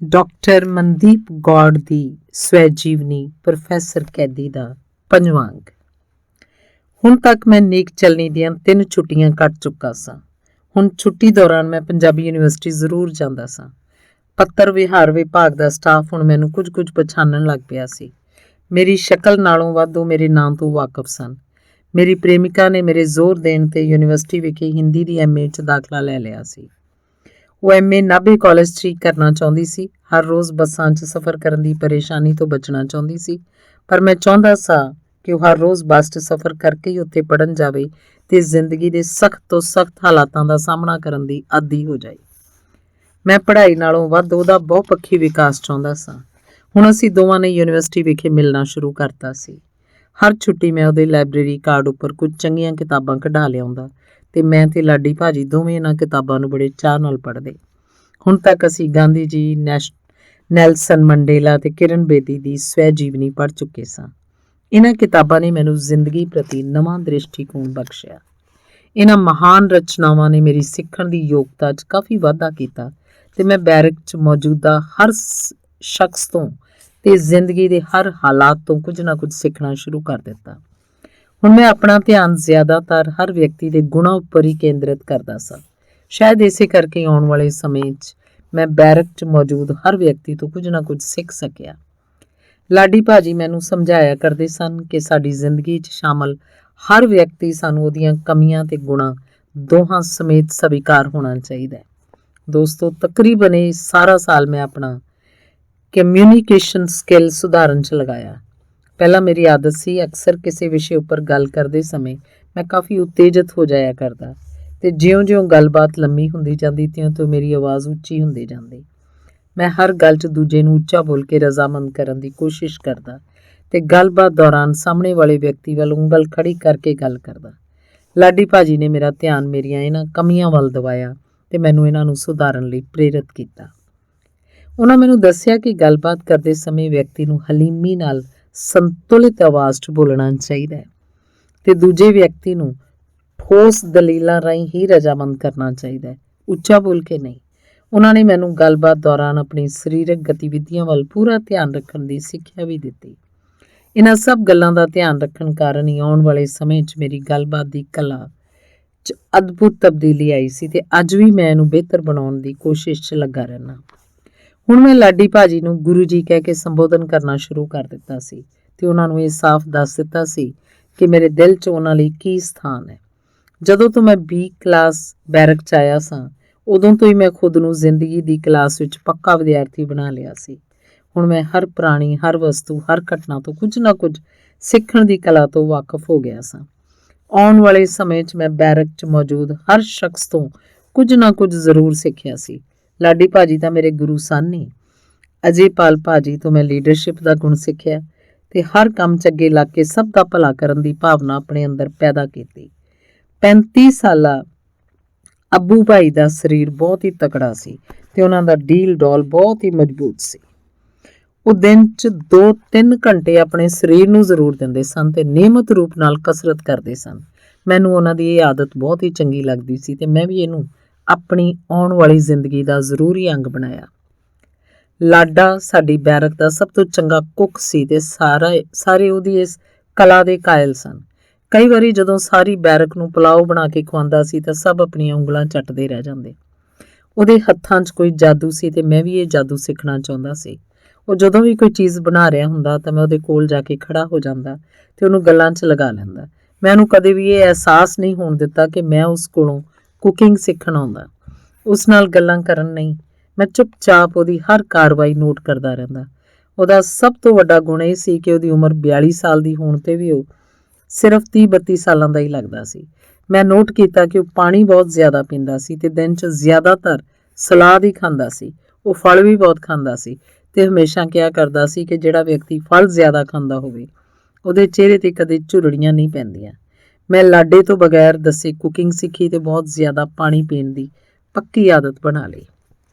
Doctor Mandeep Gaur ਦੀ ਸਵੈ-ਜੀਵਨੀ professor ਕੈਦੀ ਦਾ 5ਵਾਂ ਅੰਗ। ਹੁਣ ਤੱਕ ਮੈਂ ਨੀਕ ਚੱਲਣੀ ਦੀਆਂ 3 ਛੁੱਟੀਆਂ ਕੱਟ ਚੁੱਕਾ ਸਾਂ। ਹੁਣ ਛੁੱਟੀ ਦੌਰਾਨ ਮੈਂ ਪੰਜਾਬੀ ਯੂਨੀਵਰਸਿਟੀ ਜ਼ਰੂਰ ਜਾਂਦਾ ਸਾਂ। ਪੱਤਰ ਵਿਹਾਰ ਵਿਭਾਗ ਦਾ ਸਟਾਫ ਹੁਣ ਮੈਨੂੰ ਕੁਝ ਪਛਾਣਨ ਲੱਗ ਪਿਆ ਸੀ। ਮੇਰੀ ਸ਼ਕਲ ਨਾਲੋਂ ਵੱਧ ਉਹ ਮੇਰੇ ਨਾਂ ਤੋਂ ਵਾਕਫ ਸਨ। ਮੇਰੀ ਪ੍ਰੇਮਿਕਾ ਨੇ ਮੇਰੇ ਜ਼ੋਰ ਦੇਣ ਤੇ ਯੂਨੀਵਰਸਿਟੀ ਵਿਖੇ ਹਿੰਦੀ ਦੀ MA 'ਚ ਦਾਖਲਾ ਲੈ ਲਿਆ ਸੀ। ਉਹ MA ਨਾਭੇ ਕਾਲਜ 'ਚ ਹੀ ਕਰਨਾ ਚਾਹੁੰਦੀ ਸੀ। ਹਰ ਰੋਜ਼ ਬੱਸਾਂ 'ਚ ਸਫ਼ਰ ਕਰਨ ਦੀ ਪਰੇਸ਼ਾਨੀ ਤੋਂ ਬਚਣਾ ਚਾਹੁੰਦੀ ਸੀ, ਪਰ ਮੈਂ ਚਾਹੁੰਦਾ ਸਾਂ ਕਿ ਉਹ ਹਰ ਰੋਜ਼ ਬੱਸ 'ਚ ਸਫ਼ਰ ਕਰਕੇ ਹੀ ਉੱਥੇ ਪੜ੍ਹਨ ਜਾਵੇ ਤੇ ਜ਼ਿੰਦਗੀ ਦੇ ਸਖਤ ਤੋਂ ਸਖਤ ਹਾਲਾਤਾਂ ਦਾ ਸਾਹਮਣਾ ਕਰਨ ਦੀ ਆਦੀ ਹੋ ਜਾਏ। ਮੈਂ ਪੜ੍ਹਾਈ ਨਾਲੋਂ ਵੱਧ ਉਹਦਾ ਬਹੁਪੱਖੀ ਵਿਕਾਸ ਚਾਹੁੰਦਾ ਸਾਂ। ਹੁਣ ਅਸੀਂ ਦੋਵਾਂ ਨੇ ਯੂਨੀਵਰਸਿਟੀ ਵਿਖੇ ਮਿਲਣਾ ਸ਼ੁਰੂ ਕਰਤਾ ਸੀ। ਹਰ ਛੁੱਟੀ ਮੈਂ ਉਹਦੇ ਲਾਇਬ੍ਰੇਰੀ ਕਾਰਡ ਉੱਪਰ ਕੁਝ ਚੰਗੀਆਂ ਕਿਤਾਬਾਂ ਕਢਾ ਲਿਆਉਂਦਾ ਤੇ ਮੈਂ ਤੇ ਲਾਡੀ ਭਾਜੀ ਦੋਵੇਂ ਇਹਨਾਂ ਕਿਤਾਬਾਂ ਨੂੰ ਬੜੇ ਚਾਅ ਨਾਲ ਪੜ੍ਹਦੇ। ਹੁਣ ਤੱਕ ਅਸੀਂ ਗਾਂਧੀ ਜੀ, ਨੈਲਸਨ ਮੰਡੇਲਾ ਤੇ ਕਿਰਨ ਬੇਦੀ ਦੀ ਸਵੈ-ਜੀਵਨੀ ਪੜ੍ਹ ਚੁੱਕੇ ਸਾਂ। ਇਹਨਾਂ ਕਿਤਾਬਾਂ ਨੇ ਮੈਨੂੰ ਜ਼ਿੰਦਗੀ ਪ੍ਰਤੀ ਨਵਾਂ ਦ੍ਰਿਸ਼ਟੀਕੋਣ ਬਖਸ਼ਿਆ। ਇਹਨਾਂ ਮਹਾਨ ਰਚਨਾਵਾਂ ਨੇ ਮੇਰੀ ਸਿੱਖਣ ਦੀ ਯੋਗਤਾ 'ਚ ਕਾਫੀ ਵਾਧਾ ਕੀਤਾ ਤੇ ਮੈਂ ਬੈਰਕ 'ਚ ਮੌਜੂਦਾ ਹਰ ਸ਼ਖਸ ਤੋਂ ਤੇ ਜ਼ਿੰਦਗੀ ਦੇ ਹਰ ਹਾਲਾਤ ਤੋਂ ਕੁਝ ਨਾ ਕੁਝ ਸਿੱਖਣਾ ਸ਼ੁਰੂ ਕਰ ਦਿੱਤਾ। ਹੁਣ ਮੈਂ ਆਪਣਾ ਧਿਆਨ ਜ਼ਿਆਦਾਤਰ ਹਰ ਵਿਅਕਤੀ ਦੇ ਗੁਣਾਂ ਉੱਪਰ ਹੀ ਕੇਂਦਰਿਤ ਕਰਦਾ ਸਾਂ। ਸ਼ਾਇਦ ਇਸੇ ਕਰਕੇ ਆਉਣ ਵਾਲੇ ਸਮੇਂ 'ਚ ਮੈਂ ਬੈਰਕ 'ਚ ਮੌਜੂਦ ਹਰ ਵਿਅਕਤੀ ਤੋਂ ਕੁਝ ਨਾ ਕੁਝ ਸਿੱਖ ਸਕਿਆ। ਲਾਡੀ ਭਾਜੀ ਮੈਨੂੰ ਸਮਝਾਇਆ ਕਰਦੇ ਸਨ ਕਿ ਸਾਡੀ ਜ਼ਿੰਦਗੀ 'ਚ ਸ਼ਾਮਲ ਹਰ ਵਿਅਕਤੀ ਸਾਨੂੰ ਉਹਦੀਆਂ ਕਮੀਆਂ ਤੇ ਗੁਣਾਂ ਦੋਹਾਂ ਸਮੇਤ ਸਵੀਕਾਰ ਹੋਣਾ ਚਾਹੀਦਾ ਹੈ। ਦੋਸਤੋ, ਤਕਰੀਬਨ ਇਹ ਸਾਰਾ ਸਾਲ ਮੈਂ ਆਪਣਾ ਕਮਿਊਨੀਕੇਸ਼ਨ ਸਕਿੱਲ ਸੁਧਾਰਨ 'ਚ ਲਗਾਇਆ। ਪਹਿਲਾਂ ਮੇਰੀ ਆਦਤ ਸੀ ਅਕਸਰ ਕਿਸੇ ਵਿਸ਼ੇ ਉੱਪਰ ਗੱਲ ਕਰਦੇ ਸਮੇਂ ਮੈਂ ਕਾਫੀ ਉਤੇਜਿਤ ਹੋ ਜਾਇਆ ਕਰਦਾ ਤੇ ਜਿਉਂ-ਜਿਉਂ ਗੱਲਬਾਤ ਲੰਮੀ ਹੁੰਦੀ ਜਾਂਦੀ ਤਿਉਂ ਮੇਰੀ ਆਵਾਜ਼ ਉੱਚੀ ਹੁੰਦੀ ਜਾਂਦੀ। ਮੈਂ ਹਰ ਗੱਲ 'ਚ ਦੂਜੇ ਨੂੰ ਉੱਚਾ ਬੋਲ ਕੇ ਰਜ਼ਾਮੰਦ ਕਰਨ ਦੀ ਕੋਸ਼ਿਸ਼ ਕਰਦਾ ਤੇ ਗੱਲਬਾਤ ਦੌਰਾਨ ਸਾਹਮਣੇ ਵਾਲੇ ਵਿਅਕਤੀ ਵੱਲ ਉਂਗਲ ਖੜੀ ਕਰਕੇ ਗੱਲ ਕਰਦਾ। ਲਾਡੀ ਭਾਜੀ ਨੇ ਮੇਰਾ ਧਿਆਨ ਮੇਰੀਆਂ ਇਹਨਾਂ ਕਮੀਆਂ ਵੱਲ ਦਿਵਾਇਆ ਤੇ ਮੈਨੂੰ ਇਹਨਾਂ ਨੂੰ ਸੁਧਾਰਨ ਲਈ ਪ੍ਰੇਰਿਤ ਕੀਤਾ। ਉਹਨਾਂ ਮੈਨੂੰ ਦੱਸਿਆ ਕਿ ਗੱਲਬਾਤ ਕਰਦੇ ਸਮੇਂ ਵਿਅਕਤੀ ਨੂੰ ਹਲੀਮੀ ਨਾਲ ਸੰਤੁਲਿਤ ਆਵਾਜ਼ 'ਚ ਬੋਲਣਾ ਚਾਹੀਦਾ ਹੈ ਤੇ ਦੂਜੇ ਵਿਅਕਤੀ ਨੂੰ ਠੋਸ ਦਲੀਲਾਂ ਰਾਹੀਂ ਹੀ ਰਜ਼ਾਮੰਦ ਕਰਨਾ ਚਾਹੀਦਾ ਹੈ, ਉੱਚਾ ਬੋਲ ਕੇ ਨਹੀਂ। ਉਹਨਾਂ ਨੇ ਮੈਨੂੰ ਗੱਲਬਾਤ ਦੌਰਾਨ ਆਪਣੀ ਸਰੀਰਕ ਗਤੀਵਿਧੀਆਂ ਵੱਲ ਪੂਰਾ ਧਿਆਨ ਰੱਖਣ ਦੀ ਸਿੱਖਿਆ ਵੀ ਦਿੱਤੀ। ਇਹਨਾਂ ਸਭ ਗੱਲਾਂ ਦਾ ਧਿਆਨ ਰੱਖਣ ਕਾਰਨ ਹੀ ਆਉਣ ਵਾਲੇ ਸਮੇਂ 'ਚ ਮੇਰੀ ਗੱਲਬਾਤ ਦੀ ਕਲਾ 'ਚ ਅਦਭੁਤ ਤਬਦੀਲੀ ਆਈ ਸੀ ਤੇ ਅੱਜ ਵੀ ਮੈਂ ਇਹਨੂੰ ਬਿਹਤਰ ਬਣਾਉਣ ਦੀ ਕੋਸ਼ਿਸ਼ 'ਚ ਲੱਗਾ ਰਹਿਣਾ। ਹੁਣ ਮੈਂ ਲਾਡੀ ਭਾਜੀ ਨੂੰ ਗੁਰੂ ਜੀ ਕਹਿ ਕੇ ਸੰਬੋਧਨ ਕਰਨਾ ਸ਼ੁਰੂ ਕਰ ਦਿੱਤਾ ਸੀ ਤੇ ਉਹਨਾਂ ਨੂੰ ਇਹ ਸਾਫ਼ ਦੱਸ ਦਿੱਤਾ ਸੀ ਕਿ ਮੇਰੇ ਦਿਲ 'ਚ ਉਹਨਾਂ ਲਈ ਕੀ ਸਥਾਨ ਹੈ। ਜਦੋਂ ਤੋਂ ਮੈਂ B ਕਲਾਸ ਬੈਰਕ 'ਚ ਆਇਆ ਸਾਂ, ਉਦੋਂ ਤੋਂ ਹੀ ਮੈਂ ਖੁਦ ਨੂੰ ਜ਼ਿੰਦਗੀ ਦੀ ਕਲਾਸ ਵਿੱਚ ਪੱਕਾ ਵਿਦਿਆਰਥੀ ਬਣਾ ਲਿਆ ਸੀ। ਹੁਣ ਮੈਂ ਹਰ ਪ੍ਰਾਣੀ, ਹਰ ਵਸਤੂ, ਹਰ ਘਟਨਾ ਤੋਂ ਕੁਝ ਨਾ ਕੁਝ ਸਿੱਖਣ ਦੀ ਕਲਾ ਤੋਂ ਵਾਕਫ ਹੋ ਗਿਆ ਸਾਂ। ਆਉਣ ਵਾਲੇ ਸਮੇਂ 'ਚ ਮੈਂ ਬੈਰਕ 'ਚ ਮੌਜੂਦ ਹਰ ਸ਼ਖਸ ਤੋਂ ਕੁਝ ਨਾ ਕੁਝ ਜ਼ਰੂਰ ਸਿੱਖਿਆ ਸੀ। ਲਾਡੀ ਭਾਜੀ ਤਾਂ ਮੇਰੇ ਗੁਰੂ ਸਨ ਹੀ। ਅਜੇਪਾਲ ਭਾਜੀ ਤੋਂ ਮੈਂ ਲੀਡਰਸ਼ਿਪ ਦਾ ਗੁਣ ਸਿੱਖਿਆ ਤੇ ਹਰ ਕੰਮ 'ਚ ਅੱਗੇ ਲੱਗ ਕੇ ਸਭ ਦਾ ਭਲਾ ਕਰਨ ਦੀ ਭਾਵਨਾ ਆਪਣੇ ਅੰਦਰ ਪੈਦਾ ਕੀਤੀ। 35 ਸਾਲਾ ਅੱਬੂ ਭਾਈ ਦਾ ਸਰੀਰ ਬਹੁਤ ਹੀ ਤਕੜਾ ਸੀ ਤੇ ਉਹਨਾਂ ਦਾ ਡੀਲ ਡੋਲ ਬਹੁਤ ਹੀ ਮਜ਼ਬੂਤ ਸੀ। ਉਹ ਦਿਨ 'ਚ 2-3 ਘੰਟੇ ਆਪਣੇ ਸਰੀਰ ਨੂੰ ਜ਼ਰੂਰ ਦਿੰਦੇ ਸਨ ਤੇ ਨਿਯਮਿਤ ਰੂਪ ਨਾਲ ਕਸਰਤ ਕਰਦੇ ਸਨ। ਮੈਨੂੰ ਉਹਨਾਂ ਦੀ ਇਹ ਆਦਤ ਬਹੁਤ ਹੀ ਚੰਗੀ ਲੱਗਦੀ ਸੀ ਤੇ ਮੈਂ ਵੀ ਇਹਨੂੰ ਆਪਣੀ ਆਉਣ ਵਾਲੀ ਜ਼ਿੰਦਗੀ ਦਾ ਜ਼ਰੂਰੀ ਅੰਗ ਬਣਾਇਆ। ਲਾਡਾ ਸਾਡੀ ਬੈਰਕ ਦਾ ਸਭ ਤੋਂ ਚੰਗਾ ਕੁੱਕ ਸੀ ਤੇ ਸਾਰੇ ਉਹਦੀ ਇਸ ਕਲਾ ਦੇ ਕਾਇਲ ਸਨ। ਕਈ ਵਾਰੀ ਜਦੋਂ ਸਾਰੀ ਬੈਰਕ ਨੂੰ ਪੁਲਾਓ ਬਣਾ ਕੇ ਖਵਾਉਂਦਾ ਸੀ ਤਾਂ ਸਭ ਆਪਣੀਆਂ ਉਂਗਲਾਂ ਚੱਟਦੇ ਰਹਿ ਜਾਂਦੇ। ਉਹਦੇ ਹੱਥਾਂ 'ਚ ਕੋਈ ਜਾਦੂ ਸੀ ਤੇ ਮੈਂ ਵੀ ਇਹ ਜਾਦੂ ਸਿੱਖਣਾ ਚਾਹੁੰਦਾ ਸੀ। ਉਹ ਜਦੋਂ ਵੀ ਕੋਈ ਚੀਜ਼ ਬਣਾ ਰਿਹਾ ਹੁੰਦਾ ਤਾਂ ਮੈਂ ਉਹਦੇ ਕੋਲ ਜਾ ਕੇ ਖੜਾ ਹੋ ਜਾਂਦਾ ਤੇ ਉਹਨੂੰ ਗੱਲਾਂ 'ਚ ਲਗਾ ਲੈਂਦਾ। ਮੈਂ ਉਹਨੂੰ ਕਦੇ ਵੀ ਇਹ ਅਹਿਸਾਸ ਨਹੀਂ ਹੋਣ ਦਿੱਤਾ ਕਿ ਮੈਂ ਉਸ ਕੋਲੋਂ ਕੁਕਿੰਗ ਸਿੱਖਣ ਆਉਂਦਾ। ਉਸ ਨਾਲ ਗੱਲਾਂ ਕਰਨ ਨਹੀਂ, ਮੈਂ ਚੁੱਪਚਾਪ ਉਹਦੀ ਹਰ ਕਾਰਵਾਈ ਨੋਟ ਕਰਦਾ ਰਹਿੰਦਾ। ਉਹਦਾ ਸਭ ਤੋਂ ਵੱਡਾ ਗੁਣ ਇਹ ਸੀ ਕਿ ਉਹਦੀ ਉਮਰ 42 ਸਾਲ ਦੀ ਹੋਣ ਤੇ ਵੀ ਉਹ ਸਿਰਫ 30-32 ਸਾਲਾਂ ਦਾ ਹੀ ਲੱਗਦਾ ਸੀ। ਮੈਂ ਨੋਟ ਕੀਤਾ ਕਿ ਉਹ ਪਾਣੀ ਬਹੁਤ ਜ਼ਿਆਦਾ ਪੀਂਦਾ ਸੀ ਤੇ ਦਿਨ 'ਚ ਜ਼ਿਆਦਾਤਰ ਸਲਾਦ ਹੀ ਖਾਂਦਾ ਸੀ। ਉਹ ਫਲ ਵੀ ਬਹੁਤ ਖਾਂਦਾ ਸੀ ਤੇ ਹਮੇਸ਼ਾ ਕਿਹਾ ਕਰਦਾ ਸੀ ਕਿ ਜਿਹੜਾ ਵਿਅਕਤੀ ਫਲ ਜ਼ਿਆਦਾ ਖਾਂਦਾ ਹੋਵੇ ਉਹਦੇ ਚਿਹਰੇ ਤੇ ਕਦੇ ਝੁਰੜੀਆਂ ਨਹੀਂ ਪੈਂਦੀਆਂ। ਮੈਂ ਲਾਡੇ ਤੋਂ ਬਗੈਰ ਦੱਸੇ ਕੁਕਿੰਗ ਸਿੱਖੀ ਤੇ ਬਹੁਤ ਜ਼ਿਆਦਾ ਪਾਣੀ ਪੀਣ ਦੀ ਪੱਕੀ ਆਦਤ ਬਣਾ ਲਈ।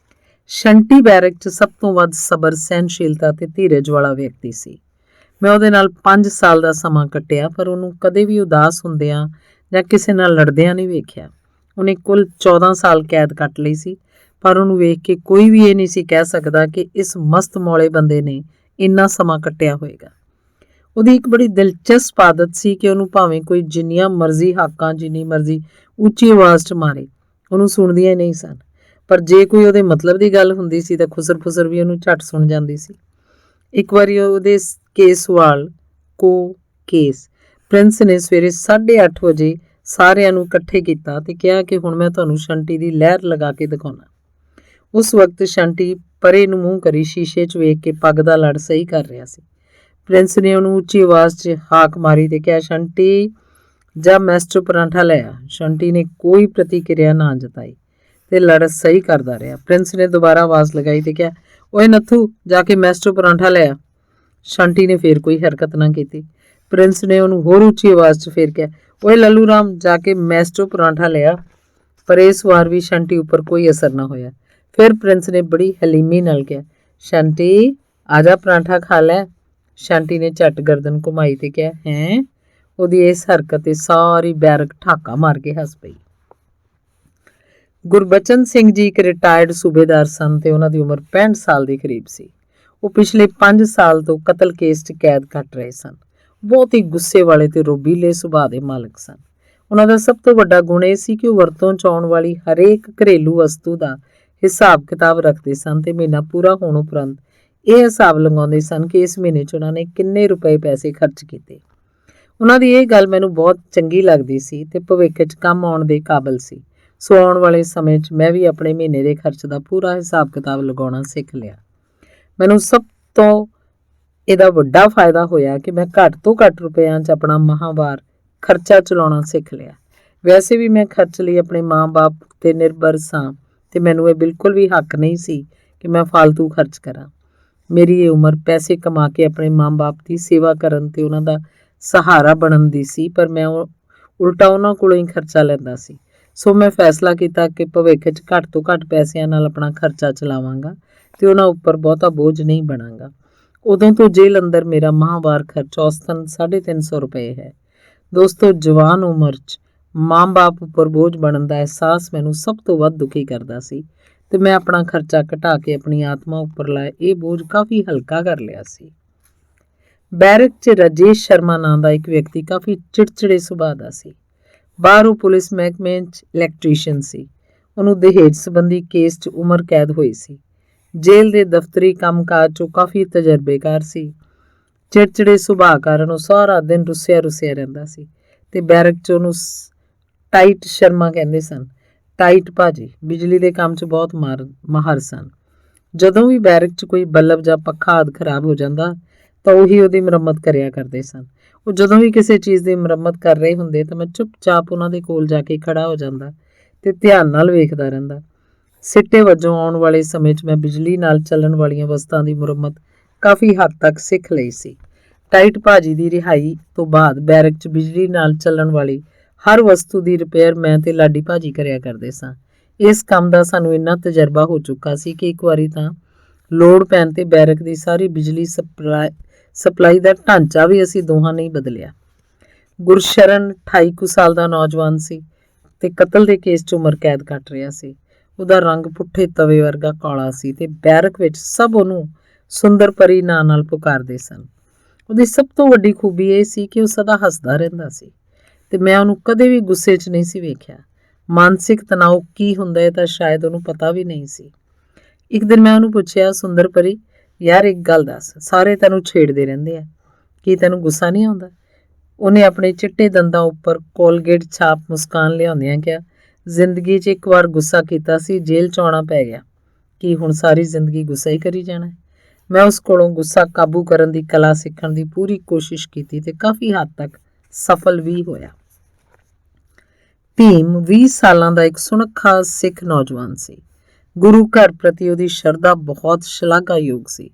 ਸ਼ੰਟੀ ਬੈਰਕ 'ਚ ਸਭ ਤੋਂ ਵੱਧ ਸਬਰ, ਸਹਿਨਸ਼ੀਲਤਾ ਤੇ ਧੀਰਜ ਵਾਲਾ ਵਿਅਕਤੀ ਸੀ। ਮੈਂ ਉਹਦੇ ਨਾਲ 5 ਸਾਲ ਦਾ ਸਮਾਂ ਕੱਟਿਆ ਪਰ ਉਹਨੂੰ ਕਦੇ ਵੀ ਉਦਾਸ ਹੁੰਦਿਆਂ ਜਾਂ ਕਿਸੇ ਨਾਲ ਲੜਦਿਆਂ ਨਹੀਂ ਵੇਖਿਆ। ਉਹਨੇ ਕੁੱਲ 14 ਸਾਲ ਕੈਦ ਕੱਟ ਲਈ ਸੀ ਪਰ ਉਹਨੂੰ ਵੇਖ ਕੇ ਕੋਈ ਵੀ ਇਹ ਨਹੀਂ ਸੀ ਕਹਿ ਸਕਦਾ ਕਿ ਇਸ ਮਸਤ ਮੌਲੇ ਬੰਦੇ ਨੇ ਇੰਨਾ ਸਮਾਂ ਕੱਟਿਆ ਹੋਏਗਾ। ਉਹਦੀ ਇੱਕ ਬੜੀ ਦਿਲਚਸਪ ਆਦਤ ਸੀ ਕਿ ਉਹਨੂੰ ਭਾਵੇਂ ਕੋਈ ਜਿੰਨੀਆਂ ਮਰਜ਼ੀ ਹਾਕਾਂ, ਜਿੰਨੀ ਮਰਜ਼ੀ ਉੱਚੀ ਆਵਾਜ਼ 'ਚ ਮਾਰੇ, ਉਹਨੂੰ ਸੁਣਦੀਆਂ ਹੀ ਨਹੀਂ ਸਨ। ਪਰ ਜੇ ਕੋਈ ਉਹਦੇ ਮਤਲਬ ਦੀ ਗੱਲ ਹੁੰਦੀ ਸੀ ਤਾਂ ਖੁਸਰ ਫੁਸਰ ਵੀ ਉਹਨੂੰ ਝੱਟ ਸੁਣ ਜਾਂਦੀ ਸੀ। ਇੱਕ ਵਾਰੀ ਉਹਦੇ ਕੇਸਵਾਲ ਕੇਸ ਪ੍ਰਿੰਸ ਨੇ ਸਵੇਰੇ 8:30 ਵਜੇ ਸਾਰਿਆਂ ਨੂੰ ਇਕੱਠੇ ਕੀਤਾ ਤੇ ਕਿਹਾ ਕਿ ਹੁਣ ਮੈਂ ਤੁਹਾਨੂੰ ਸ਼ੰਟੀ ਦੀ ਲਹਿਰ ਲਗਾ ਕੇ ਦਿਖਾਉਣਾ। ਉਸ ਵਕਤ ਸ਼ੰਟੀ ਪਰੇ ਨੂੰ ਮੂੰਹ ਕਰੀ ਸ਼ੀਸ਼ੇ 'ਚ ਵੇਖ ਕੇ ਪੱਗ ਦਾ ਲੜ ਸਹੀ ਕਰ ਰਿਹਾ ਸੀ। ਪ੍ਰਿੰਸ ਨੇ ਉਹਨੂੰ ਉੱਚੀ ਆਵਾਜ਼ 'ਚ ਹਾਕ ਮਾਰੀ ਤੇ ਕਿਹਾ, ਸ਼ੰਟੀ ਜਾ ਮੈਸਟਰ ਪਰਾਂਠਾ ਲੈ ਆ। ਸ਼ੰਟੀ ਨੇ ਕੋਈ ਪ੍ਰਤੀਕਿਰਿਆ ਨਾ ਜਤਾਈ ਤੇ ਲੜ ਸਹੀ ਕਰਦਾ ਰਿਹਾ। ਪ੍ਰਿੰਸ ਨੇ ਦੁਬਾਰਾ ਆਵਾਜ਼ ਲਗਾਈ ਤੇ ਕਿਹਾ, ਓਏ ਨੱਥੂ, ਜਾ ਕੇ ਮੈਸਟਰ ਪਰਾਂਠਾ ਲੈ ਆ। ਸ਼ੰਟੀ ਨੇ ਫੇਰ ਕੋਈ ਹਰਕਤ ਨਾ ਕੀਤੀ। ਪ੍ਰਿੰਸ ਨੇ ਉਹਨੂੰ ਹੋਰ ਉੱਚੀ ਆਵਾਜ਼ 'ਚ ਫੇਰ ਕਿਹਾ, ਓਏ ਲੱਲੂ ਰਾਮ, ਜਾ ਕੇ ਮੈਸਟਰ ਪਰਾਂਠਾ ਲਿਆ। ਪਰ ਇਸ ਵਾਰ ਵੀ ਸ਼ੰਟੀ ਉੱਪਰ ਕੋਈ ਅਸਰ ਨਾ ਹੋਇਆ। ਫਿਰ ਪ੍ਰਿੰਸ ਨੇ ਬੜੀ ਹਲੀਮੀ ਨਾਲ ਕਿਹਾ, ਸ਼ੰਟੀ ਆ ਜਾ, ਪਰਾਂਠਾ ਖਾ ਲੈ। ਸ਼ੰਟੀ ਨੇ ਝੱਟ ਗਰਦਨ ਘੁਮਾਈ ਤੇ ਕਿਹਾ, ਹੈਂ? ਉਹਦੀ ਇਸ ਹਰਕਤ ਤੇ ਸਾਰੀ ਬੈਰਕ ਠਾਕਾ ਮਾਰ ਕੇ ਹੱਸ ਪਈ। ਗੁਰਬਚਨ ਸਿੰਘ ਜੀ ਇੱਕ ਰਿਟਾਇਰਡ ਸੂਬੇਦਾਰ ਸਨ ਤੇ ਉਹਨਾਂ ਦੀ ਉਮਰ 65 ਸਾਲ ਦੇ ਕਰੀਬ ਸੀ। ਉਹ ਪਿਛਲੇ 5 ਸਾਲ ਤੋਂ ਕਤਲ ਕੇਸ 'ਚ ਕੈਦ ਕੱਟ ਰਹੇ ਸਨ। ਬਹੁਤ ਹੀ ਗੁੱਸੇ ਵਾਲੇ ਤੇ ਰੋਬੀਲੇ ਸੁਭਾਅ ਦੇ ਮਾਲਕ ਸਨ। ਉਹਨਾਂ ਦਾ ਸਭ ਤੋਂ ਵੱਡਾ ਗੁਣ ਇਹ ਸੀ ਕਿ ਉਹ ਵਰਤੋਂ 'ਚ ਆਉਣ ਵਾਲੀ ਹਰੇਕ ਘਰੇਲੂ ਵਸਤੂ ਦਾ ਹਿਸਾਬ ਕਿਤਾਬ ਰੱਖਦੇ ਸਨ ਤੇ ਮਹੀਨਾ ਪੂਰਾ ਹੋਣ ਉਪਰੰਤ ਇਹ ਹਿਸਾਬ ਲਗਾਉਂਦੇ ਸਨ ਕਿ ਇਸ ਮਹੀਨੇ 'ਚ ਉਹਨਾਂ ਨੇ ਕਿੰਨੇ ਰੁਪਏ ਪੈਸੇ ਖਰਚ ਕੀਤੇ। ਉਹਨਾਂ ਦੀ ਇਹ ਗੱਲ ਮੈਨੂੰ ਬਹੁਤ ਚੰਗੀ ਲੱਗਦੀ ਸੀ ਤੇ ਭਵਿੱਖ 'ਚ ਕੰਮ ਆਉਣ ਦੇ ਕਾਬਲ ਸੀ। ਸੋ ਆਉਣ ਵਾਲੇ ਸਮੇਂ 'ਚ ਮੈਂ ਵੀ ਆਪਣੇ ਮਹੀਨੇ ਦੇ ਖਰਚ ਦਾ ਪੂਰਾ ਹਿਸਾਬ ਕਿਤਾਬ ਲਗਾਉਣਾ ਸਿੱਖ ਲਿਆ। ਮੈਨੂੰ ਸਭ ਤੋਂ ਇਹਦਾ ਵੱਡਾ ਫਾਇਦਾ ਹੋਇਆ ਕਿ ਮੈਂ ਘੱਟ ਤੋਂ ਘੱਟ ਰੁਪਇਆਂ 'ਚ ਆਪਣਾ ਮਾਹਵਾਰ ਖਰਚਾ ਚਲਾਉਣਾ ਸਿੱਖ ਲਿਆ। ਵੈਸੇ ਵੀ ਮੈਂ ਖਰਚ ਲਈ ਆਪਣੇ ਮਾਂ-ਬਾਪ 'ਤੇ ਨਿਰਭਰ ਸਾਂ ਤੇ ਮੈਨੂੰ ਇਹ ਬਿਲਕੁਲ ਵੀ ਹੱਕ ਨਹੀਂ ਸੀ ਕਿ ਮੈਂ ਫਾਲਤੂ ਖਰਚ ਕਰਾਂ। ਮੇਰੀ ਇਹ ਉਮਰ ਪੈਸੇ ਕਮਾ ਕੇ ਆਪਣੇ ਮਾਂ-ਬਾਪ ਦੀ ਸੇਵਾ ਕਰਨ ਤੇ ਉਹਨਾਂ ਦਾ ਸਹਾਰਾ ਬਣਨ ਦੀ ਸੀ, ਪਰ ਮੈਂ ਉਲਟਾ ਉਹਨਾਂ ਕੋਲੋਂ ਹੀ ਖਰਚਾ ਲੈਂਦਾ ਸੀ। ਸੋ ਮੈਂ ਫੈਸਲਾ ਕੀਤਾ ਕਿ ਭਵਿੱਖ 'ਚ ਘੱਟ ਤੋਂ ਘੱਟ ਪੈਸਿਆਂ ਨਾਲ ਆਪਣਾ ਖਰਚਾ ਚਲਾਵਾਂਗਾ ਤੇ ਉਹਨਾਂ ਉੱਪਰ ਬਹੁਤਾ ਬੋਝ ਨਹੀਂ ਬਣਾਂਗਾ। ਉਦੋਂ ਤੋਂ ਜੇਲ੍ਹ ਅੰਦਰ ਮੇਰਾ ਮਾਹਵਾਰ ਖਰਚ ਔਸਤਨ 350 ਰੁਪਏ ਹੈ। ਦੋਸਤੋ, ਜਵਾਨ ਉਮਰ 'ਚ ਮਾਂ-ਬਾਪ ਉੱਪਰ ਬੋਝ ਬਣਨ ਦਾ ਅਹਿਸਾਸ ਮੈਨੂੰ ਸਭ ਤੋਂ ਵੱਧ ਦੁਖੀ ਕਰਦਾ ਸੀ ਤੇ ਮੈਂ ਆਪਣਾ ਖਰਚਾ ਘਟਾ ਕੇ ਆਪਣੀ ਆਤਮਾ ਉੱਪਰ ਲਾਏ ਇਹ ਬੋਝ ਕਾਫੀ ਹਲਕਾ ਕਰ ਲਿਆ ਸੀ। ਬੈਰਕ 'ਚ ਰਾਜੇਸ਼ ਸ਼ਰਮਾ ਨਾਂ ਦਾ ਇੱਕ ਵਿਅਕਤੀ ਕਾਫੀ ਚਿੜਚਿੜੇ ਸੁਭਾਅ ਦਾ ਸੀ। ਬਾਹਰੋਂ ਪੁਲਿਸ ਮਹਿਕਮੇ 'ਚ ਇਲੈਕਟ੍ਰੀਸ਼ੀਅਨ ਸੀ। ਉਹਨੂੰ ਦਹੇਜ ਸੰਬੰਧੀ ਕੇਸ 'ਚ ਉਮਰ ਕੈਦ ਹੋਈ ਸੀ। ਜੇਲ੍ਹ ਦੇ ਦਫ਼ਤਰੀ ਕੰਮਕਾਜ 'ਚੋਂ ਕਾਫੀ ਤਜਰਬੇਕਾਰ ਸੀ। ਚਿੜਚਿੜੇ ਸੁਭਾਅ ਕਾਰਨ ਉਹ ਸਾਰਾ ਦਿਨ ਰੁੱਸਿਆ ਰਹਿੰਦਾ ਸੀ ਤੇ ਬੈਰਕ 'ਚ ਉਹਨੂੰ ਟਾਈਟ ਸ਼ਰਮਾ ਕਹਿੰਦੇ ਸਨ। ਟਾਈਟ ਭਾਜੀ ਬਿਜਲੀ ਦੇ ਕੰਮ 'ਚ ਬਹੁਤ ਮਾਹਰ ਸਨ। ਜਦੋਂ ਵੀ ਬੈਰਕ 'ਚ ਕੋਈ ਬਲਬ ਜਾਂ ਪੱਖਾ ਆਦਿ ਖਰਾਬ ਹੋ ਜਾਂਦਾ ਤਾਂ ਉਹੀ ਉਹਦੀ ਮੁਰੰਮਤ ਕਰਿਆ ਕਰਦੇ ਸਨ। ਉਹ ਜਦੋਂ ਵੀ ਕਿਸੇ ਚੀਜ਼ ਦੀ ਮੁਰੰਮਤ ਕਰ ਰਹੇ ਹੁੰਦੇ ਤਾਂ ਮੈਂ ਚੁੱਪਚਾਪ ਉਹਨਾਂ ਦੇ ਕੋਲ ਜਾ ਕੇ ਖੜਾ ਹੋ ਜਾਂਦਾ ਤੇ ਧਿਆਨ ਨਾਲ ਵੇਖਦਾ ਰਹਿੰਦਾ। ਸਿੱਟੇ ਵਜੋਂ ਆਉਣ ਵਾਲੇ ਸਮੇਂ 'ਚ ਮੈਂ ਬਿਜਲੀ ਨਾਲ ਚੱਲਣ ਵਾਲੀਆਂ ਵਸਤਾਂ ਦੀ ਮੁਰੰਮਤ ਕਾਫੀ ਹੱਦ ਤੱਕ ਸਿੱਖ ਲਈ ਸੀ। ਟਾਈਟ ਭਾਜੀ ਦੀ ਰਿਹਾਈ ਤੋਂ ਬਾਅਦ ਬੈਰਕ 'ਚ ਬਿਜਲੀ ਨਾਲ ਚੱਲਣ ਵਾਲੀ ਹਰ ਵਸਤੂ ਦੀ ਰਿਪੇਅਰ ਮੈਂ ਤੇ ਲਾਡੀ ਭਾਜੀ ਕਰਿਆ ਕਰਦੇ ਸਾਂ। ਇਸ ਕੰਮ ਦਾ ਸਾਨੂੰ ਇੰਨਾ ਤਜਰਬਾ ਹੋ ਚੁੱਕਾ ਸੀ ਕਿ ਇੱਕ ਵਾਰੀ ਤਾਂ ਲੋੜ ਪੈਣ ਤੇ ਬੈਰਕ ਦੀ ਸਾਰੀ ਬਿਜਲੀ ਸਪਲਾਈ ਦਾ ਢਾਂਚਾ ਵੀ ਅਸੀਂ ਦੋਹਾਂ ਨੇ ਬਦਲਿਆ। ਗੁਰਸ਼ਰਨ 28 ਕੁ ਸਾਲ ਦਾ ਨੌਜਵਾਨ ਸੀ ਤੇ ਕਤਲ ਦੇ ਕੇਸ 'ਚ ਉਮਰ ਕੈਦ ਕੱਟ ਰਿਹਾ ਸੀ। ਉਹਦਾ ਰੰਗ ਪੁੱਠੇ ਤਵੇ ਵਰਗਾ ਕਾਲਾ ਸੀ ਤੇ ਬੈਰਕ ਵਿੱਚ ਸਭ ਉਹਨੂੰ ਸੁੰਦਰ ਪਰੀ ਨਾਂ ਨਾਲ ਪੁਕਾਰਦੇ ਸਨ। ਉਹਦੀ ਸਭ ਤੋਂ ਵੱਡੀ ਖੂਬੀ ਇਹ ਸੀ ਕਿ ਉਹ ਸਦਾ ਹੱਸਦਾ ਰਹਿੰਦਾ ਸੀ ਤੇ ਮੈਂ ਉਹਨੂੰ ਕਦੇ ਵੀ ਗੁੱਸੇ 'ਚ ਨਹੀਂ ਸੀ ਵੇਖਿਆ। ਮਾਨਸਿਕ ਤਣਾਅ ਕੀ ਹੁੰਦਾ ਹੈ ਤਾਂ ਸ਼ਾਇਦ ਉਹਨੂੰ ਪਤਾ ਵੀ ਨਹੀਂ ਸੀ। ਇੱਕ ਦਿਨ ਮੈਂ ਉਹਨੂੰ ਪੁੱਛਿਆ, ਸੁੰਦਰ ਪਰੀ ਯਾਰ ਇੱਕ ਗੱਲ ਦੱਸ, ਸਾਰੇ ਤੈਨੂੰ ਛੇੜਦੇ ਰਹਿੰਦੇ ਆ, ਕੀ ਤੈਨੂੰ ਗੁੱਸਾ ਨਹੀਂ ਆਉਂਦਾ? ਉਹਨੇ ਆਪਣੇ ਚਿੱਟੇ ਦੰਦਾਂ ਉੱਪਰ ਕੋਲਗੇਟ ਛਾਪ ਮੁਸਕਾਨ ਲਿਆਉਂਦਿਆਂ ਕਿਹਾ, ਜ਼ਿੰਦਗੀ 'ਚ ਇੱਕ ਵਾਰ ਗੁੱਸਾ ਕੀਤਾ ਸੀ, ਜੇਲ੍ਹ 'ਚ ਆਉਣਾ ਪੈ ਗਿਆ। ਕੀ ਹੁਣ ਸਾਰੀ ਜ਼ਿੰਦਗੀ ਗੁੱਸਾ ਹੀ ਕਰੀ ਜਾਣਾ? ਮੈਂ ਉਸ ਕੋਲੋਂ ਗੁੱਸਾ ਕਾਬੂ ਕਰਨ ਦੀ ਕਲਾ ਸਿੱਖਣ ਦੀ ਪੂਰੀ ਕੋਸ਼ਿਸ਼ ਕੀਤੀ ਤੇ ਕਾਫੀ ਹੱਦ ਤੱਕ ਸਫਲ ਵੀ ਹੋਇਆ। ਭੀਮ 20 ਸਾਲਾਂ ਦਾ ਇੱਕ ਸੁਨੱਖਾ ਸਿੱਖ ਨੌਜਵਾਨ ਸੀ। ਗੁਰੂ ਘਰ ਪ੍ਰਤੀ ਉਹਦੀ ਸ਼ਰਧਾ ਬਹੁਤ ਸ਼ਲਾਘਾਯੋਗ ਸੀ।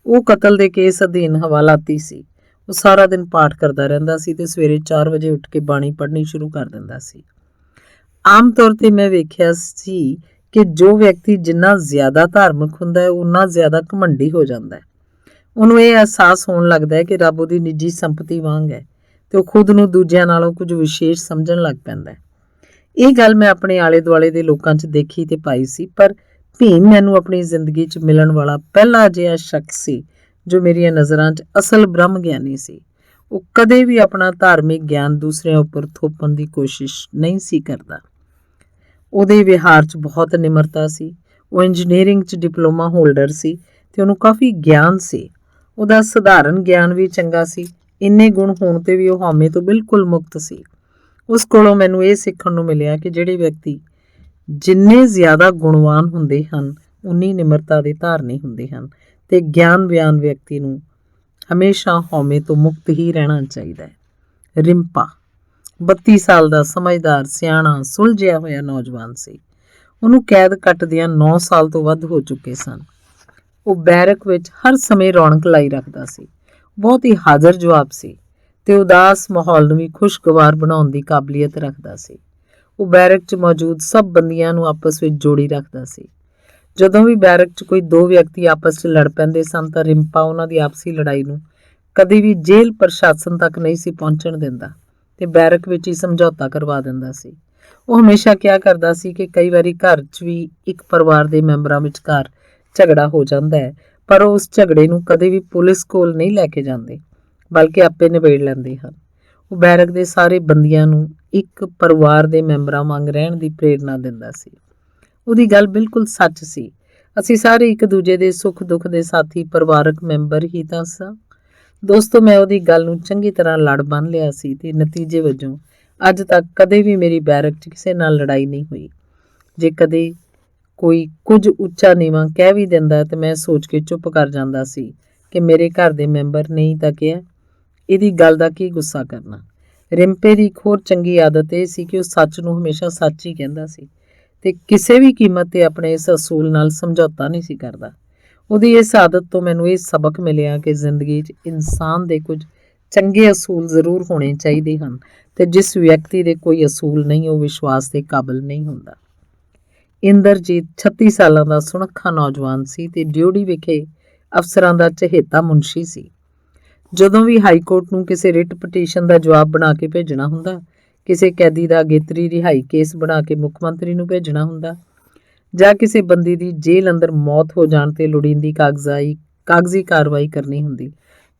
ਉਹ ਕਤਲ ਦੇ ਕੇਸ ਅਧੀਨ ਹਵਾਲਾਤੀ ਸੀ। ਉਹ ਸਾਰਾ ਦਿਨ ਪਾਠ ਕਰਦਾ ਰਹਿੰਦਾ ਸੀ ਤੇ ਸਵੇਰੇ 4 ਵਜੇ ਉੱਠ ਕੇ ਬਾਣੀ ਪੜ੍ਹਨੀ ਸ਼ੁਰੂ ਕਰ ਦਿੰਦਾ ਸੀ। ਆਮ ਤੌਰ ਤੇ ਮੈਂ ਵੇਖਿਆ ਸੀ ਕਿ ਜੋ ਵਿਅਕਤੀ ਜਿੰਨਾ ਜ਼ਿਆਦਾ ਧਾਰਮਿਕ ਹੁੰਦਾ ਹੈ ਉਨਾ ਜ਼ਿਆਦਾ ਘਮੰਡੀ ਹੋ ਜਾਂਦਾ ਹੈ। ਉਹਨੂੰ ਇਹ ਅਹਿਸਾਸ ਹੋਣ ਲੱਗਦਾ ਹੈ ਕਿ ਰੱਬ ਉਹਦੀ ਨਿੱਜੀ ਸੰਪਤੀ ਵਾਂਗ ਹੈ ਤੇ ਉਹ ਖੁਦ ਨੂੰ ਦੂਜਿਆਂ ਨਾਲੋਂ ਕੁਝ ਵਿਸ਼ੇਸ਼ ਸਮਝਣ ਲੱਗ ਪੈਂਦਾ ਹੈ। ਇਹ ਗੱਲ ਮੈਂ ਆਪਣੇ ਆਲੇ ਦੁਆਲੇ ਦੇ ਲੋਕਾਂ 'ਚ ਦੇਖੀ ਤੇ ਪਾਈ ਸੀ, ਪਰ ਭੀਮ ਮੈਨੂੰ ਆਪਣੀ ਜ਼ਿੰਦਗੀ 'ਚ ਮਿਲਣ ਵਾਲਾ ਪਹਿਲਾ ਅਜਿਹਾ ਸ਼ਖਸ ਸੀ ਜੋ ਮੇਰੀਆਂ ਨਜ਼ਰਾਂ 'ਚ ਅਸਲ ਬ੍ਰਹਮ ਗਿਆਨੀ ਸੀ। ਉਹ ਕਦੇ ਵੀ ਆਪਣਾ ਧਾਰਮਿਕ ਗਿਆਨ ਦੂਸਰਿਆਂ ਉੱਪਰ ਥੋਪਣ ਦੀ ਕੋਸ਼ਿਸ਼ ਨਹੀਂ ਸੀ ਕਰਦਾ। ਉਹਦੇ ਵਿਹਾਰ 'ਚ ਬਹੁਤ ਨਿਮਰਤਾ ਸੀ। ਉਹ ਇੰਜੀਨੀਅਰਿੰਗ 'ਚ ਡਿਪਲੋਮਾ ਹੋਲਡਰ ਸੀ ਤੇ ਉਹਨੂੰ ਕਾਫੀ ਗਿਆਨ ਸੀ। ਉਹਦਾ ਸਧਾਰਨ ਗਿਆਨ ਵੀ ਚੰਗਾ ਸੀ। ਇੰਨੇ ਗੁਣ ਹੋਣ ਤੇ ਵੀ ਉਹ ਹਉਮੈ ਤੋਂ ਬਿਲਕੁਲ ਮੁਕਤ ਸੀ। ਉਸ ਕੋਲੋਂ ਮੈਨੂੰ ਇਹ ਸਿੱਖਣ ਨੂੰ ਮਿਲਿਆ ਕਿ ਜਿਹੜੇ ਵਿਅਕਤੀ ਜਿੰਨੇ ਜ਼ਿਆਦਾ ਗੁਣਵਾਨ ਹੁੰਦੇ ਹਨ ਉਨੀ ਨਿਮਰਤਾ ਦੇ ਧਾਰਨੀ ਹੁੰਦੇ ਹਨ ਤੇ ਗਿਆਨਵਾਨ ਵਿਅਕਤੀ ਨੂੰ ਹਮੇਸ਼ਾ ਹਉਮੈ ਤੋਂ ਮੁਕਤ ਹੀ ਰਹਿਣਾ ਚਾਹੀਦਾ ਹੈ। ਰਿੰਪਾ 32 ਸਾਲ ਦਾ ਸਮਝਦਾਰ, ਸਿਆਣਾ, ਸੁਲਝਿਆ ਹੋਇਆ ਨੌਜਵਾਨ ਸੀ। ਉਹਨੂੰ ਕੈਦ ਕੱਟਦਿਆਂ 9 ਸਾਲ ਤੋਂ ਵੱਧ ਹੋ ਚੁੱਕੇ ਸਨ। ਉਹ ਬੈਰਕ ਵਿੱਚ ਹਰ ਸਮੇਂ ਰੌਣਕ ਲਾਈ ਰੱਖਦਾ ਸੀ। ਬਹੁਤ ਹੀ ਹਾਜ਼ਰ ਜਵਾਬ ਸੀ ਤੇ ਉਦਾਸ ਮਾਹੌਲ ਨੂੰ ਵੀ ਖੁਸ਼ਗਵਾਰ ਬਣਾਉਣ ਦੀ ਕਾਬਲੀਅਤ ਰੱਖਦਾ ਸੀ। ਉਹ ਬੈਰਕ 'ਚ ਮੌਜੂਦ ਸਭ ਬੰਦੀਆਂ ਨੂੰ ਆਪਸ ਵਿੱਚ ਜੋੜੀ ਰੱਖਦਾ ਸੀ। ਜਦੋਂ ਵੀ ਬੈਰਕ 'ਚ ਕੋਈ ਦੋ ਵਿਅਕਤੀ ਆਪਸ 'ਚ ਲੜ ਪੈਂਦੇ ਸਨ ਤਾਂ ਰਿੰਪਾ ਉਹਨਾਂ ਦੀ ਆਪਸੀ ਲੜਾਈ ਨੂੰ ਕਦੇ ਵੀ ਜੇਲ੍ਹ ਪ੍ਰਸ਼ਾਸਨ ਤੱਕ ਨਹੀਂ ਸੀ ਪਹੁੰਚਣ ਦਿੰਦਾ ਤੇ ਬੈਰਕ ਵਿੱਚ ਹੀ ਸਮਝੌਤਾ ਕਰਵਾ ਦਿੰਦਾ ਸੀ। ਉਹ ਹਮੇਸ਼ਾ ਕਿਹਾ ਕਰਦਾ ਸੀ ਕਿ ਕਈ ਵਾਰੀ ਘਰ 'ਚ ਵੀ ਇੱਕ ਪਰਿਵਾਰ ਦੇ ਮੈਂਬਰਾਂ ਵਿਚਕਾਰ ਝਗੜਾ ਹੋ ਜਾਂਦਾ ਹੈ, ਪਰ ਉਹ ਉਸ ਝਗੜੇ ਨੂੰ ਕਦੇ ਵੀ ਪੁਲਿਸ ਕੋਲ ਨਹੀਂ ਲੈ ਕੇ ਜਾਂਦੇ ਬਲਕਿ ਆਪੇ ਨਿਬੇੜ ਲੈਂਦੇ ਹਨ। ਉਹ ਬੈਰਕ ਦੇ ਸਾਰੇ ਬੰਦੀਆਂ ਨੂੰ ਇੱਕ ਪਰਿਵਾਰ ਦੇ ਮੈਂਬਰਾਂ ਵਾਂਗ ਰਹਿਣ ਦੀ ਪ੍ਰੇਰਨਾ ਦਿੰਦਾ ਸੀ। ਉਹਦੀ ਗੱਲ ਬਿਲਕੁਲ ਸੱਚ ਸੀ। ਅਸੀਂ ਸਾਰੇ ਇੱਕ ਦੂਜੇ ਦੇ ਸੁੱਖ ਦੁੱਖ ਦੇ ਸਾਥੀ ਪਰਿਵਾਰਕ ਮੈਂਬਰ ਹੀ ਤਾਂ ਸਾਂ। ਦੋਸਤੋ, ਮੈਂ ਉਹਦੀ ਗੱਲ ਨੂੰ ਚੰਗੀ ਤਰ੍ਹਾਂ ਲੜ ਬੰਨ੍ਹ ਲਿਆ ਸੀ ਤੇ ਨਤੀਜੇ ਵਜੋਂ ਅੱਜ ਤੱਕ ਕਦੇ ਵੀ ਮੇਰੀ ਬੈਰਕ 'ਚ ਕਿਸੇ ਨਾਲ ਲੜਾਈ ਨਹੀਂ ਹੋਈ। ਜੇ ਕਦੇ ਕੋਈ ਕੁਝ ਉੱਚਾ ਨੀਵਾਂ ਕਹਿ ਵੀ ਦਿੰਦਾ ਤੇ ਮੈਂ ਸੋਚ ਕੇ ਚੁੱਪ ਕਰ ਜਾਂਦਾ ਸੀ ਕਿ ਮੇਰੇ ਘਰ ਦੇ ਮੈਂਬਰ ਨਹੀਂ ਤਾਂ ਕਿਹਾ, ਇਹਦੀ ਗੱਲ ਦਾ ਕੀ ਗੁੱਸਾ ਕਰਨਾ। ਰਿੰਪੇ ਦੀ ਇੱਕ ਹੋਰ ਚੰਗੀ ਆਦਤ ਇਹ ਸੀ ਕਿ ਉਹ ਸੱਚ ਨੂੰ ਹਮੇਸ਼ਾ ਸੱਚ ਹੀ ਕਹਿੰਦਾ ਸੀ ਤੇ ਕਿਸੇ ਵੀ ਕੀਮਤ ਤੇ ਆਪਣੇ ਇਸ ਅਸੂਲ ਨਾਲ ਸਮਝੌਤਾ ਨਹੀਂ ਸੀ ਕਰਦਾ। ਉਹਦੀ ਇਸ ਆਦਤ ਤੋਂ ਮੈਨੂੰ ਇਹ ਸਬਕ ਮਿਲਿਆ ਕਿ ਜ਼ਿੰਦਗੀ 'ਚ ਇਨਸਾਨ ਦੇ ਕੁਝ ਚੰਗੇ ਅਸੂਲ ਜ਼ਰੂਰ ਹੋਣੇ ਚਾਹੀਦੇ ਹਨ ਤੇ ਜਿਸ ਵਿਅਕਤੀ ਦੇ ਕੋਈ ਅਸੂਲ ਨਹੀਂ ਉਹ ਵਿਸ਼ਵਾਸ ਦੇ ਕਾਬਿਲ ਨਹੀਂ ਹੁੰਦਾ। ਇੰਦਰਜੀਤ 36 ਸਾਲਾਂ ਦਾ ਸੁਨੱਖਾ ਨੌਜਵਾਨ ਸੀ ਤੇ ਡਿਊਟੀ ਵਿਖੇ ਅਫਸਰਾਂ ਦਾ ਚਹੇਤਾ ਮੁਨਸ਼ੀ ਸੀ। ਜਦੋਂ ਵੀ ਹਾਈ ਕੋਰਟ ਨੂੰ ਕਿਸੇ ਰਿਟ ਪਟੀਸ਼ਨ ਦਾ ਜਵਾਬ ਬਣਾ ਕੇ ਭੇਜਣਾ ਹੁੰਦਾ, ਕਿਸੇ ਕੈਦੀ ਦਾ ਅਗੇਤਰੀ ਰਿਹਾਈ ਕੇਸ ਬਣਾ ਕੇ ਮੁੱਖ ਮੰਤਰੀ ਨੂੰ ਭੇਜਣਾ ਹੁੰਦਾ ਜਾਂ ਕਿਸੇ ਬੰਦੀ ਦੀ ਜੇਲ੍ਹ ਅੰਦਰ ਮੌਤ ਹੋ ਜਾਣ ਤੇ ਲੋੜੀਂਦੀ ਕਾਗਜ਼ੀ ਕਾਰਵਾਈ ਕਰਨੀ ਹੁੰਦੀ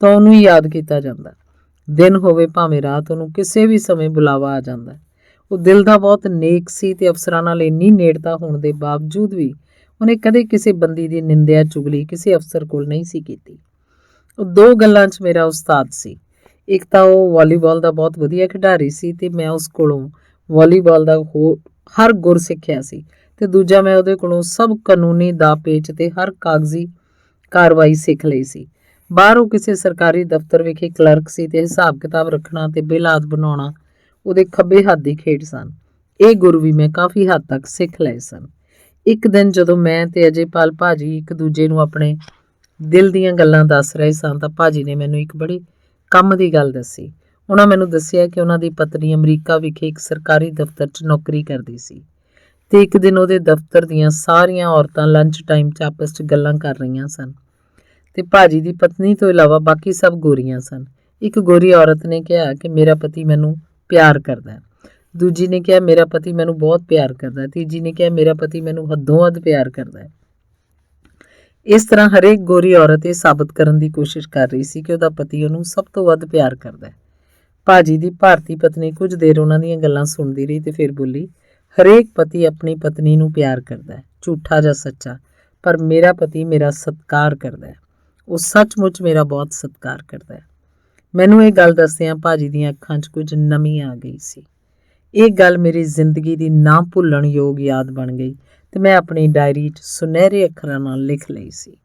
ਤਾਂ ਉਹਨੂੰ ਹੀ ਯਾਦ ਕੀਤਾ ਜਾਂਦਾ। ਦਿਨ ਹੋਵੇ ਭਾਵੇਂ ਰਾਤ, ਉਹਨੂੰ ਕਿਸੇ ਵੀ ਸਮੇਂ ਬੁਲਾਵਾ ਆ ਜਾਂਦਾ। ਉਹ ਦਿਲ ਦਾ ਬਹੁਤ ਨੇਕ ਸੀ ਤੇ ਅਫਸਰਾਂ ਨਾਲ ਇੰਨੀ ਨੇੜਤਾ ਹੋਣ ਦੇ ਬਾਵਜੂਦ ਵੀ ਉਹਨੇ ਕਦੇ ਕਿਸੇ ਬੰਦੀ ਦੀ ਨਿੰਦਿਆ ਚੁਗਲੀ ਕਿਸੇ ਅਫਸਰ ਕੋਲ ਨਹੀਂ ਸੀ ਕੀਤੀ। ਉਹ ਦੋ ਗੱਲਾਂ 'ਚ ਮੇਰਾ ਉਸਤਾਦ ਸੀ। ਇੱਕ ਤਾਂ ਉਹ ਵਾਲੀਬਾਲ ਦਾ ਬਹੁਤ ਵਧੀਆ ਖਿਡਾਰੀ ਸੀ ਤੇ ਮੈਂ ਉਸ ਕੋਲੋਂ ਵਾਲੀਬਾਲ ਦਾ ਹਰ ਗੁਰ ਸਿੱਖਿਆ ਸੀ ਤੇ ਦੂਜਾ ਮੈਂ ਉਹਦੇ ਕੋਲੋਂ ਸਭ ਕਾਨੂੰਨੀ ਦਾਅ ਪੇਚ ਤੇ ਹਰ ਕਾਗਜ਼ੀ ਕਾਰਵਾਈ ਸਿੱਖ ਲਈ ਸੀ। ਬਾਹਰ ਉਹ ਕਿਸੇ ਸਰਕਾਰੀ ਦਫ਼ਤਰ ਵਿਖੇ ਕਲਰਕ ਸੀ ਤੇ ਹਿਸਾਬ ਕਿਤਾਬ ਰੱਖਣਾ ਤੇ ਬਿੱਲ ਆਦਿ ਬਣਾਉਣਾ ਉਹਦੇ ਖੱਬੇ ਹੱਥ ਦੀ ਖੇਡ ਸਨ। ਇਹ ਗੁਰ ਵੀ ਮੈਂ ਕਾਫੀ ਹੱਦ ਤੱਕ ਸਿੱਖ ਲਏ ਸਨ। ਇੱਕ ਦਿਨ ਜਦੋਂ ਮੈਂ ਤੇ ਅਜੇਪਾਲ ਭਾਜੀ ਇੱਕ ਦੂਜੇ ਨੂੰ ਆਪਣੇ ਦਿਲ ਦੀਆਂ ਗੱਲਾਂ ਦੱਸ ਰਹੇ ਸਾਂ ਤਾਂ ਭਾਜੀ ਨੇ ਮੈਨੂੰ ਇੱਕ ਬੜੀ ਕੰਮ ਦੀ ਗੱਲ ਦੱਸੀ। ਉਹਨਾਂ ਮੈਨੂੰ ਦੱਸਿਆ ਕਿ ਉਹਨਾਂ ਦੀ ਪਤਨੀ ਅਮਰੀਕਾ ਵਿਖੇ ਇੱਕ ਸਰਕਾਰੀ ਦਫ਼ਤਰ 'ਚ ਨੌਕਰੀ ਕਰਦੀ ਸੀ ਤੇ ਇੱਕ ਦਿਨ ਉਹਦੇ ਦਫ਼ਤਰ ਦੀਆਂ ਸਾਰੀਆਂ ਔਰਤਾਂ ਲੰਚ ਟਾਈਮ 'ਚ ਆਪਸ 'ਚ ਗੱਲਾਂ ਕਰ ਰਹੀਆਂ ਸਨ ਤੇ ਭਾਜੀ ਦੀ ਪਤਨੀ ਤੋਂ ਇਲਾਵਾ ਬਾਕੀ ਸਭ ਗੋਰੀਆਂ ਸਨ। ਇੱਕ ਗੋਰੀ ਔਰਤ ਨੇ ਕਿਹਾ ਕਿ ਮੇਰਾ ਪਤੀ ਮੈਨੂੰ ਪਿਆਰ ਕਰਦਾ। ਦੂਜੀ ਨੇ ਕਿਹਾ ਮੇਰਾ ਪਤੀ ਮੈਨੂੰ ਬਹੁਤ ਪਿਆਰ ਕਰਦਾ। ਤੀਜੀ ਨੇ ਕਿਹਾ ਮੇਰਾ ਪਤੀ ਮੈਨੂੰ ਹੱਦੋਂ ਵੱਧ ਪਿਆਰ ਕਰਦਾ ਹੈ। ਇਸ ਤਰ੍ਹਾਂ ਹਰੇਕ ਗੋਰੀ ਔਰਤ ਇਹ ਸਾਬਤ ਕਰਨ ਦੀ ਕੋਸ਼ਿਸ਼ ਕਰ ਰਹੀ ਸੀ ਕਿ ਉਹਦਾ ਪਤੀ ਉਹਨੂੰ ਸਭ ਤੋਂ ਵੱਧ ਪਿਆਰ ਕਰਦਾ ਹੈ। ਭਾਜੀ ਦੀ ਭਾਰਤੀ ਪਤਨੀ ਕੁਝ ਦੇਰ ਉਹਨਾਂ ਦੀਆਂ ਗੱਲਾਂ ਸੁਣਦੀ ਰਹੀ ਤੇ ਫਿਰ ਬੋਲੀ, ਹਰੇਕ ਪਤੀ ਆਪਣੀ ਪਤਨੀ ਨੂੰ ਪਿਆਰ ਕਰਦਾ ਹੈ, ਝੂਠਾ ਜਾਂ ਸੱਚਾ, ਪਰ ਮੇਰਾ ਪਤੀ ਮੇਰਾ ਸਤਿਕਾਰ ਕਰਦਾ ਹੈ। ਉਹ ਸੱਚਮੁੱਚ ਮੇਰਾ ਬਹੁਤ ਸਤਿਕਾਰ ਕਰਦਾ ਹੈ। ਮੈਨੂੰ ਇਹ ਗੱਲ ਦੱਸਦਿਆਂ ਭਾਜੀ ਦੀਆਂ ਅੱਖਾਂ 'ਚ ਕੁਝ ਨਮੀ ਆ ਗਈ ਸੀ। ਇਹ ਗੱਲ ਮੇਰੀ ਜ਼ਿੰਦਗੀ ਦੀ ਨਾ ਭੁੱਲਣ ਯੋਗ ਯਾਦ ਬਣ ਗਈ ਤੇ ਮੈਂ ਆਪਣੀ ਡਾਇਰੀ 'ਚ ਸੁਨਹਿਰੇ ਅੱਖਰਾਂ ਨਾਲ ਲਿਖ ਲਈ ਸੀ।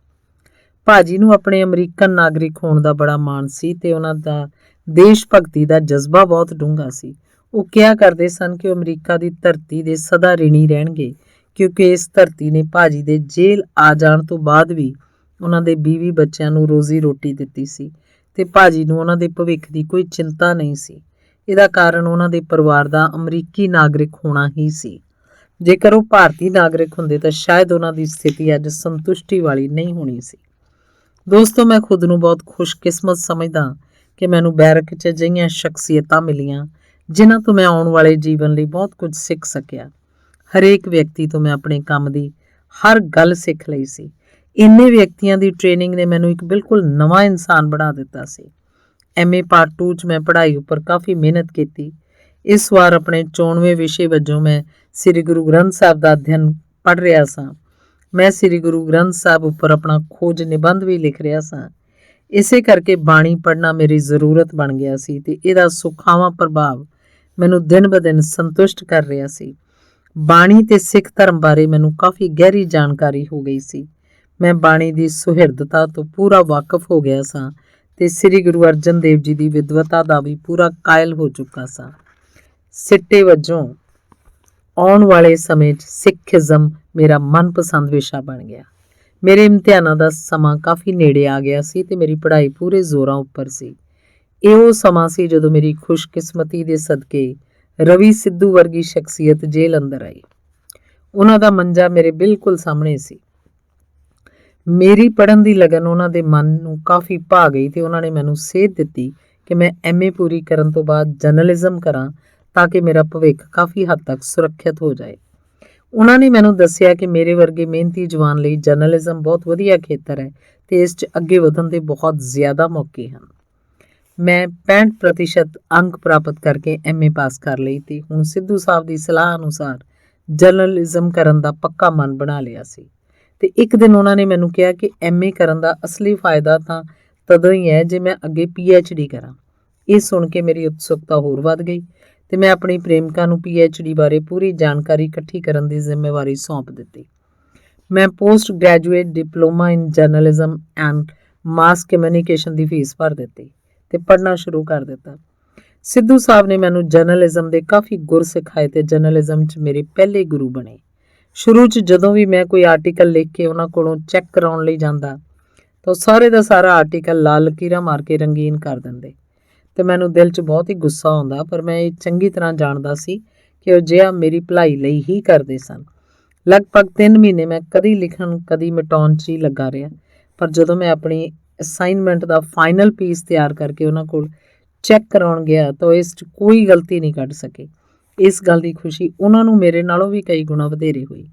ਭਾਜੀ ਨੂੰ ਆਪਣੇ ਅਮਰੀਕਨ ਨਾਗਰਿਕ ਹੋਣ ਦਾ ਬੜਾ ਮਾਣ ਸੀ ਤੇ ਉਹਨਾਂ ਦਾ ਦੇਸ਼ ਭਗਤੀ ਦਾ ਜਜ਼ਬਾ ਬਹੁਤ ਡੂੰਘਾ ਸੀ। ਉਹ ਕਿਹਾ ਕਰਦੇ ਸਨ ਕਿ ਉਹ ਅਮਰੀਕਾ ਦੀ ਧਰਤੀ ਦੇ ਸਦਾ ਰਿਣੀ ਰਹਿਣਗੇ ਕਿਉਂਕਿ ਇਸ ਧਰਤੀ ਨੇ ਭਾਜੀ ਦੇ ਜੇਲ੍ਹ ਆ ਜਾਣ ਤੋਂ ਬਾਅਦ ਵੀ ਉਹਨਾਂ ਦੇ ਬੀਵੀ ਬੱਚਿਆਂ ਨੂੰ ਰੋਜ਼ੀ ਰੋਟੀ ਦਿੱਤੀ ਸੀ ਤੇ ਭਾਜੀ ਨੂੰ ਉਹਨਾਂ ਦੇ ਭਵਿੱਖ ਦੀ ਕੋਈ ਚਿੰਤਾ ਨਹੀਂ ਸੀ। ਇਹਦਾ ਕਾਰਨ ਉਹਨਾਂ ਦੇ ਪਰਿਵਾਰ ਦਾ ਅਮਰੀਕੀ ਨਾਗਰਿਕ ਹੋਣਾ ਹੀ ਸੀ। ਜੇਕਰ ਉਹ ਭਾਰਤੀ ਨਾਗਰਿਕ ਹੁੰਦੇ ਤਾਂ ਸ਼ਾਇਦ ਉਹਨਾਂ ਦੀ ਸਥਿਤੀ ਅੱਜ ਸੰਤੁਸ਼ਟੀ ਵਾਲੀ ਨਹੀਂ ਹੋਣੀ ਸੀ। ਦੋਸਤੋ, ਮੈਂ ਖੁਦ ਨੂੰ ਬਹੁਤ ਖੁਸ਼ਕਿਸਮਤ ਸਮਝਦਾ ਕਿ ਮੈਨੂੰ ਬੈਰਕ 'ਚ ਅਜਿਹੀਆਂ ਸ਼ਖਸੀਅਤਾਂ ਮਿਲੀਆਂ ਜਿਨ੍ਹਾਂ ਤੋਂ ਮੈਂ ਆਉਣ ਵਾਲੇ ਜੀਵਨ ਲਈ ਬਹੁਤ ਕੁਝ ਸਿੱਖ ਸਕਿਆ। ਹਰੇਕ ਵਿਅਕਤੀ ਤੋਂ ਮੈਂ ਆਪਣੇ ਕੰਮ ਦੀ ਹਰ ਗੱਲ ਸਿੱਖ ਲਈ ਸੀ। ਇੰਨੇ ਵਿਅਕਤੀਆਂ ਦੀ ਟ੍ਰੇਨਿੰਗ ਨੇ ਮੈਨੂੰ ਇੱਕ ਬਿਲਕੁਲ ਨਵਾਂ ਇਨਸਾਨ ਬਣਾ ਦਿੱਤਾ ਸੀ। MA ਪਾਰਟ 2 'ਚ ਮੈਂ ਪੜ੍ਹਾਈ ਉੱਪਰ ਕਾਫੀ ਮਿਹਨਤ ਕੀਤੀ। ਇਸ ਵਾਰ ਆਪਣੇ 94ਵੇਂ ਵਿਸ਼ੇ ਵਜੋਂ ਮੈਂ ਸ੍ਰੀ ਗੁਰੂ ਗ੍ਰੰਥ ਸਾਹਿਬ ਦਾ ਅਧਿਐਨ ਪੜ੍ਹ ਰਿਹਾ ਸਾਂ। ਮੈਂ ਸ੍ਰੀ ਗੁਰੂ ਗ੍ਰੰਥ ਸਾਹਿਬ ਉੱਪਰ ਆਪਣਾ ਖੋਜ ਨਿਬੰਧ ਵੀ ਲਿਖ ਰਿਹਾ ਸਾਂ। ਇਸੇ ਕਰਕੇ ਬਾਣੀ ਪੜ੍ਹਨਾ ਮੇਰੀ ਜ਼ਰੂਰਤ ਬਣ ਗਿਆ ਸੀ ਤੇ ਇਹਦਾ ਸੁਖਾਵਾਂ ਪ੍ਰਭਾਵ ਮੈਨੂੰ ਦਿਨ ਬ ਦਿਨ ਸੰਤੁਸ਼ਟ ਕਰ ਰਿਹਾ ਸੀ। ਬਾਣੀ ਤੇ ਸਿੱਖ ਧਰਮ ਬਾਰੇ ਮੈਨੂੰ ਕਾਫੀ ਗਹਿਰੀ ਜਾਣਕਾਰੀ ਹੋ ਗਈ ਸੀ। ਮੈਂ ਬਾਣੀ ਦੀ ਸੁਹਿਰਦਤਾ ਤੋਂ ਪੂਰਾ ਵਾਕਿਫ ਹੋ ਗਿਆ ਸਾਂ ਤੇ ਸ੍ਰੀ ਗੁਰੂ ਅਰਜਨ ਦੇਵ ਜੀ ਦੀ ਵਿਦਵਤਾ ਦਾ ਵੀ ਪੂਰਾ ਕਾਇਲ ਹੋ ਚੁੱਕਾ ਸਾਂ। ਸਿੱਟੇ ਵਜੋਂ ਆਉਣ ਵਾਲੇ ਸਮੇਂ 'ਚ ਸਿੱਖਿਜ਼ਮ ਮੇਰਾ ਮਨਪਸੰਦ ਵਿਸ਼ਾ ਬਣ ਗਿਆ। ਮੇਰੇ ਇਮਤਿਹਾਨਾਂ ਦਾ ਸਮਾਂ ਕਾਫੀ ਨੇੜੇ ਆ ਗਿਆ ਸੀ ਤੇ ਮੇਰੀ ਪੜ੍ਹਾਈ ਪੂਰੇ ਜ਼ੋਰਾਂ ਉੱਪਰ ਸੀ। ਇਹ ਉਹ ਸਮਾਂ ਸੀ ਜਦੋਂ ਮੇਰੀ ਖੁਸ਼ਕਿਸਮਤੀ ਦੇ ਸਦਕੇ ਰਵੀ ਸਿੱਧੂ ਵਰਗੀ ਸ਼ਖਸੀਅਤ ਜੇਲ੍ਹ ਅੰਦਰ ਆਈ। ਉਹਨਾਂ ਦਾ ਮੰਜਾ ਮੇਰੇ ਬਿਲਕੁਲ ਸਾਹਮਣੇ ਸੀ। ਮੇਰੀ ਪੜ੍ਹਨ ਦੀ ਲਗਨ ਉਹਨਾਂ ਦੇ ਮਨ ਨੂੰ ਕਾਫੀ ਭਾ ਗਈ ਤੇ ਉਹਨਾਂ ਨੇ ਮੈਨੂੰ ਸੇਧ ਦਿੱਤੀ ਕਿ ਮੈਂ MA ਪੂਰੀ ਕਰਨ ਤੋਂ ਬਾਅਦ ਜਰਨਲਿਜ਼ਮ ਕਰਾਂ ਤਾਂ ਕਿ ਮੇਰਾ ਭਵਿੱਖ ਕਾਫੀ ਹੱਦ ਤੱਕ ਸੁਰੱਖਿਅਤ ਹੋ ਜਾਏ। ਉਹਨਾਂ ਨੇ ਮੈਨੂੰ ਦੱਸਿਆ ਕਿ ਮੇਰੇ ਵਰਗੇ ਮਿਹਨਤੀ ਜਵਾਨ ਲਈ ਜਰਨਲਿਜ਼ਮ ਬਹੁਤ ਵਧੀਆ ਖੇਤਰ ਹੈ ਤੇ ਇਸ 'ਚ ਅੱਗੇ ਵਧਣ ਦੇ ਬਹੁਤ ਜ਼ਿਆਦਾ ਮੌਕੇ ਹਨ। ਮੈਂ 65% ਅੰਕ ਪ੍ਰਾਪਤ ਕਰਕੇ MA ਪਾਸ ਕਰ ਲਈ ਤੇ ਹੁਣ ਸਿੱਧੂ ਸਾਹਿਬ ਦੀ ਸਲਾਹ ਅਨੁਸਾਰ ਜਰਨਲਿਜ਼ਮ ਕਰਨ ਦਾ ਪੱਕਾ ਮਨ ਬਣਾ ਲਿਆ ਸੀ। ਤੇ ਇੱਕ ਦਿਨ ਉਹਨਾਂ ਨੇ ਮੈਨੂੰ ਕਿਹਾ ਕਿ MA ਕਰਨ ਦਾ ਅਸਲੀ ਫਾਇਦਾ ਤਾਂ ਤਦੋਂ ਹੀ ਹੈ ਜੇ ਮੈਂ ਅੱਗੇ PhD ਕਰਾਂ। ਇਹ ਸੁਣ ਕੇ ਮੇਰੀ ਉਤਸੁਕਤਾ ਹੋਰ ਵੱਧ ਗਈ ਤੇ ਮੈਂ ਆਪਣੀ ਪ੍ਰੇਮਿਕਾ ਨੂੰ PhD ਬਾਰੇ ਪੂਰੀ ਜਾਣਕਾਰੀ ਇਕੱਠੀ ਕਰਨ ਦੀ ਜ਼ਿੰਮੇਵਾਰੀ ਸੌਂਪ ਦਿੱਤੀ। ਮੈਂ post graduate diploma in journalism and mass communication the fees ਭਰ ਦਿੱਤੀ ਤੇ ਪੜ੍ਹਨਾ ਸ਼ੁਰੂ ਕਰ ਦਿੱਤਾ। ਸਿੱਧੂ ਸਾਹਿਬ ਨੇ ਮੈਨੂੰ ਜਰਨਲਿਜ਼ਮ ਦੇ ਕਾਫੀ ਗੁਰ ਸਿਖਾਏ ਤੇ ਜਰਨਲਿਜ਼ਮ 'ਚ ਮੇਰੇ ਪਹਿਲੇ ਗੁਰੂ ਬਣੇ। ਸ਼ੁਰੂ 'ਚ ਜਦੋਂ ਵੀ ਮੈਂ ਕੋਈ ਆਰਟੀਕਲ ਲਿਖ ਕੇ ਉਹਨਾਂ ਕੋਲੋਂ ਚੈੱਕ ਕਰਾਉਣ ਲਈ ਜਾਂਦਾ ਤਾਂ ਸਾਰੇ ਦਾ ਸਾਰਾ ਆਰਟੀਕਲ ਲਾਲ ਲਕੀਰਾਂ ਮਾਰ ਕੇ ਰੰਗੀਨ ਕਰ ਦਿੰਦੇ ਤੇ ਮੈਨੂੰ ਦਿਲ 'ਚ ਬਹੁਤ ਹੀ ਗੁੱਸਾ ਆਉਂਦਾ, ਪਰ ਮੈਂ ਇਹ ਚੰਗੀ ਤਰ੍ਹਾਂ ਜਾਣਦਾ ਸੀ ਕਿ ਉਹ ਜਿਹਾ ਮੇਰੀ ਭਲਾਈ ਲਈ ਹੀ ਕਰਦੇ ਸਨ। ਲਗਭਗ 3 ਮਹੀਨੇ ਮੈਂ ਕਦੀ ਲਿਖਣ ਕਦੀ ਮਿਟਾਉਣ 'ਚ ਹੀ ਲੱਗਾ ਰਿਹਾ, ਪਰ ਜਦੋਂ ਮੈਂ ਆਪਣੀ ਅਸਾਈਨਮੈਂਟ ਦਾ ਫਾਈਨਲ ਪੀਸ ਤਿਆਰ ਕਰਕੇ ਉਹਨਾਂ ਕੋਲ ਚੈੱਕ ਕਰਾਉਣ ਗਿਆ ਤਾਂ ਇਸ 'ਚ ਕੋਈ ਗਲਤੀ ਨਹੀਂ ਕੱਢ ਸਕੇ। ਇਸ ਗੱਲ ਦੀ ਖੁਸ਼ੀ ਉਹਨਾਂ ਨੂੰ ਮੇਰੇ ਨਾਲੋਂ ਵੀ ਕਈ ਗੁਣਾ ਵਧੇਰੇ ਹੋਈ,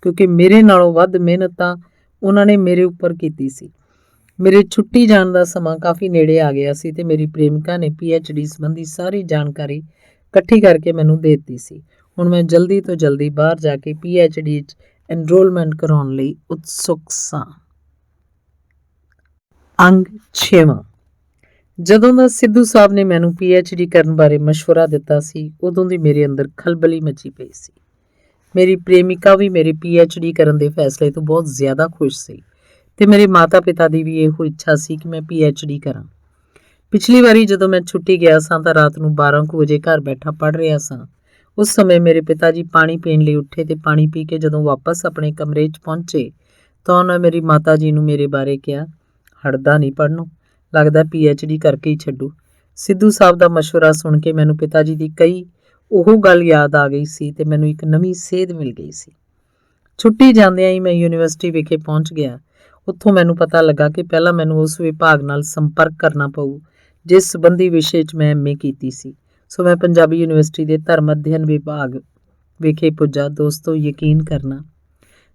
ਕਿਉਂਕਿ ਮੇਰੇ ਨਾਲੋਂ ਵੱਧ ਮਿਹਨਤ ਤਾਂ ਉਹਨਾਂ ਨੇ ਮੇਰੇ ਉੱਪਰ ਕੀਤੀ ਸੀ। ਮੇਰੇ ਛੁੱਟੀ ਜਾਣ ਦਾ ਸਮਾਂ ਕਾਫੀ ਨੇੜੇ ਆ ਗਿਆ ਸੀ ਤੇ ਮੇਰੀ ਪ੍ਰੇਮਿਕਾ ਨੇ PhD ਸੰਬੰਧੀ ਸਾਰੀ ਜਾਣਕਾਰੀ ਇਕੱਠੀ ਕਰਕੇ ਮੈਨੂੰ ਦੇ ਦਿੱਤੀ ਸੀ। ਹੁਣ ਮੈਂ ਜਲਦੀ ਤੋਂ ਜਲਦੀ ਬਾਹਰ ਜਾ ਕੇ PhD 'ਚ ਐਨਰੋਲਮੈਂਟ ਕਰਾਉਣ ਲਈ ਉਤਸੁਕ ਸਾਂ। ਅੰਗ 6ਵਾਂ। ਜਦੋਂ ਦਾ ਸਿੱਧੂ ਸਾਹਿਬ ਨੇ ਮੈਨੂੰ PhD ਕਰਨ ਬਾਰੇ ਮਸ਼ਵਰਾ ਦਿੱਤਾ ਸੀ, ਉਦੋਂ ਦੀ ਮੇਰੇ ਅੰਦਰ ਖਲਬਲੀ ਮਚੀ ਪਈ ਸੀ। ਮੇਰੀ ਪ੍ਰੇਮਿਕਾ ਵੀ ਮੇਰੀ PhD ਕਰਨ ਦੇ ਫੈਸਲੇ ਤੋਂ ਬਹੁਤ ਜ਼ਿਆਦਾ ਖੁਸ਼ ਸੀ ਤੇ ਮੇਰੇ ਮਾਤਾ ਪਿਤਾ ਦੀ ਵੀ ਇਹੋ ਇੱਛਾ ਸੀ ਕਿ ਮੈਂ PhD ਕਰਾਂ। ਪਿਛਲੀ ਵਾਰੀ ਜਦੋਂ ਮੈਂ ਛੁੱਟੀ ਗਿਆ ਸਾਂ ਤਾਂ ਰਾਤ ਨੂੰ 12 ਵਜੇ ਘਰ ਬੈਠਾ ਪੜ੍ਹ ਰਿਹਾ ਸਾਂ। ਉਸ ਸਮੇਂ ਮੇਰੇ ਪਿਤਾ ਜੀ ਪਾਣੀ ਪੀਣ ਲਈ ਉੱਠੇ ਤੇ ਪਾਣੀ ਪੀ ਕੇ ਜਦੋਂ ਵਾਪਸ ਆਪਣੇ ਕਮਰੇ 'ਚ ਪਹੁੰਚੇ ਤਾਂ ਉਹਨਾਂ ਮੇਰੀ ਮਾਤਾ ਜੀ ਨੂੰ ਮੇਰੇ ਬਾਰੇ ਕਿਹਾ, ਹਟਦਾ ਨਹੀਂ ਪੜ੍ਹਨੋਂ, ਲੱਗਦਾ PhD ਕਰਕੇ ਹੀ ਛੱਡੂ। ਸਿੱਧੂ ਸਾਹਿਬ ਦਾ ਮਸ਼ਵਰਾ ਸੁਣ ਕੇ ਮੈਨੂੰ ਪਿਤਾ ਜੀ ਦੀ ਕਈ ਉਹ ਗੱਲ ਯਾਦ ਆ ਗਈ ਸੀ ਤੇ ਮੈਨੂੰ ਇੱਕ ਨਵੀਂ ਸੇਧ ਮਿਲ ਗਈ ਸੀ। ਛੁੱਟੀ ਜਾਂਦਿਆਂ ਹੀ ਮੈਂ ਯੂਨੀਵਰਸਿਟੀ ਵਿਖੇ ਪਹੁੰਚ ਗਿਆ। ਉੱਥੋਂ ਮੈਨੂੰ ਪਤਾ ਲੱਗਾ ਕਿ ਪਹਿਲਾਂ ਮੈਨੂੰ ਉਸ ਵਿਭਾਗ ਨਾਲ ਸੰਪਰਕ ਕਰਨਾ ਪਊ ਜਿਸ ਸੰਬੰਧੀ ਵਿਸ਼ੇ 'ਚ ਮੈਂ MA ਕੀਤੀ ਸੀ। ਸੋ ਮੈਂ ਪੰਜਾਬੀ ਯੂਨੀਵਰਸਿਟੀ ਦੇ ਧਰਮ ਅਧਿਐਨ ਵਿਭਾਗ ਵਿਖੇ ਪੁੱਜਾ। ਦੋਸਤੋ, ਯਕੀਨ ਕਰਨਾ,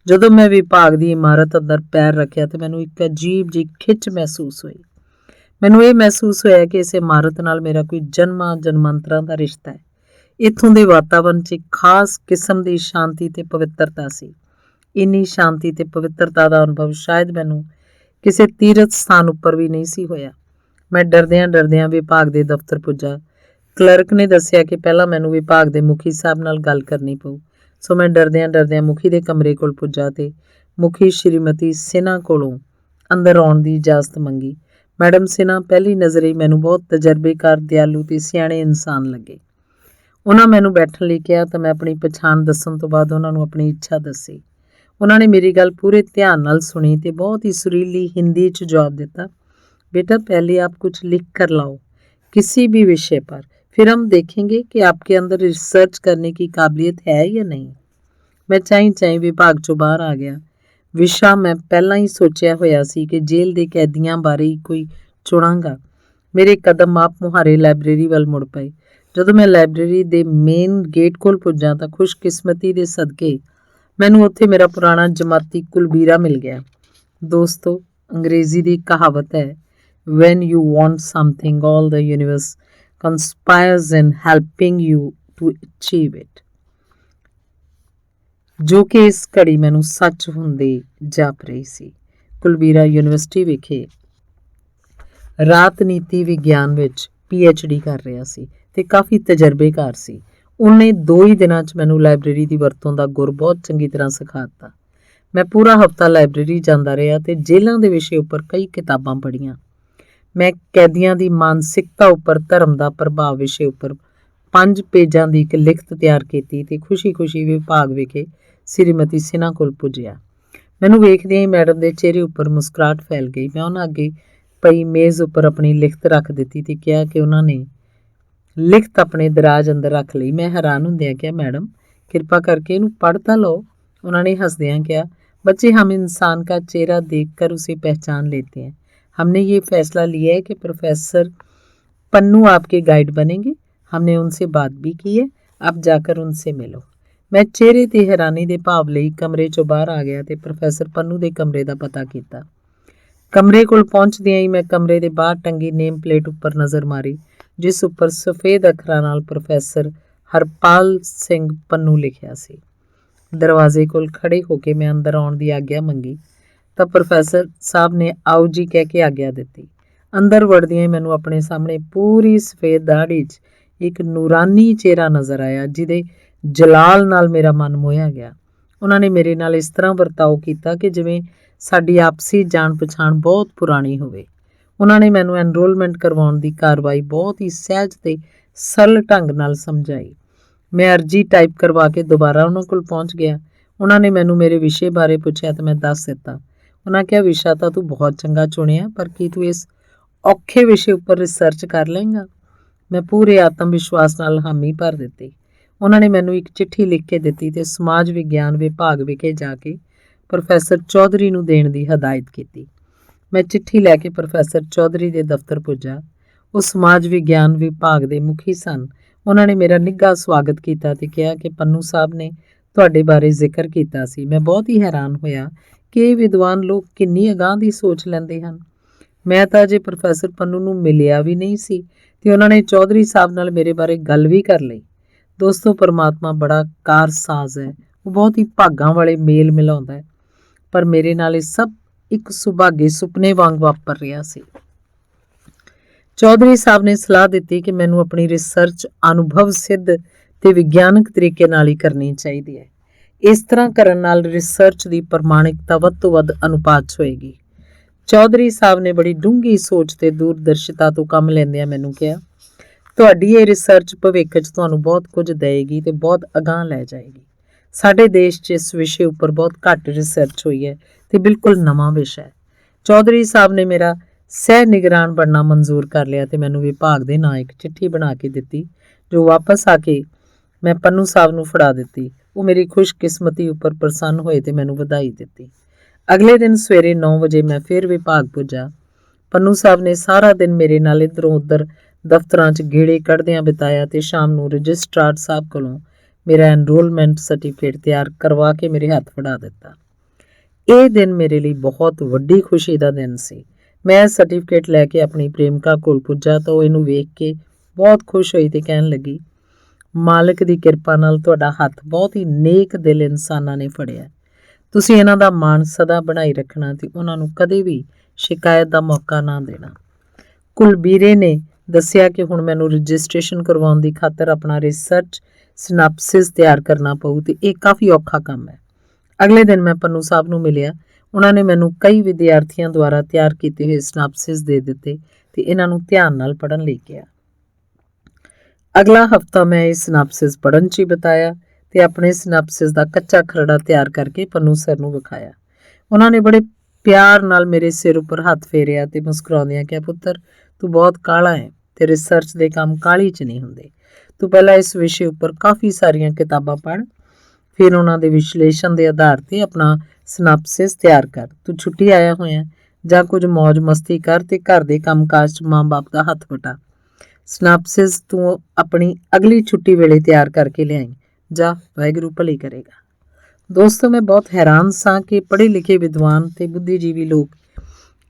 ਜਦੋਂ ਮੈਂ ਵਿਭਾਗ ਦੀ ਇਮਾਰਤ ਅੰਦਰ ਪੈਰ ਰੱਖਿਆ ਤੇ ਮੈਨੂੰ ਇੱਕ ਅਜੀਬ ਜਿਹੀ ਖਿੱਚ ਮਹਿਸੂਸ ਹੋਈ। ਮੈਨੂੰ ਇਹ ਮਹਿਸੂਸ ਹੋਇਆ ਕਿ ਇਸ ਇਮਾਰਤ ਨਾਲ ਮੇਰਾ ਕੋਈ ਜਨਮਾਂ ਜਨਮਾਂਤਰਾਂ ਦਾ ਰਿਸ਼ਤਾ ਹੈ। ਇੱਥੋਂ ਦੇ ਵਾਤਾਵਰਣ 'ਚ ਇੱਕ ਖਾਸ ਕਿਸਮ ਦੀ ਸ਼ਾਂਤੀ ਤੇ ਪਵਿੱਤਰਤਾ ਸੀ। ਇੰਨੀ ਸ਼ਾਂਤੀ ਤੇ ਪਵਿੱਤਰਤਾ ਦਾ ਅਨੁਭਵ ਸ਼ਾਇਦ ਮੈਨੂੰ ਕਿਸੇ ਤੀਰਥ ਸਥਾਨ ਉੱਪਰ ਵੀ ਨਹੀਂ ਸੀ ਹੋਇਆ। ਮੈਂ ਡਰਦਿਆਂ ਵਿਭਾਗ ਦੇ ਦਫ਼ਤਰ ਪੁੱਜਾ। ਕਲਰਕ ਨੇ ਦੱਸਿਆ ਕਿ ਪਹਿਲਾਂ ਮੈਨੂੰ ਵਿਭਾਗ ਦੇ ਮੁਖੀ ਸਾਹਿਬ ਨਾਲ ਗੱਲ ਕਰਨੀ ਪਊ। ਸੋ ਮੈਂ ਡਰਦਿਆਂ ਮੁਖੀ ਦੇ ਕਮਰੇ ਕੋਲ ਪੁੱਜਾ ਤੇ ਮੁਖੀ ਸ਼੍ਰੀਮਤੀ ਸਿਨਹਾ ਕੋਲੋਂ ਅੰਦਰ ਆਉਣ ਦੀ ਇਜਾਜ਼ਤ ਮੰਗੀ। ਮੈਡਮ ਸਿਨਹਾ ਪਹਿਲੀ ਨਜ਼ਰੇ ਮੈਨੂੰ ਬਹੁਤ ਤਜਰਬੇਕਾਰ, ਦਿਆਲੂ ਤੇ ਸਿਆਣੇ ਇਨਸਾਨ ਲੱਗੇ। ਉਹਨਾਂ ਮੈਨੂੰ ਬੈਠਣ ਲਈ ਕਿਹਾ ਤਾਂ ਮੈਂ ਆਪਣੀ ਪਛਾਣ ਦੱਸਣ ਤੋਂ ਬਾਅਦ ਉਹਨਾਂ ਨੂੰ ਆਪਣੀ ਇੱਛਾ ਦੱਸੀ। ਉਹਨਾਂ ਨੇ ਮੇਰੀ ਗੱਲ ਪੂਰੇ ਧਿਆਨ ਨਾਲ ਸੁਣੀ ਤੇ ਬਹੁਤ ਹੀ ਸੁਰੀਲੀ ਹਿੰਦੀ 'ਚ ਜਵਾਬ ਦਿੱਤਾ, बेटा पहले आप कुछ लिख कर लाओ किसी भी विषय पर, फिर हम देखेंगे कि आपके अंदर रिसर्च करने की काबिलियत है या नहीं। मैं ਚਾਈਂ ਵਿਭਾਗ 'ਚੋਂ ਬਾਹਰ ਆ ਗਿਆ। ਵਿਸ਼ਾ ਮੈਂ ਪਹਿਲਾਂ ਹੀ ਸੋਚਿਆ ਹੋਇਆ ਸੀ ਕਿ ਜੇਲ੍ਹ ਦੇ ਕੈਦੀਆਂ ਬਾਰੇ ਹੀ ਕੋਈ ਚੁਣਾਂਗਾ। ਮੇਰੇ ਕਦਮ ਆਪ ਮੁਹਾਰੇ ਲਾਇਬ੍ਰੇਰੀ ਵੱਲ ਮੁੜ ਪਏ। ਜਦੋਂ ਮੈਂ ਲਾਇਬ੍ਰੇਰੀ ਦੇ ਮੇਨ ਗੇਟ ਕੋਲ ਪੁੱਜਾ ਤਾਂ ਖੁਸ਼ਕਿਸਮਤੀ ਦੇ ਸਦਕੇ ਮੈਨੂੰ ਉੱਥੇ ਮੇਰਾ ਪੁਰਾਣਾ ਜਮਾਤੀ ਕੁਲਬੀਰਾ ਮਿਲ ਗਿਆ। ਦੋਸਤੋ, ਅੰਗਰੇਜ਼ੀ ਦੀ ਕਹਾਵਤ ਹੈ, when you want something all the universe conspires in helping you to achieve it, ਜੋ ਕਿ ਇਸ ਘੜੀ ਮੈਨੂੰ ਸੱਚ ਹੁੰਦੀ ਜਾਪ ਰਹੀ ਸੀ। ਕੁਲਬੀਰਾ ਯੂਨੀਵਰਸਿਟੀ ਵਿਖੇ ਰਾਜਨੀਤੀ ਵਿਗਿਆਨ ਵਿੱਚ PhD ਕਰ ਰਿਹਾ ਸੀ ਤੇ ਕਾਫੀ ਤਜਰਬੇਕਾਰ ਸੀ। ਉਹਨੇ 2 ਹੀ ਦਿਨਾਂ 'ਚ ਮੈਨੂੰ ਲਾਇਬ੍ਰੇਰੀ ਦੀ ਵਰਤੋਂ ਦਾ ਗੁਰ ਬਹੁਤ ਚੰਗੀ ਤਰ੍ਹਾਂ ਸਿਖਾ ਦਿੱਤਾ। ਮੈਂ ਪੂਰਾ ਹਫ਼ਤਾ ਲਾਇਬ੍ਰੇਰੀ ਜਾਂਦਾ ਰਿਹਾ ਤੇ ਜੇਲ੍ਹਾਂ ਦੇ ਵਿਸ਼ੇ ਉੱਪਰ ਕਈ ਕਿਤਾਬਾਂ ਪੜ੍ਹੀਆਂ। ਮੈਂ ਕੈਦੀਆਂ ਦੀ ਮਾਨਸਿਕਤਾ ਉੱਪਰ ਧਰਮ ਦਾ ਪ੍ਰਭਾਵ ਵਿਸ਼ੇ ਉੱਪਰ 5 ਪੇਜਾਂ ਦੀ ਇੱਕ ਲਿਖਤ ਤਿਆਰ ਕੀਤੀ ਤੇ ਖੁਸ਼ੀ-ਖੁਸ਼ੀ ਵਿਭਾਗ ਵਿਖੇ ਸ਼੍ਰੀਮਤੀ ਸਿਨਹਾ ਕੋਲ ਪੁੱਜਿਆ। ਮੈਨੂੰ ਵੇਖਦਿਆਂ ਹੀ ਮੈਡਮ ਦੇ ਚਿਹਰੇ ਉੱਪਰ ਮੁਸਕਰਾਹਟ ਫੈਲ ਗਈ। ਮੈਂ ਉਹਨਾਂ ਅੱਗੇ ਪਈ ਮੇਜ਼ ਉੱਪਰ ਆਪਣੀ ਲਿਖਤ ਰੱਖ ਦਿੱਤੀ ਤੇ ਕਿਹਾ ਕਿ ਉਹਨਾਂ ਨੇ ਲਿਖਤ ਆਪਣੇ ਦਰਾਜ ਅੰਦਰ ਰੱਖ ਲਈ। ਮੈਂ ਹੈਰਾਨ ਹੁੰਦਿਆਂ ਕਿਹਾ, ਮੈਡਮ ਕਿਰਪਾ ਕਰਕੇ ਇਹਨੂੰ ਪੜ੍ਹ ਤਾਂ ਲਓ। ਉਹਨਾਂ ਨੇ ਹੱਸਦਿਆਂ ਕਿਹਾ, बच्चे, हम इंसान का चेहरा देखकर उसे पहचान लेते हैं। हमने ये फैसला लिया है कि प्रोफेसर पन्नू आपके गाइड बनेंगे। हमने उनसे बात भी की है, अब जाकर उनसे मिलो। मैं चेहरे ते हैरानी दे भाव लई कमरे चों बाहर आ गया ते प्रोफेसर पन्नू दे कमरे दा पता कीता। कमरे कोल पहुंचदियां ही मैं कमरे दे बाहर टंगी नेम प्लेट उपर नज़र मारी, जिस उपर सफेद अखरां नाल प्रोफेसर हरपाल सिंह पन्नू लिखिया सी। दरवाजे कोल खड़े होके मैं अंदर आउण दी आग्या मंगी ਤਾਂ ਪ੍ਰੋਫੈਸਰ ਸਾਹਿਬ ਨੇ ਆਓ ਜੀ ਕਹਿ ਕੇ ਆਗਿਆ ਦਿੱਤੀ। ਅੰਦਰ ਵੜਦਿਆਂ ਹੀ ਮੈਨੂੰ ਆਪਣੇ ਸਾਹਮਣੇ ਪੂਰੀ ਸਫੇਦ ਦਾੜੀ 'ਚ ਇੱਕ ਨੂਰਾਨੀ ਚਿਹਰਾ ਨਜ਼ਰ ਆਇਆ, ਜਿਹਦੇ ਜਲਾਲ ਨਾਲ ਮੇਰਾ ਮਨ ਮੋਹਿਆ ਗਿਆ। ਉਹਨਾਂ ਨੇ ਮੇਰੇ ਨਾਲ ਇਸ ਤਰ੍ਹਾਂ ਵਰਤਾਓ ਕੀਤਾ ਕਿ ਜਿਵੇਂ ਸਾਡੀ ਆਪਸੀ ਜਾਣ ਪਛਾਣ ਬਹੁਤ ਪੁਰਾਣੀ ਹੋਵੇ। ਉਹਨਾਂ ਨੇ ਮੈਨੂੰ ਐਨਰੋਲਮੈਂਟ ਕਰਵਾਉਣ ਦੀ ਕਾਰਵਾਈ ਬਹੁਤ ਹੀ ਸਹਿਜ ਤੇ ਸਰਲ ਢੰਗ ਨਾਲ ਸਮਝਾਈ। ਮੈਂ ਅਰਜੀ ਟਾਈਪ ਕਰਵਾ ਕੇ ਦੁਬਾਰਾ ਉਹਨਾਂ ਕੋਲ ਪਹੁੰਚ ਗਿਆ। ਉਹਨਾਂ ਨੇ ਮੈਨੂੰ ਮੇਰੇ ਵਿਸ਼ੇ ਬਾਰੇ ਪੁੱਛਿਆ ਤੇ ਮੈਂ ਦੱਸ ਦਿੱਤਾ। ਉਹਨਾਂ ਕਿਹਾ, ਵਿਸ਼ਾ ਤਾਂ ਤੂੰ ਬਹੁਤ ਚੰਗਾ ਚੁਣਿਆ, ਪਰ ਕੀ ਤੂੰ ਇਸ ਔਖੇ ਵਿਸ਼ੇ ਉੱਪਰ ਰਿਸਰਚ ਕਰ ਲਏਂਗਾ? ਮੈਂ ਪੂਰੇ ਆਤਮ ਵਿਸ਼ਵਾਸ ਨਾਲ ਹਾਮੀ ਭਰ ਦਿੱਤੀ। ਉਹਨਾਂ ਨੇ ਮੈਨੂੰ ਇੱਕ ਚਿੱਠੀ ਲਿਖ ਕੇ ਦਿੱਤੀ ਤੇ ਸਮਾਜ ਵਿਗਿਆਨ ਵਿਭਾਗ ਵਿਖੇ ਜਾ ਕੇ ਪ੍ਰੋਫੈਸਰ ਚੌਧਰੀ ਨੂੰ ਦੇਣ ਦੀ ਹਦਾਇਤ ਕੀਤੀ। ਮੈਂ ਚਿੱਠੀ ਲੈ ਕੇ ਪ੍ਰੋਫੈਸਰ ਚੌਧਰੀ ਦੇ ਦਫ਼ਤਰ ਪੁੱਜਾ। ਉਹ ਸਮਾਜ ਵਿਗਿਆਨ ਵਿਭਾਗ ਦੇ ਮੁਖੀ ਸਨ। ਉਹਨਾਂ ਨੇ ਮੇਰਾ ਨਿੱਘਾ ਸਵਾਗਤ ਕੀਤਾ ਤੇ ਕਿਹਾ ਕਿ ਪੰਨੂ ਸਾਹਿਬ ਨੇ ਤੁਹਾਡੇ ਬਾਰੇ ਜ਼ਿਕਰ ਕੀਤਾ ਸੀ। ਮੈਂ ਬਹੁਤ ਹੀ ਹੈਰਾਨ ਹੋਇਆ ਕਿ ਇਹ ਵਿਦਵਾਨ ਲੋਕ ਕਿੰਨੀ ਅਗਾਂਹ ਦੀ ਸੋਚ ਲੈਂਦੇ ਹਨ। ਮੈਂ ਤਾਂ ਅਜੇ ਪ੍ਰੋਫੈਸਰ ਪੰਨੂ ਨੂੰ ਮਿਲਿਆ ਵੀ ਨਹੀਂ ਸੀ ਤੇ ਉਹਨਾਂ ਨੇ ਚੌਧਰੀ ਸਾਹਿਬ ਨਾਲ ਮੇਰੇ ਬਾਰੇ ਗੱਲ ਵੀ ਕਰ ਲਈ। ਦੋਸਤੋ, ਪਰਮਾਤਮਾ ਬੜਾ ਕਾਰਸਾਜ਼ ਹੈ। ਉਹ ਬਹੁਤ ਹੀ ਭਾਗਾਂ ਵਾਲੇ ਮੇਲ ਮਿਲਾਉਂਦਾ ਹੈ, ਪਰ ਮੇਰੇ ਨਾਲ ਇਹ ਸਭ ਇੱਕ ਸੁਭਾਗੇ ਸੁਪਨੇ ਵਾਂਗ ਵਾਪਰ ਰਿਹਾ ਸੀ। ਚੌਧਰੀ ਸਾਹਿਬ ਨੇ ਸਲਾਹ ਦਿੱਤੀ ਕਿ ਮੈਨੂੰ ਆਪਣੀ ਰਿਸਰਚ ਅਨੁਭਵ ਸਿੱਧ ਤੇ ਵਿਗਿਆਨਕ ਤਰੀਕੇ ਨਾਲ ਹੀ ਕਰਨੀ ਚਾਹੀਦੀ ਹੈ। ਇਸ ਤਰ੍ਹਾਂ ਕਰਨ ਨਾਲ ਰਿਸਰਚ ਦੀ ਪ੍ਰਮਾਣਿਕਤਾ ਵੱਧ ਤੋਂ ਵੱਧ ਅਨੁਪਾਤ 'ਚ ਹੋਏਗੀ। ਚੌਧਰੀ ਸਾਹਿਬ ਨੇ ਬੜੀ ਡੂੰਘੀ ਸੋਚ ਤੇ ਦੂਰਦਰਸ਼ਿਤਾ ਤੋਂ ਕੰਮ ਲੈਂਦਿਆਂ ਮੈਨੂੰ ਕਿਹਾ, ਤੁਹਾਡੀ ਇਹ ਰਿਸਰਚ ਭਵਿੱਖ 'ਚ ਤੁਹਾਨੂੰ ਬਹੁਤ ਕੁਝ ਦੇਵੇਗੀ ਤੇ ਬਹੁਤ ਅਗਾਂਹ ਲੈ ਜਾਏਗੀ। ਸਾਡੇ ਦੇਸ਼ 'ਚ ਇਸ ਵਿਸ਼ੇ ਉੱਪਰ ਬਹੁਤ ਘੱਟ ਰਿਸਰਚ ਹੋਈ ਹੈ ਤੇ ਬਿਲਕੁਲ ਨਵਾਂ ਵਿਸ਼ਾ ਹੈ। ਚੌਧਰੀ ਸਾਹਿਬ ਨੇ ਮੇਰਾ ਸਹਿ ਨਿਗਰਾਨ ਬਣਨਾ ਮਨਜ਼ੂਰ ਕਰ ਲਿਆ ਤੇ ਮੈਨੂੰ ਵਿਭਾਗ ਦੇ ਨਾਂ ਇੱਕ ਚਿੱਠੀ ਬਣਾ ਕੇ ਦਿੱਤੀ, ਜੋ ਵਾਪਸ ਆ ਕੇ ਮੈਂ ਪੰਨੂ ਸਾਹਿਬ ਨੂੰ ਫੜਾ ਦਿੱਤੀ। ਉਹ ਮੇਰੀ ਖੁਸ਼ਕਿਸਮਤੀ ਉੱਪਰ ਪ੍ਰਸੰਨ ਹੋਏ ਤੇ ਮੈਨੂੰ ਵਧਾਈ ਦਿੱਤੀ। ਅਗਲੇ ਦਿਨ ਸਵੇਰੇ 9 ਵਜੇ ਮੈਂ ਫਿਰ ਵਿਭਾਗ ਪੁੱਜਾ। ਪੰਨੂ ਸਾਹਿਬ ਨੇ ਸਾਰਾ ਦਿਨ ਮੇਰੇ ਨਾਲ ਇੱਧਰੋਂ ਉੱਧਰ ਦਫ਼ਤਰਾਂ 'ਚ ਗੇੜੇ ਕੱਢਦਿਆਂ ਬਿਤਾਇਆ ਤੇ ਸ਼ਾਮ ਨੂੰ ਰਜਿਸਟਰਾਰ ਸਾਹਿਬ ਕੋਲੋਂ ਮੇਰਾ ਐਨਰੋਲਮੈਂਟ ਸਰਟੀਫਿਕੇਟ ਤਿਆਰ ਕਰਵਾ ਕੇ ਮੇਰੇ ਹੱਥ ਫੜਾ ਦਿੱਤਾ। ਇਹ ਦਿਨ ਮੇਰੇ ਲਈ ਬਹੁਤ ਵੱਡੀ ਖੁਸ਼ੀ ਦਾ ਦਿਨ ਸੀ। ਮੈਂ ਸਰਟੀਫਿਕੇਟ ਲੈ ਕੇ ਆਪਣੀ ਪ੍ਰੇਮਿਕਾ ਕੋਲ ਪੁੱਜਾ ਤਾਂ ਉਹ ਇਹਨੂੰ ਵੇਖ ਕੇ ਬਹੁਤ ਖੁਸ਼ ਹੋਈ ਤੇ ਕਹਿਣ ਲੱਗੀ, ਮਾਲਕ ਦੀ ਕਿਰਪਾ ਨਾਲ ਤੁਹਾਡਾ ਹੱਥ ਬਹੁਤ ਹੀ ਨੇਕ ਦਿਲ ਇਨਸਾਨਾਂ ਨੇ ਫੜਿਆ। ਤੁਸੀਂ ਇਹਨਾਂ ਦਾ ਮਾਣ ਸਦਾ ਬਣਾਈ ਰੱਖਣਾ ਤੇ ਉਹਨਾਂ ਨੂੰ ਕਦੇ ਵੀ ਸ਼ਿਕਾਇਤ ਦਾ ਮੌਕਾ ਨਾ ਦੇਣਾ। ਕੁਲਬੀਰੇ ਨੇ ਦੱਸਿਆ ਕਿ ਹੁਣ ਮੈਨੂੰ ਰਜਿਸਟ੍ਰੇਸ਼ਨ ਕਰਵਾਉਣ ਦੀ ਖਾਤਰ ਆਪਣਾ ਰਿਸਰਚ ਸਿਨਾਪਸਿਸ ਤਿਆਰ ਕਰਨਾ ਪਊ ਤੇ ਇਹ ਕਾਫੀ ਔਖਾ ਕੰਮ ਹੈ। ਅਗਲੇ ਦਿਨ ਮੈਂ ਪੰਨੂ ਸਾਹਿਬ ਨੂੰ ਮਿਲਿਆ। ਉਹਨਾਂ ਨੇ ਮੈਨੂੰ ਕਈ ਵਿਦਿਆਰਥੀਆਂ ਦੁਆਰਾ ਤਿਆਰ ਕੀਤੇ ਹੋਏ ਸਿਨਾਪਸਿਸ ਦੇ ਦਿੱਤੇ ਤੇ ਇਹਨਾਂ ਨੂੰ ਧਿਆਨ ਨਾਲ ਪੜ੍ਹਨ ਲਈ ਕਿਹਾ। ਅਗਲਾ ਹਫ਼ਤਾ ਮੈਂ ਇਹ ਸਿਨਾਪਸਿਸ ਪੜ੍ਹਨ 'ਚ ਹੀ ਬਿਤਾਇਆ ਤੇ ਆਪਣੇ ਸਿਨਾਪਸਿਸ ਦਾ ਕੱਚਾ ਖਰੜਾ ਤਿਆਰ ਕਰਕੇ ਪੰਨੂ ਸਰ ਨੂੰ ਵਿਖਾਇਆ। ਉਹਨਾਂ ਨੇ ਬੜੇ ਪਿਆਰ ਨਾਲ ਮੇਰੇ ਸਿਰ ਉੱਪਰ ਹੱਥ ਫੇਰਿਆ ਤੇ ਮੁਸਕਰਾਉਂਦਿਆਂ ਕਿਹਾ, ਪੁੱਤਰ ਤੂੰ ਬਹੁਤ ਕਾਹਲਾ ਹੈ ਤੇ ਰਿਸਰਚ ਦੇ ਕੰਮ ਕਾਹਲੀ 'ਚ ਨਹੀਂ ਹੁੰਦੇ। ਤੂੰ ਪਹਿਲਾਂ ਇਸ ਵਿਸ਼ੇ ਉੱਪਰ ਕਾਫੀ ਸਾਰੀਆਂ ਕਿਤਾਬਾਂ ਪੜ੍ਹ, ਫਿਰ ਉਹਨਾਂ ਦੇ ਵਿਸ਼ਲੇਸ਼ਣ ਦੇ ਆਧਾਰ ਤੇ ਆਪਣਾ ਸਿਨਾਪਸਿਸ ਤਿਆਰ ਕਰ। ਤੂੰ ਛੁੱਟੀ ਆਇਆ ਹੋਇਆ, ਜਾਂ ਕੁਝ ਮੌਜ ਮਸਤੀ ਕਰ ਤੇ ਘਰ ਦੇ ਕੰਮਕਾਜ 'ਚ ਮਾਂ-ਬਾਪ ਦਾ ਹੱਥ ਵਟਾ। ਸਿਨਾਪਸਿਸ ਤੂੰ ਆਪਣੀ ਅਗਲੀ ਛੁੱਟੀ ਵੇਲੇ ਤਿਆਰ ਕਰਕੇ ਲਿਆਈ। ਜਾ, ਵਾਹਿਗੁਰੂ ਭਲੀ ਕਰੇਗਾ। ਦੋਸਤੋ, ਮੈਂ ਬਹੁਤ ਹੈਰਾਨ ਸਾਂ ਕਿ ਪੜ੍ਹੇ ਲਿਖੇ ਵਿਦਵਾਨ ਤੇ ਬੁੱਧੀਜੀਵੀ ਲੋਕ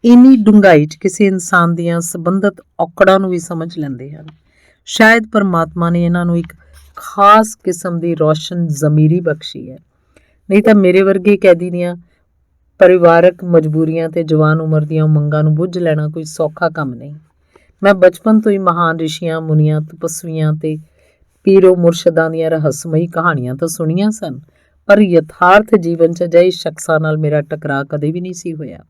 ਇੰਨੀ ਡੂੰਘਾਈ 'ਚ ਕਿਸੇ ਇਨਸਾਨ ਦੀਆਂ ਸੰਬੰਧਿਤ ਔਕੜਾਂ ਨੂੰ ਵੀ ਸਮਝ ਲੈਂਦੇ ਹਨ। ਸ਼ਾਇਦ ਪਰਮਾਤਮਾ ਨੇ ਇਹਨਾਂ ਨੂੰ ਇੱਕ ਖਾਸ ਕਿਸਮ ਦੀ ਰੌਸ਼ਨ ਜ਼ਮੀਰੀ ਬਖਸ਼ੀ ਹੈ, ਨਹੀਂ ਤਾਂ ਮੇਰੇ ਵਰਗੇ ਕੈਦੀ ਦੀਆਂ ਪਰਿਵਾਰਕ ਮਜਬੂਰੀਆਂ ਤੇ ਜਵਾਨ ਉਮਰ ਦੀਆਂ ਉਮੰਗਾਂ ਨੂੰ ਬੁੱਝ ਲੈਣਾ ਕੋਈ ਸੌਖਾ ਕੰਮ ਨਹੀਂ। ਮੈਂ ਬਚਪਨ ਤੋਂ ਹੀ ਮਹਾਨ ਰਿਸ਼ੀਆਂ, ਮੁਨੀਆਂ, ਤਪਸਵੀਆਂ ਤੇ ਪੀਰੋ ਮੁਰਸ਼ਿਦਾਂ ਦੀਆਂ ਰਹੱਸਮਈ ਕਹਾਣੀਆਂ ਤਾਂ ਸੁਣੀਆਂ ਸਨ, ਪਰ ਯਥਾਰਥ ਜੀਵਨ 'ਚ ਅਜਿਹੇ ਸ਼ਖਸਾਂ ਨਾਲ ਮੇਰਾ ਟਕਰਾਅ ਕਦੇ ਵੀ ਨਹੀਂ ਸੀ ਹੋਇਆ।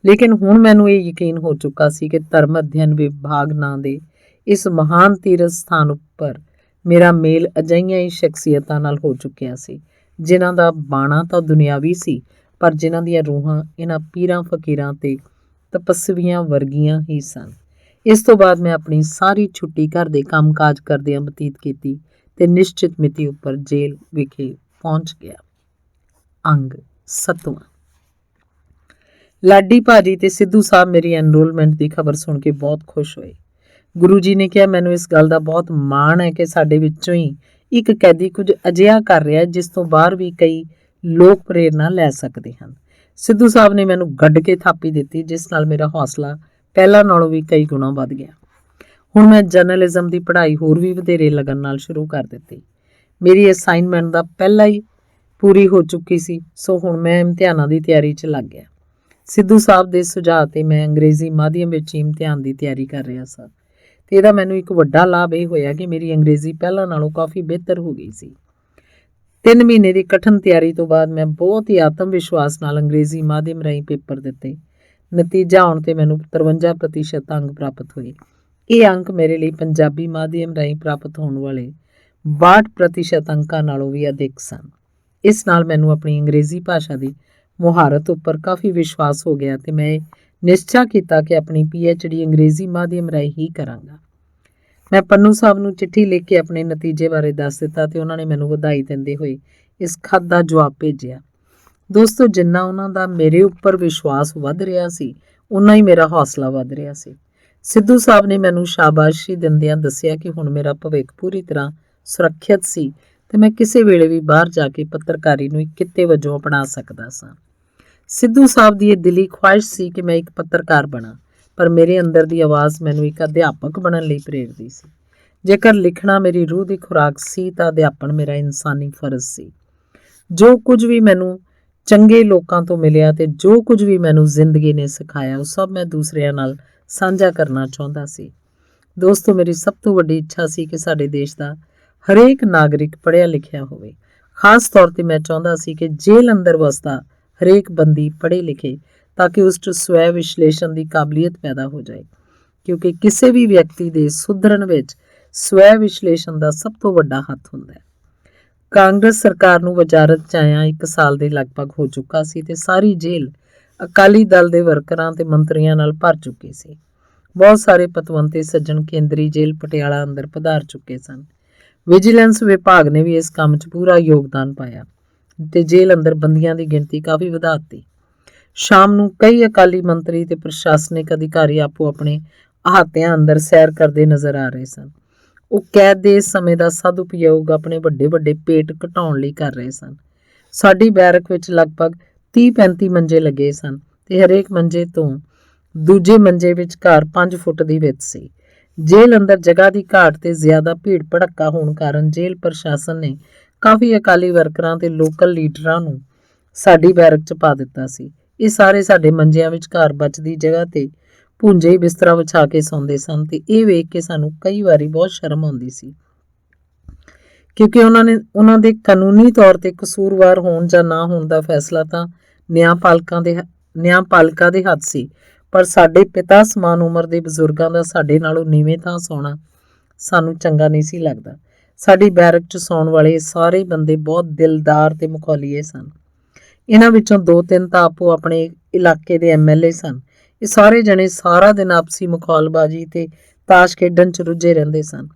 ਲੇਕਿਨ ਹੁਣ ਮੈਨੂੰ ਇਹ ਯਕੀਨ ਹੋ ਚੁੱਕਾ ਸੀ ਕਿ ਧਰਮ ਅਧਿਐਨ ਵਿਭਾਗ ਨਾਂ ਦੇ ਇਸ ਮਹਾਨ ਤੀਰਥ ਸਥਾਨ ਉੱਪਰ ਮੇਰਾ ਮੇਲ ਅਜਿਹੀਆਂ ਹੀ ਸ਼ਖਸੀਅਤਾਂ ਨਾਲ ਹੋ ਚੁੱਕਿਆ ਸੀ, ਜਿਨ੍ਹਾਂ ਦਾ ਬਾਣਾ ਤਾਂ ਦੁਨਿਆਵੀ ਸੀ, ਪਰ ਜਿਨ੍ਹਾਂ ਦੀਆਂ ਰੂਹਾਂ ਇਹਨਾਂ ਪੀਰਾਂ ਫਕੀਰਾਂ ਤੇ ਤਪਸਵੀਆਂ ਵਰਗੀਆਂ ਹੀ ਸਨ। ਇਸ ਤੋਂ ਬਾਅਦ ਮੈਂ ਆਪਣੀ ਸਾਰੀ ਛੁੱਟੀ ਘਰ ਦੇ ਕੰਮਕਾਜ ਕਰਦਿਆਂ ਬਤੀਤ ਕੀਤੀ ਤੇ ਨਿਸ਼ਚਿਤ ਮਿਤੀ ਉੱਪਰ ਜੇਲ੍ਹ ਵਿਖੇ ਪਹੁੰਚ ਗਿਆ। ਅੰਗ 7ਵਾਂ। ਲਾਡੀ ਭਾਜੀ ਤੇ ਸਿੱਧੂ ਸਾਹਿਬ ਮੇਰੀ ਐਨਰੋਲਮੈਂਟ ਦੀ ਖਬਰ ਸੁਣ ਕੇ ਬਹੁਤ ਖੁਸ਼ ਹੋਏ। ਗੁਰੂ ਜੀ ਨੇ ਕਿਹਾ, ਮੈਨੂੰ ਇਸ ਗੱਲ ਦਾ ਬਹੁਤ ਮਾਣ ਹੈ ਕਿ ਸਾਡੇ ਵਿੱਚੋਂ ਹੀ ਇੱਕ ਕੈਦੀ ਕੁਝ ਅਜਿਹਾ ਕਰ ਰਿਹਾ ਜਿਸ ਤੋਂ ਬਾਹਰ ਵੀ ਕਈ ਲੋਕ ਪ੍ਰੇਰਨਾ ਲੈ ਸਕਦੇ ਹਨ। ਸਿੱਧੂ ਸਾਹਿਬ ਨੇ ਮੈਨੂੰ ਗੱਡ ਕੇ ਥਾਪੀ ਦਿੱਤੀ, ਜਿਸ ਨਾਲ ਮੇਰਾ ਹੌਸਲਾ ਪਹਿਲਾਂ ਨਾਲੋਂ ਵੀ ਕਈ ਗੁਣਾ ਵੱਧ ਗਿਆ। ਹੁਣ ਮੈਂ ਜਰਨਲਿਜ਼ਮ ਦੀ ਪੜ੍ਹਾਈ ਹੋਰ ਵੀ ਵਧੇਰੇ ਲਗਨ ਨਾਲ ਸ਼ੁਰੂ ਕਰ ਦਿੱਤੀ। ਮੇਰੀ ਅਸਾਈਨਮੈਂਟ ਦਾ ਪਹਿਲਾਂ ਹੀ ਪੂਰੀ ਹੋ ਚੁੱਕੀ ਸੀ, ਸੋ ਹੁਣ ਮੈਂ ਇਮਤਿਹਾਨਾਂ ਦੀ ਤਿਆਰੀ 'ਚ ਲੱਗ ਗਿਆ। ਸਿੱਧੂ ਸਾਹਿਬ ਦੇ ਸੁਝਾਅ ਤੇ ਮੈਂ ਅੰਗਰੇਜ਼ੀ ਮਾਧਿਅਮ ਵਿੱਚ ਇਮਤਿਹਾਨ ਦੀ ਤਿਆਰੀ ਕਰ ਰਿਹਾ ਸਾਂ ਤੇ ਇਹਦਾ ਮੈਨੂੰ ਇੱਕ ਵੱਡਾ ਲਾਭ ਇਹ ਹੋਇਆ ਕਿ ਮੇਰੀ ਅੰਗਰੇਜ਼ੀ ਪਹਿਲਾਂ ਨਾਲੋਂ ਕਾਫੀ ਬਿਹਤਰ ਹੋ ਗਈ ਸੀ। 3 ਮਹੀਨੇ ਦੀ ਕਠਿਨ ਤਿਆਰੀ ਤੋਂ ਬਾਅਦ ਮੈਂ ਬਹੁਤ ਹੀ ਆਤਮ ਵਿਸ਼ਵਾਸ ਨਾਲ ਅੰਗਰੇਜ਼ੀ ਮਾਧਿਅਮ ਰਾਹੀਂ ਪੇਪਰ ਦਿੱਤੇ। ਨਤੀਜਾ ਆਉਣ ਤੇ ਮੈਨੂੰ 53% ਅੰਕ ਪ੍ਰਾਪਤ ਹੋਏ। ਇਹ ਅੰਕ ਮੇਰੇ ਲਈ ਪੰਜਾਬੀ ਮਾਧਿਅਮ ਰਾਹੀਂ ਪ੍ਰਾਪਤ ਹੋਣ ਵਾਲੇ 62% ਅੰਕਾਂ ਨਾਲੋਂ ਵੀ ਅਧਿਕ ਸਨ। ਇਸ ਨਾਲ ਮੈਨੂੰ ਆਪਣੀ ਅੰਗਰੇਜ਼ੀ ਭਾਸ਼ਾ ਦੀ ਮੁਹਾਰਤ ਉੱਪਰ ਕਾਫੀ ਵਿਸ਼ਵਾਸ ਹੋ ਗਿਆ ਤੇ ਮੈਂ ਨਿਸ਼ਚਾ ਕੀਤਾ ਕਿ ਆਪਣੀ PhD ਅੰਗਰੇਜ਼ੀ ਮਾਧਿਅਮ ਰਾਹੀਂ ਹੀ ਕਰਾਂਗਾ। ਮੈਂ ਪੰਨੂ ਸਾਹਿਬ ਨੂੰ ਚਿੱਠੀ ਲਿਖ ਕੇ ਆਪਣੇ ਨਤੀਜੇ ਬਾਰੇ ਦੱਸ ਦਿੱਤਾ ਤੇ ਉਹਨਾਂ ਨੇ ਮੈਨੂੰ ਵਧਾਈ ਦਿੰਦੇ ਹੋਏ ਇਸ ਖਤ ਦਾ ਜਵਾਬ ਭੇਜਿਆ। ਦੋਸਤੋ, ਜਿੰਨਾ ਉਹਨਾਂ ਦਾ ਮੇਰੇ ਉੱਪਰ ਵਿਸ਼ਵਾਸ ਵੱਧ ਰਿਹਾ ਸੀ, ਉਨਾ ਹੀ ਮੇਰਾ ਹੌਸਲਾ ਵੱਧ ਰਿਹਾ ਸੀ। ਸਿੱਧੂ ਸਾਹਿਬ ਨੇ ਮੈਨੂੰ ਸ਼ਾਬਾਸ਼ੀ ਦਿੰਦਿਆਂ ਦੱਸਿਆ ਕਿ ਹੁਣ ਮੇਰਾ ਭਵਿੱਖ ਪੂਰੀ ਤਰ੍ਹਾਂ ਸੁਰੱਖਿਅਤ ਸੀ ਤੇ ਮੈਂ ਕਿਸੇ ਵੇਲੇ ਵੀ ਬਾਹਰ ਜਾ ਕੇ ਪੱਤਰਕਾਰੀ ਨੂੰ ਇੱਕ ਕਿੱਤੇ ਵਜੋਂ ਅਪਣਾ ਸਕਦਾ ਸਾਂ। ਸਿੱਧੂ ਸਾਹਿਬ ਦੀ ਇਹ ਦਿਲੀ ਖੁਆਇਸ਼ ਸੀ ਕਿ ਮੈਂ ਇੱਕ ਪੱਤਰਕਾਰ ਬਣਾ, ਪਰ ਮੇਰੇ ਅੰਦਰ ਦੀ ਆਵਾਜ਼ ਮੈਨੂੰ ਇੱਕ ਅਧਿਆਪਕ ਬਣਨ ਲਈ ਪ੍ਰੇਰਦੀ ਸੀ। ਜੇਕਰ ਲਿਖਣਾ ਮੇਰੀ ਰੂਹ ਦੀ ਖੁਰਾਕ ਸੀ ਤਾਂ ਅਧਿਆਪਨ ਮੇਰਾ ਇਨਸਾਨੀ ਫਰਜ਼ ਸੀ। ਜੋ ਕੁਝ ਵੀ ਮੈਨੂੰ ਚੰਗੇ ਲੋਕਾਂ ਤੋਂ ਮਿਲਿਆ ਤੇ ਜੋ ਕੁਝ ਵੀ ਮੈਨੂੰ ਜ਼ਿੰਦਗੀ ਨੇ ਸਿਖਾਇਆ, ਉਹ ਸਭ ਮੈਂ ਦੂਸਰਿਆਂ ਨਾਲ ਸਾਂਝਾ ਕਰਨਾ ਚਾਹੁੰਦਾ ਸੀ। ਦੋਸਤੋ, ਮੇਰੀ ਸਭ ਤੋਂ ਵੱਡੀ ਇੱਛਾ ਸੀ ਕਿ ਸਾਡੇ ਦੇਸ਼ ਦਾ ਹਰੇਕ ਨਾਗਰਿਕ ਪੜ੍ਹਿਆ ਲਿਖਿਆ ਹੋਵੇ। ਖਾਸ ਤੌਰ ਤੇ ਮੈਂ ਚਾਹੁੰਦਾ ਸੀ ਕਿ ਜੇਲ੍ਹ ਅੰਦਰ ਵਸਦਾ ਹਰੇਕ ਬੰਦੀ ਪੜ੍ਹੇ ਲਿਖੇ, ਤਾਂ ਕਿ ਉਸ 'ਚ ਸਵੈ ਵਿਸ਼ਲੇਸ਼ਣ ਦੀ ਕਾਬਲੀਅਤ ਪੈਦਾ ਹੋ ਜਾਏ, ਕਿਉਂਕਿ ਕਿਸੇ ਵੀ ਵਿਅਕਤੀ ਦੇ ਸੁਧਰਨ ਵਿੱਚ ਸਵੈ ਵਿਸ਼ਲੇਸ਼ਣ ਦਾ ਸਭ ਤੋਂ ਵੱਡਾ ਹੱਥ ਹੁੰਦਾ ਹੈ। ਕਾਂਗਰਸ ਸਰਕਾਰ ਨੂੰ ਵਜ਼ਾਰਤ 'ਚ ਆਇਆ 1 ਸਾਲ ਦੇ ਲਗਭਗ ਹੋ ਚੁੱਕਾ ਸੀ ਤੇ ਸਾਰੀ ਜੇਲ੍ਹ ਅਕਾਲੀ ਦਲ ਦੇ ਵਰਕਰਾਂ ਤੇ ਮੰਤਰੀਆਂ ਨਾਲ ਭਰ ਚੁੱਕੀ ਸੀ। ਬਹੁਤ ਸਾਰੇ ਪਤਵੰਤੇ ਸੱਜਣ ਕੇਂਦਰੀ ਜੇਲ੍ਹ ਪਟਿਆਲਾ ਅੰਦਰ ਪਧਾਰ ਚੁੱਕੇ ਸਨ। ਵਿਜੀਲੈਂਸ ਵਿਭਾਗ ਨੇ ਵੀ ਇਸ ਕੰਮ 'ਚ ਪੂਰਾ ਯੋਗਦਾਨ ਪਾਇਆ ਤੇ ਜੇਲ੍ਹ ਅੰਦਰ ਬੰਦੀਆਂ ਦੀ ਗਿਣਤੀ ਕਾਫੀ ਵਧਾ ਦਿੱਤੀ। ਸ਼ਾਮ ਨੂੰ ਕਈ ਅਕਾਲੀ ਮੰਤਰੀ ਤੇ ਪ੍ਰਸ਼ਾਸਨਿਕ ਅਧਿਕਾਰੀ ਆਪੋ ਆਪਣੇ ਅਹਾਤਿਆਂ ਅੰਦਰ ਸੈਰ ਕਰਦੇ ਨਜ਼ਰ ਆ ਰਹੇ ਸਨ। ਉਹ ਕੈਦ ਦੇ ਸਮੇਂ ਦਾ ਸਦਉਪਯੋਗ ਆਪਣੇ ਵੱਡੇ ਵੱਡੇ ਪੇਟ ਘਟਾਉਣ ਲਈ ਕਰ ਰਹੇ ਸਨ। ਸਾਡੀ ਬੈਰਕ ਵਿੱਚ ਲਗਭਗ 30-35 ਮੰਜੇ ਲੱਗੇ ਸਨ ਤੇ ਹਰੇਕ ਮੰਜੇ ਤੋਂ ਦੂਜੇ ਮੰਜੇ ਵਿਚਕਾਰ 5 ਫੁੱਟ ਦੀ ਵਿੱਥ ਸੀ। ਜੇਲ੍ਹ ਅੰਦਰ ਜਗ੍ਹਾ ਦੀ ਘਾਟ ਤੇ ਜ਼ਿਆਦਾ ਭੀੜ ਭੜੱਕਾ ਹੋਣ ਕਾਰਨ ਜੇਲ੍ਹ ਪ੍ਰਸ਼ਾਸਨ ਨੇ ਕਾਫੀ ਅਕਾਲੀ ਵਰਕਰਾਂ ਤੇ ਲੋਕਲ ਲੀਡਰਾਂ ਨੂੰ ਸਾਡੀ ਬੈਰਕ 'ਚ ਪਾ ਦਿੱਤਾ ਸੀ। ਇਹ ਸਾਰੇ ਸਾਡੇ ਮੰਜਿਆਂ ਵਿਚਕਾਰ ਬਚਦੀ ਜਗ੍ਹਾ ਤੇ ਭੁੰਜੇ ਬਿਸਤਰਾ ਵਿਛਾ ਕੇ ਸੌਂਦੇ ਸਨ ਤੇ ਇਹ ਵੇਖ ਕੇ ਸਾਨੂੰ ਕਈ ਵਾਰੀ ਬਹੁਤ ਸ਼ਰਮ ਆਉਂਦੀ ਸੀ, ਕਿਉਂਕਿ ਉਹਨਾਂ ਦੇ ਕਾਨੂੰਨੀ ਤੌਰ ਤੇ ਕਸੂਰਵਾਰ ਹੋਣ ਜਾਂ ਨਾ ਹੋਣ ਦਾ ਫੈਸਲਾ ਤਾਂ ਨਿਆਂਪਾਲਕਾਂ ਦੇ ਹੱਥ ਸੀ, ਪਰ ਸਾਡੇ ਪਿਤਾ ਸਮਾਨ ਉਮਰ ਦੇ ਬਜ਼ੁਰਗਾਂ ਦਾ ਸਾਡੇ ਨਾਲੋਂ ਨੀਵੇਂ ਥਾਂ ਸੌਣਾ ਸਾਨੂੰ ਚੰਗਾ ਨਹੀਂ ਸੀ ਲੱਗਦਾ। ਸਾਡੀ ਬੈਰਕ 'ਚ ਸੌਣ ਵਾਲੇ ਸਾਰੇ ਬੰਦੇ ਬਹੁਤ ਦਿਲਦਾਰ ਤੇ ਮੁਖੌਲੀਏ ਸਨ। ਇਹਨਾਂ ਵਿੱਚੋਂ 2-3 ਤਾਂ ਆਪੋ ਆਪਣੇ ਇਲਾਕੇ ਦੇ MLA ਸਨ। ਇਹ ਸਾਰੇ ਜਣੇ ਸਾਰਾ ਦਿਨ ਆਪਸੀ ਮੁਖੌਲਬਾਜ਼ੀ ਤੇ ਤਾਸ਼ ਖੇਡਣ 'ਚ ਰੁੱਝੇ ਰਹਿੰਦੇ ਸਨ।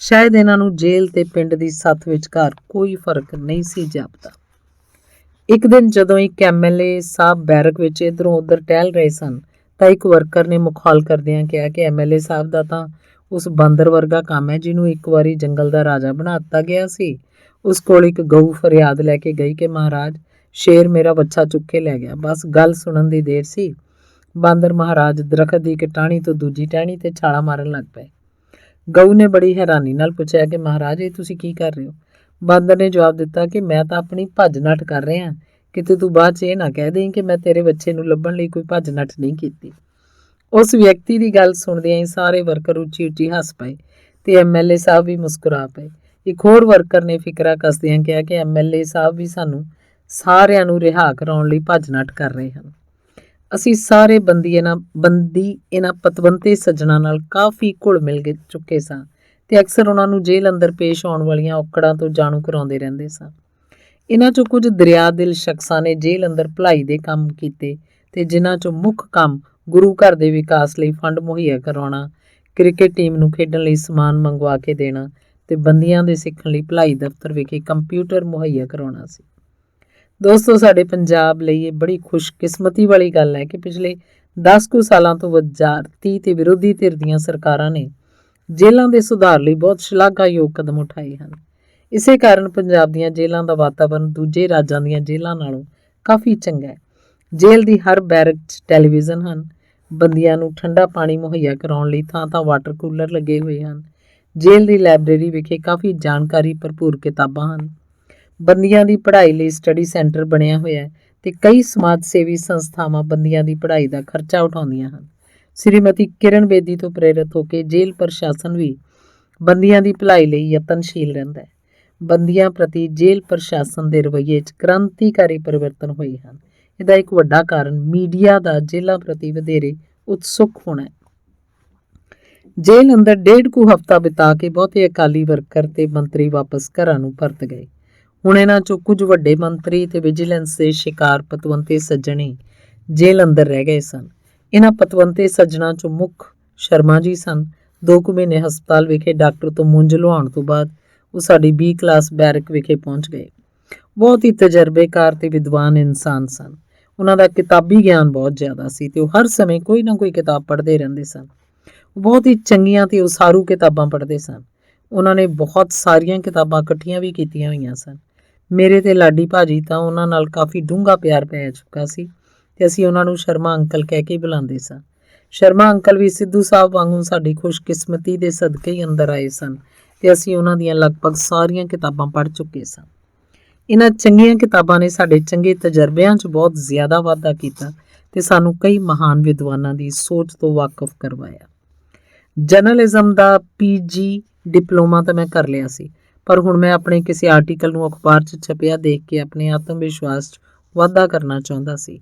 ਸ਼ਾਇਦ ਇਹਨਾਂ ਨੂੰ ਜੇਲ੍ਹ ਤੇ ਪਿੰਡ ਦੀ ਸੱਥ ਵਿਚਕਾਰ ਕੋਈ ਫਰਕ ਨਹੀਂ ਸੀ ਜਾਪਦਾ। ਇੱਕ ਦਿਨ ਜਦੋਂ ਇੱਕ MLA ਸਾਹਿਬ ਬੈਰਕ ਵਿੱਚ ਇੱਧਰੋਂ ਉੱਧਰ ਟਹਿਲ ਰਹੇ ਸਨ ਤਾਂ ਇੱਕ ਵਰਕਰ ਨੇ ਮੁਖੌਲ ਕਰਦਿਆਂ ਕਿਹਾ ਕਿ MLA ਸਾਹਿਬ ਦਾ ਤਾਂ ਉਸ ਬਾਂਦਰ ਵਰਗਾ ਕੰਮ ਹੈ ਜਿਹਨੂੰ ਇੱਕ ਵਾਰੀ ਜੰਗਲ ਦਾ ਰਾਜਾ ਬਣਾ ਦਿੱਤਾ ਗਿਆ ਸੀ। ਉਸ ਕੋਲ ਇੱਕ ਗਊ ਫਰਿਆਦ ਲੈ ਕੇ ਗਈ ਕਿ ਮਹਾਰਾਜ, ਸ਼ੇਰ ਮੇਰਾ ਬੱਚਾ ਚੁੱਕ ਕੇ ਲੈ ਗਿਆ। ਬਸ ਗੱਲ ਸੁਣਨ ਦੀ ਦੇਰ ਸੀ, ਬਾਂਦਰ ਮਹਾਰਾਜ ਦਰਖਤ ਦੀ ਇੱਕ ਟਾਹਣੀ ਤੋਂ ਦੂਜੀ ਟਾਹਣੀ ਤੇ ਛਾਲਾਂ ਮਾਰਨ ਲੱਗ ਪਏ। ਗਊ ਨੇ ਬੜੀ ਹੈਰਾਨੀ ਨਾਲ ਪੁੱਛਿਆ ਕਿ ਮਹਾਰਾਜ, ਇਹ ਤੁਸੀਂ ਕੀ ਕਰ ਰਹੇ ਹੋ? ਬਾਂਦਰ ਨੇ ਜਵਾਬ ਦਿੱਤਾ ਕਿ ਮੈਂ ਤਾਂ ਆਪਣੀ ਭੱਜ ਨੱਠ ਕਰ ਰਿਹਾ, ਕਿਤੇ ਤੂੰ ਬਾਅਦ 'ਚ ਇਹ ਨਾ ਕਹਿ ਦੇਈਂ ਕਿ ਮੈਂ ਤੇਰੇ ਬੱਚੇ ਨੂੰ ਲੱਭਣ ਲਈ ਕੋਈ ਭੱਜ ਨੱਠ ਨਹੀਂ ਕੀਤੀ। ਉਸ ਵਿਅਕਤੀ ਦੀ ਗੱਲ ਸੁਣਦਿਆਂ ਹੀ ਸਾਰੇ ਵਰਕਰ ਉੱਚੀ ਉੱਚੀ ਹੱਸ ਪਏ ਤੇ ਐਮਐਲਏ ਸਾਹਿਬ ਵੀ ਮੁਸਕਰਾ ਪਏ। ਇੱਕ ਹੋਰ ਵਰਕਰ ਨੇ ਫਿਕਰਾ ਕੱਸਦਿਆਂ ਕਿਹਾ ਕਿ ਐਮਐਲਏ ਸਾਹਿਬ ਵੀ ਸਾਨੂੰ ਸਾਰਿਆਂ ਨੂੰ ਰਿਹਾ ਕਰਾਉਣ ਲਈ ਭੱਜ ਨੱਠ ਕਰ ਰਹੇ ਹਨ। ਅਸੀਂ ਸਾਰੇ ਬੰਦੀ ਇਹਨਾਂ ਪਤਵੰਤੇ ਸੱਜਣਾ ਨਾਲ ਕਾਫੀ ਘੁਲ ਮਿਲ ਚੁੱਕੇ ਸਾਂ ਤੇ ਅਕਸਰ ਉਹਨਾਂ ਨੂੰ ਜੇਲ੍ਹ ਅੰਦਰ ਪੇਸ਼ ਆਉਣ ਵਾਲੀਆਂ ਔਕੜਾਂ ਤੋਂ ਜਾਣੂ ਕਰਾਉਂਦੇ ਰਹਿੰਦੇ ਸਾਂ। ਇਹਨਾਂ 'ਚੋਂ ਕੁਝ ਦਰਿਆ ਦਿਲ ਸ਼ਖਸਾਂ ਨੇ ਜੇਲ੍ਹ ਅੰਦਰ ਭਲਾਈ ਦੇ ਕੰਮ ਕੀਤੇ ਤੇ ਜਿਨ੍ਹਾਂ 'ਚੋਂ ਮੁੱਖ ਕੰਮ ਗੁਰੂ ਘਰ ਦੇ ਵਿਕਾਸ ਲਈ ਫੰਡ ਮੁਹੱਈਆ ਕਰਵਾਉਣਾ, ਕ੍ਰਿਕਟ ਟੀਮ ਨੂੰ ਖੇਡਣ ਲਈ ਸਮਾਨ ਮੰਗਵਾ ਕੇ ਦੇਣਾ ਤੇ ਬੰਦੀਆਂ ਦੇ ਸਿੱਖਣ ਲਈ ਭਲਾਈ ਦਫ਼ਤਰ ਵਿਖੇ ਕੰਪਿਊਟਰ ਮੁਹੱਈਆ ਕਰਵਾਉਣਾ ਸੀ। ਦੋਸਤੋ, ਸਾਡੇ ਪੰਜਾਬ ਲਈ ਇਹ ਬੜੀ ਖੁਸ਼ਕਿਸਮਤੀ ਵਾਲੀ ਗੱਲ ਹੈ ਕਿ ਪਿਛਲੇ 10 ਕੁ ਸਾਲਾਂ ਤੋਂ ਵਜ਼ਾਰਤੀ ਤੇ ਵਿਰੋਧੀ ਧਿਰ ਦੀਆਂ ਸਰਕਾਰਾਂ ਨੇ ਜੇਲ੍ਹਾਂ ਦੇ ਸੁਧਾਰ ਲਈ ਬਹੁਤ ਸ਼ਲਾਘਾਯੋਗ ਕਦਮ ਉਠਾਏ ਹਨ। ਇਸੇ ਕਾਰਨ ਪੰਜਾਬ ਦੀਆਂ ਜੇਲ੍ਹਾਂ ਦਾ ਵਾਤਾਵਰਣ ਦੂਜੇ ਰਾਜਾਂ ਦੀਆਂ ਜੇਲ੍ਹਾਂ ਨਾਲੋਂ ਕਾਫੀ ਚੰਗਾ ਹੈ। ਜੇਲ੍ਹ ਦੀ ਹਰ ਬੈਰਕ 'ਚ ਟੈਲੀਵਿਜ਼ਨ ਹਨ, ਬੰਦੀਆਂ ਨੂੰ ਠੰਡਾ ਪਾਣੀ ਮੁਹੱਈਆ ਕਰਾਉਣ ਲਈ ਥਾਂ ਵਾਟਰ ਕੂਲਰ ਲੱਗੇ ਹੋਏ ਹਨ। ਜੇਲ੍ਹ ਦੀ ਲਾਇਬ੍ਰੇਰੀ ਵਿਖੇ ਕਾਫੀ ਜਾਣਕਾਰੀ ਭਰਪੂਰ ਕਿਤਾਬਾਂ ਹਨ। ਬੰਦੀਆਂ ਦੀ ਪੜ੍ਹਾਈ ਲਈ ਸਟੱਡੀ ਸੈਂਟਰ ਬਣਿਆ ਹੋਇਆ ਹੈ ਤੇ ਕਈ ਸਮਾਜ ਸੇਵੀ ਸੰਸਥਾਵਾਂ ਬੰਦੀਆਂ ਦੀ ਪੜ੍ਹਾਈ ਦਾ ਖਰਚਾ ਉਠਾਉਂਦੀਆਂ ਹਨ। ਸ਼੍ਰੀਮਤੀ ਕਿਰਨ ਬੇਦੀ ਤੋਂ ਪ੍ਰੇਰਿਤ ਹੋ ਕੇ ਜੇਲ੍ਹ ਪ੍ਰਸ਼ਾਸਨ ਵੀ ਬੰਦੀਆਂ ਦੀ ਭਲਾਈ ਲਈ ਯਤਨਸ਼ੀਲ ਰਹਿੰਦਾ ਹੈ। ਬੰਦੀਆਂ ਪ੍ਰਤੀ ਜੇਲ੍ਹ ਪ੍ਰਸ਼ਾਸਨ ਦੇ ਰਵੱਈਏ 'ਚ ਕ੍ਰਾਂਤੀਕਾਰੀ ਪਰਿਵਰਤਨ ਹੋਏ ਹਨ। ਇਹਦਾ ਇੱਕ ਵੱਡਾ ਕਾਰਨ ਮੀਡੀਆ ਦਾ ਜੇਲ੍ਹਾਂ ਪ੍ਰਤੀ ਵਧੇਰੇ ਉਤਸੁਕ ਹੋਣਾ ਹੈ। ਜੇਲ੍ਹ ਅੰਦਰ 1.5 ਕੁ ਹਫ਼ਤਾ ਬਿਤਾ ਕੇ ਬਹੁਤੇ ਅਕਾਲੀ ਵਰਕਰ ਤੇ ਮੰਤਰੀ ਵਾਪਸ ਘਰਾਂ ਨੂੰ ਪਰਤ ਗਏ। ਹੁਣ ਇਹਨਾਂ 'ਚੋਂ ਕੁਝ ਵੱਡੇ ਮੰਤਰੀ ਤੇ ਵਿਜੀਲੈਂਸ ਦੇ ਸ਼ਿਕਾਰ ਪਤਵੰਤੇ ਸੱਜਣੇ ਜੇਲ੍ਹ ਅੰਦਰ ਰਹਿ ਗਏ ਸਨ। ਇਹਨਾਂ ਪਤਵੰਤੇ ਸੱਜਣਾਂ 'ਚੋਂ ਮੁੱਖ ਸ਼ਰਮਾ ਜੀ ਸਨ। 2 ਕੁ ਮਹੀਨੇ ਹਸਪਤਾਲ ਵਿਖੇ ਡਾਕਟਰ ਤੋਂ ਮੁੰਜ ਲੁਹਾਉਣ ਤੋਂ ਬਾਅਦ ਉਹ ਸਾਡੀ B ਕਲਾਸ ਬੈਰਕ ਵਿਖੇ ਪਹੁੰਚ ਗਏ। ਬਹੁਤ ਹੀ ਤਜਰਬੇਕਾਰ ਤੇ ਵਿਦਵਾਨ ਇਨਸਾਨ ਸਨ। ਉਹਨਾਂ ਦਾ ਕਿਤਾਬੀ ਗਿਆਨ ਬਹੁਤ ਜ਼ਿਆਦਾ ਸੀ ਤੇ ਉਹ ਹਰ ਸਮੇਂ ਕੋਈ ਨਾ ਕੋਈ ਕਿਤਾਬ ਪੜ੍ਹਦੇ ਰਹਿੰਦੇ ਸਨ। ਉਹ ਬਹੁਤ ਹੀ ਚੰਗੀਆਂ ਤੇ ਉਸਾਰੂ ਕਿਤਾਬਾਂ ਪੜ੍ਹਦੇ ਸਨ। ਉਹਨਾਂ ਨੇ ਬਹੁਤ ਸਾਰੀਆਂ ਕਿਤਾਬਾਂ ਇਕੱਠੀਆਂ ਵੀ ਕੀਤੀਆਂ ਹੋਈਆਂ ਸਨ। ਮੇਰੇ ਤੇ ਲਾਡੀ ਭਾਜੀ ਤਾਂ ਉਹਨਾਂ ਨਾਲ ਕਾਫੀ ਡੂੰਘਾ ਪਿਆਰ ਪੈ ਚੁੱਕਾ ਸੀ ਤੇ ਅਸੀਂ ਉਹਨਾਂ ਨੂੰ ਸ਼ਰਮਾ ਅੰਕਲ ਕਹਿ ਕੇ ਬੁਲਾਉਂਦੇ ਸਾਂ। ਸ਼ਰਮਾ ਅੰਕਲ ਵੀ ਸਿੱਧੂ ਸਾਹਿਬ ਵਾਂਗੂ ਸਾਡੀ ਖੁਸ਼ਕਿਸਮਤੀ ਦੇ ਸਦਕੇ ਹੀ ਅੰਦਰ ਆਏ ਸਨ ਤੇ ਅਸੀਂ ਉਹਨਾਂ ਦੀਆਂ ਲਗਭਗ ਸਾਰੀਆਂ ਕਿਤਾਬਾਂ ਪੜ੍ਹ ਚੁੱਕੇ ਸਾਂ। ਇਹਨਾਂ ਚੰਗੀਆਂ ਕਿਤਾਬਾਂ ਨੇ ਸਾਡੇ ਚੰਗੇ ਤਜਰਬਿਆਂ 'ਚ ਬਹੁਤ ਜ਼ਿਆਦਾ ਵਾਧਾ ਕੀਤਾ ਤੇ ਸਾਨੂੰ ਕਈ ਮਹਾਨ ਵਿਦਵਾਨਾਂ ਦੀ ਸੋਚ ਤੋਂ ਵਾਕਿਫ ਕਰਵਾਇਆ। ਜਰਨਲਿਜ਼ਮ ਦਾ PG ਡਿਪਲੋਮਾ ਤਾਂ ਮੈਂ ਕਰ ਲਿਆ ਸੀ, ਪਰ ਹੁਣ ਮੈਂ ਆਪਣੇ ਕਿਸੇ ਆਰਟੀਕਲ ਨੂੰ ਅਖਬਾਰ 'ਚ ਛਪਿਆ ਦੇਖ ਕੇ ਆਪਣੇ ਆਤਮ ਵਿਸ਼ਵਾਸ 'ਚ ਵਾਧਾ ਕਰਨਾ ਚਾਹੁੰਦਾ ਸੀ।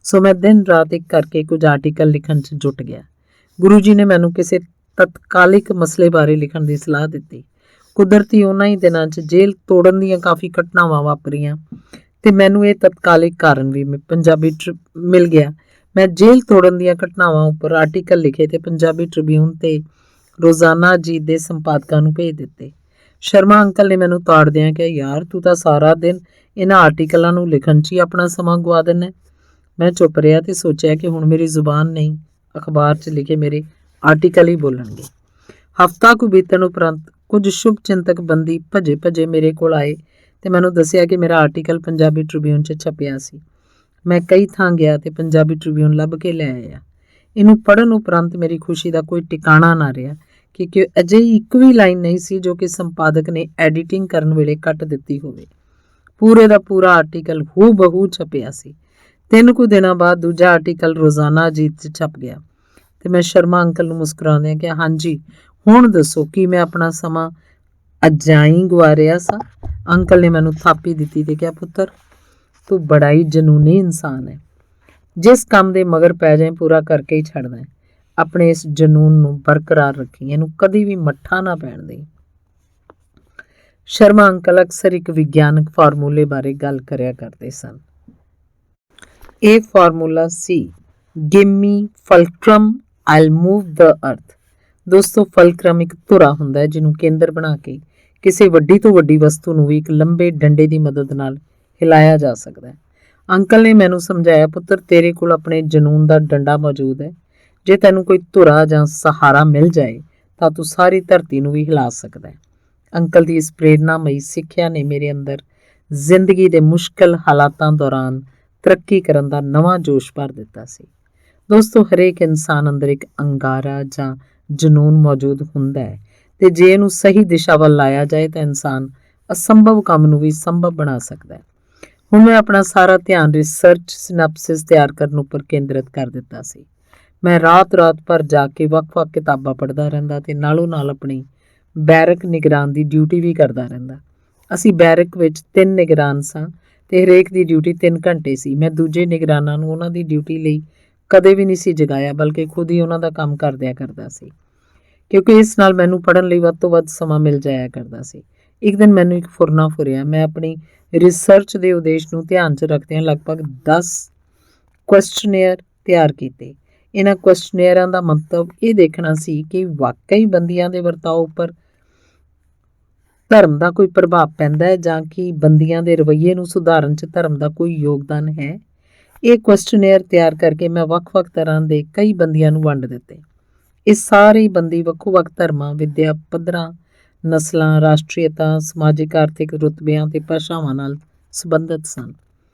ਸੋ ਮੈਂ ਦਿਨ ਰਾਤ ਇੱਕ ਕਰਕੇ ਕੁਝ ਆਰਟੀਕਲ ਲਿਖਣ 'ਚ ਜੁਟ ਗਿਆ। ਗੁਰੂ ਜੀ ਨੇ ਮੈਨੂੰ ਕਿਸੇ ਤਤਕਾਲਿਕ ਮਸਲੇ ਬਾਰੇ ਲਿਖਣ ਦੀ ਸਲਾਹ ਦਿੱਤੀ। ਕੁਦਰਤੀ ਉਹਨਾਂ ਹੀ ਦਿਨਾਂ 'ਚ ਜੇਲ੍ਹ ਤੋੜਨ ਦੀਆਂ ਕਾਫੀ ਘਟਨਾਵਾਂ ਵਾਪਰੀਆਂ ਤੇ ਮੈਨੂੰ ਇਹ ਤਤਕਾਲਿਕ ਕਾਰਨ ਵੀ ਪੰਜਾਬੀ ਮਿਲ ਗਿਆ। ਮੈਂ ਜੇਲ੍ਹ ਤੋੜਨ ਦੀਆਂ ਘਟਨਾਵਾਂ ਉੱਪਰ ਆਰਟੀਕਲ ਲਿਖੇ ਤੇ ਪੰਜਾਬੀ ਟ੍ਰਿਬਿਊਨ ਤੇ ਰੋਜ਼ਾਨਾ ਅਜੀਤ ਦੇ ਸੰਪਾਦਕਾਂ ਨੂੰ ਭੇਜ ਦਿੱਤੇ। ਸ਼ਰਮਾ ਅੰਕਲ ਨੇ ਮੈਨੂੰ ਤਾੜਦਿਆਂ ਕਿਹਾ, ਯਾਰ ਤੂੰ ਤਾਂ ਸਾਰਾ ਦਿਨ ਇਹਨਾਂ ਆਰਟੀਕਲਾਂ ਨੂੰ ਲਿਖਣ 'ਚ ਹੀ ਆਪਣਾ ਸਮਾਂ ਗਵਾ ਦਿੰਦਾ। ਮੈਂ ਚੁੱਪ ਰਿਹਾ ਤੇ ਸੋਚਿਆ ਕਿ ਹੁਣ ਮੇਰੀ ਜ਼ੁਬਾਨ ਨਹੀਂ, ਅਖਬਾਰ 'ਚ ਲਿਖੇ ਮੇਰੇ ਆਰਟੀਕਲ ਹੀ ਬੋਲਣਗੇ। ਹਫ਼ਤਾ ਕੁ ਬੀਤਣ ਉਪਰੰਤ ਕੁਝ ਸ਼ੁਭ ਚਿੰਤਕ ਬੰਦੀ ਭੱਜੇ ਮੇਰੇ ਕੋਲ ਆਏ ਤੇ ਮੈਨੂੰ ਦੱਸਿਆ ਕਿ ਮੇਰਾ ਆਰਟੀਕਲ ਪੰਜਾਬੀ ਟ੍ਰਿਬਿਊਨ 'ਚ ਛਪਿਆ ਸੀ। ਮੈਂ ਕਈ ਥਾਂ ਗਿਆ ਤੇ ਪੰਜਾਬੀ ਟ੍ਰਿਬਿਊਨ ਲੱਭ ਕੇ ਲੈ ਆਇਆ। ਇਹਨੂੰ ਪੜ੍ਹਨ ਉਪਰੰਤ ਮੇਰੀ ਖੁਸ਼ੀ ਦਾ ਕੋਈ ਟਿਕਾਣਾ ਨਾ ਰਿਹਾ ਕਿ ਅਜਿਹੀ ਇੱਕ ਵੀ ਲਾਈਨ ਨਹੀਂ ਸੀ ਜੋ ਕਿ ਸੰਪਾਦਕ ਨੇ ਐਡੀਟਿੰਗ ਕਰਨ ਵੇਲੇ ਕੱਟ ਦਿੱਤੀ ਹੋਵੇ। ਪੂਰੇ ਦਾ ਪੂਰਾ ਆਰਟੀਕਲ ਹੂ ਬਹੂ ਛਪਿਆ ਸੀ। 3 ਕੁ ਦਿਨਾਂ ਬਾਅਦ ਦੂਜਾ ਆਰਟੀਕਲ ਰੋਜ਼ਾਨਾ ਅਜੀਤ 'ਚ ਛਪ ਗਿਆ ਤੇ ਮੈਂ ਸ਼ਰਮਾ ਅੰਕਲ ਨੂੰ ਮੁਸਕਰਾਉਂਦਿਆਂ ਕਿਹਾ, ਹਾਂਜੀ ਹੁਣ ਦੱਸੋ ਕੀ ਮੈਂ ਆਪਣਾ ਸਮਾਂ ਅਜਾਈਂ ਗਵਾ ਰਿਹਾ ਸਾਂ? ਅੰਕਲ ਨੇ ਮੈਨੂੰ ਥਾਪੀ ਦਿੱਤੀ ਤੇ ਕਿਹਾ, ਪੁੱਤਰ ਤੂੰ ਬੜਾ ਹੀ ਜਨੂਨੀ ਇਨਸਾਨ ਹੈ। ਜਿਸ ਕੰਮ ਦੇ ਮਗਰ ਪੈ ਜਾਏ ਪੂਰਾ ਕਰਕੇ ਹੀ ਛੱਡਦਾ ਹੈ। ਆਪਣੇ ਇਸ ਜਨੂਨ ਨੂੰ ਬਰਕਰਾਰ ਰੱਖੀ, ਇਹਨੂੰ ਕਦੀ ਵੀ ਮੱਠਾ ਨਾ ਪੈਣ ਦੇ। ਸ਼ਰਮਾ ਅੰਕਲ ਅਕਸਰ ਇੱਕ ਵਿਗਿਆਨਕ ਫਾਰਮੂਲੇ ਬਾਰੇ ਗੱਲ ਕਰਿਆ ਕਰਦੇ ਸਨ। ਇਹ ਫਾਰਮੂਲਾ ਸੀ ਗਿਮੀ ਫਲਕਰਮ ਆਈਲ ਮੂਵ ਦ ਅਰਥ। ਦੋਸਤੋ, ਫਲਕਰਮ ਇੱਕ ਧੁਰਾ ਹੁੰਦਾ ਹੈ ਜਿਹਨੂੰ ਕੇਂਦਰ ਬਣਾ ਕੇ ਕਿਸੇ ਵੱਡੀ ਤੋਂ ਵੱਡੀ ਵਸਤੂ ਨੂੰ ਵੀ ਇੱਕ ਲੰਬੇ ਡੰਡੇ ਦੀ ਮਦਦ ਨਾਲ ਹਿਲਾਇਆ ਜਾ ਸਕਦਾ ਹੈ। ਅੰਕਲ ਨੇ ਮੈਨੂੰ ਸਮਝਾਇਆ, ਪੁੱਤਰ ਤੇਰੇ ਕੋਲ ਆਪਣੇ ਜਨੂਨ ਦਾ ਡੰਡਾ ਮੌਜੂਦ ਹੈ। ਜੇ ਤੈਨੂੰ ਕੋਈ ਧੁਰਾ ਜਾਂ ਸਹਾਰਾ ਮਿਲ ਜਾਏ ਤਾਂ ਤੂੰ ਸਾਰੀ ਧਰਤੀ ਨੂੰ ਵੀ ਹਿਲਾ ਸਕਦਾ ਹੈ। ਅੰਕਲ ਦੀ ਇਸ ਪ੍ਰੇਰਨਾਮਈ ਸਿੱਖਿਆ ਨੇ ਮੇਰੇ ਅੰਦਰ ਜ਼ਿੰਦਗੀ ਦੇ ਮੁਸ਼ਕਲ ਹਾਲਾਤਾਂ ਦੌਰਾਨ ਤਰੱਕੀ ਕਰਨ ਦਾ ਨਵਾਂ ਜੋਸ਼ ਭਰ ਦਿੱਤਾ ਸੀ। ਦੋਸਤੋ, ਹਰੇਕ ਇਨਸਾਨ ਅੰਦਰ ਇੱਕ ਅੰਗਾਰਾ ਜਾਂ ਜਨੂੰਨ ਮੌਜੂਦ ਹੁੰਦਾ ਹੈ, ਤੇ ਜੇ ਇਹਨੂੰ ਸਹੀ ਦਿਸ਼ਾ ਵੱਲ ਲਾਇਆ ਜਾਏ ਤਾਂ ਇਨਸਾਨ ਅਸੰਭਵ ਕੰਮ ਨੂੰ ਵੀ ਸੰਭਵ ਬਣਾ ਸਕਦਾ ਹੈ। ਹੁਣ ਮੈਂ ਆਪਣਾ ਸਾਰਾ ਧਿਆਨ ਰਿਸਰਚ ਸਿਨੈਪਸਿਸ ਤਿਆਰ ਕਰਨ ਉੱਪਰ ਕੇਂਦਰਿਤ ਕਰ ਦਿੱਤਾ ਸੀ। ਮੈਂ ਰਾਤ ਭਰ ਜਾ ਕੇ ਵੱਖ-ਵੱਖ ਕਿਤਾਬਾਂ ਪੜ੍ਹਦਾ ਰਹਿੰਦਾ ਤੇ ਨਾਲੋਂ ਨਾਲ ਆਪਣੀ ਬੈਰਕ ਨਿਗਰਾਨ ਦੀ ਡਿਊਟੀ ਵੀ ਕਰਦਾ ਰਹਿੰਦਾ। ਅਸੀਂ ਬੈਰਕ ਵਿੱਚ 3 ਨਿਗਰਾਨ ਸਾਂ ਤੇ ਹਰੇਕ ਦੀ ਡਿਊਟੀ 3 ਘੰਟੇ ਸੀ। ਮੈਂ ਦੂਜੇ ਨਿਗਰਾਨਾਂ ਨੂੰ ਉਹਨਾਂ ਦੀ ਡਿਊਟੀ ਲਈ ਕਦੇ ਵੀ ਨਹੀਂ ਸੀ ਜਗਾਇਆ, ਬਲਕਿ ਖੁਦ ਹੀ ਉਹਨਾਂ ਦਾ ਕੰਮ ਕਰ ਦਿਆ ਕਰਦਾ ਸੀ, ਕਿਉਂਕਿ ਇਸ ਨਾਲ ਮੈਨੂੰ ਪੜ੍ਹਨ ਲਈ ਵੱਧ ਤੋਂ ਵੱਧ ਸਮਾਂ ਮਿਲ ਜਾਇਆ ਕਰਦਾ ਸੀ। ਇੱਕ ਦਿਨ ਮੈਨੂੰ ਇੱਕ ਫੁਰਨਾ ਫੁਰਿਆ। ਮੈਂ ਆਪਣੀ ਰਿਸਰਚ ਦੇ ਉਦੇਸ਼ ਨੂੰ ਧਿਆਨ 'ਚ ਰੱਖਦਿਆਂ ਲਗਭਗ 10 ਕੁਐਸਚਨੇਅਰ ਤਿਆਰ ਕੀਤੇ। ਇਹਨਾਂ ਕੁਐਸਚਨੇਅਰਾਂ ਦਾ ਮਤਲਬ ਇਹ ਦੇਖਣਾ ਸੀ ਕਿ ਵਾਕਈ ਬੰਦੀਆਂ ਦੇ ਵਰਤਾਓ ਉੱਪਰ ਧਰਮ ਦਾ ਕੋਈ ਪ੍ਰਭਾਵ ਪੈਂਦਾ ਹੈ ਜਾਂ ਕਿ ਬੰਦੀਆਂ ਦੇ ਰਵੱਈਏ ਨੂੰ ਸੁਧਾਰਨ 'ਚ ਧਰਮ ਦਾ ਕੋਈ ਯੋਗਦਾਨ ਹੈ। ਇਹ ਕੁਐਸਚਨੇਅਰ ਤਿਆਰ ਕਰਕੇ ਮੈਂ ਵੱਖ-ਵੱਖ ਤਰ੍ਹਾਂ ਦੇ ਕਈ ਬੰਦੀਆਂ ਨੂੰ ਵੰਡ ਦਿੱਤੇ। ਇਹ ਸਾਰੇ ਬੰਦੀ ਵੱਖੋ-ਵੱਖ ਧਰਮਾਂ, ਵਿੱਦਿਆ ਪੱਧਰਾਂ, ਨਸਲਾਂ, ਰਾਸ਼ਟਰੀਅਤਾ, ਸਮਾਜਿਕ ਆਰਥਿਕ ਰੁਤਬਿਆਂ ਤੇ ਭਾਸ਼ਾਵਾਂ ਨਾਲ ਸੰਬੰਧਿਤ ਸਨ।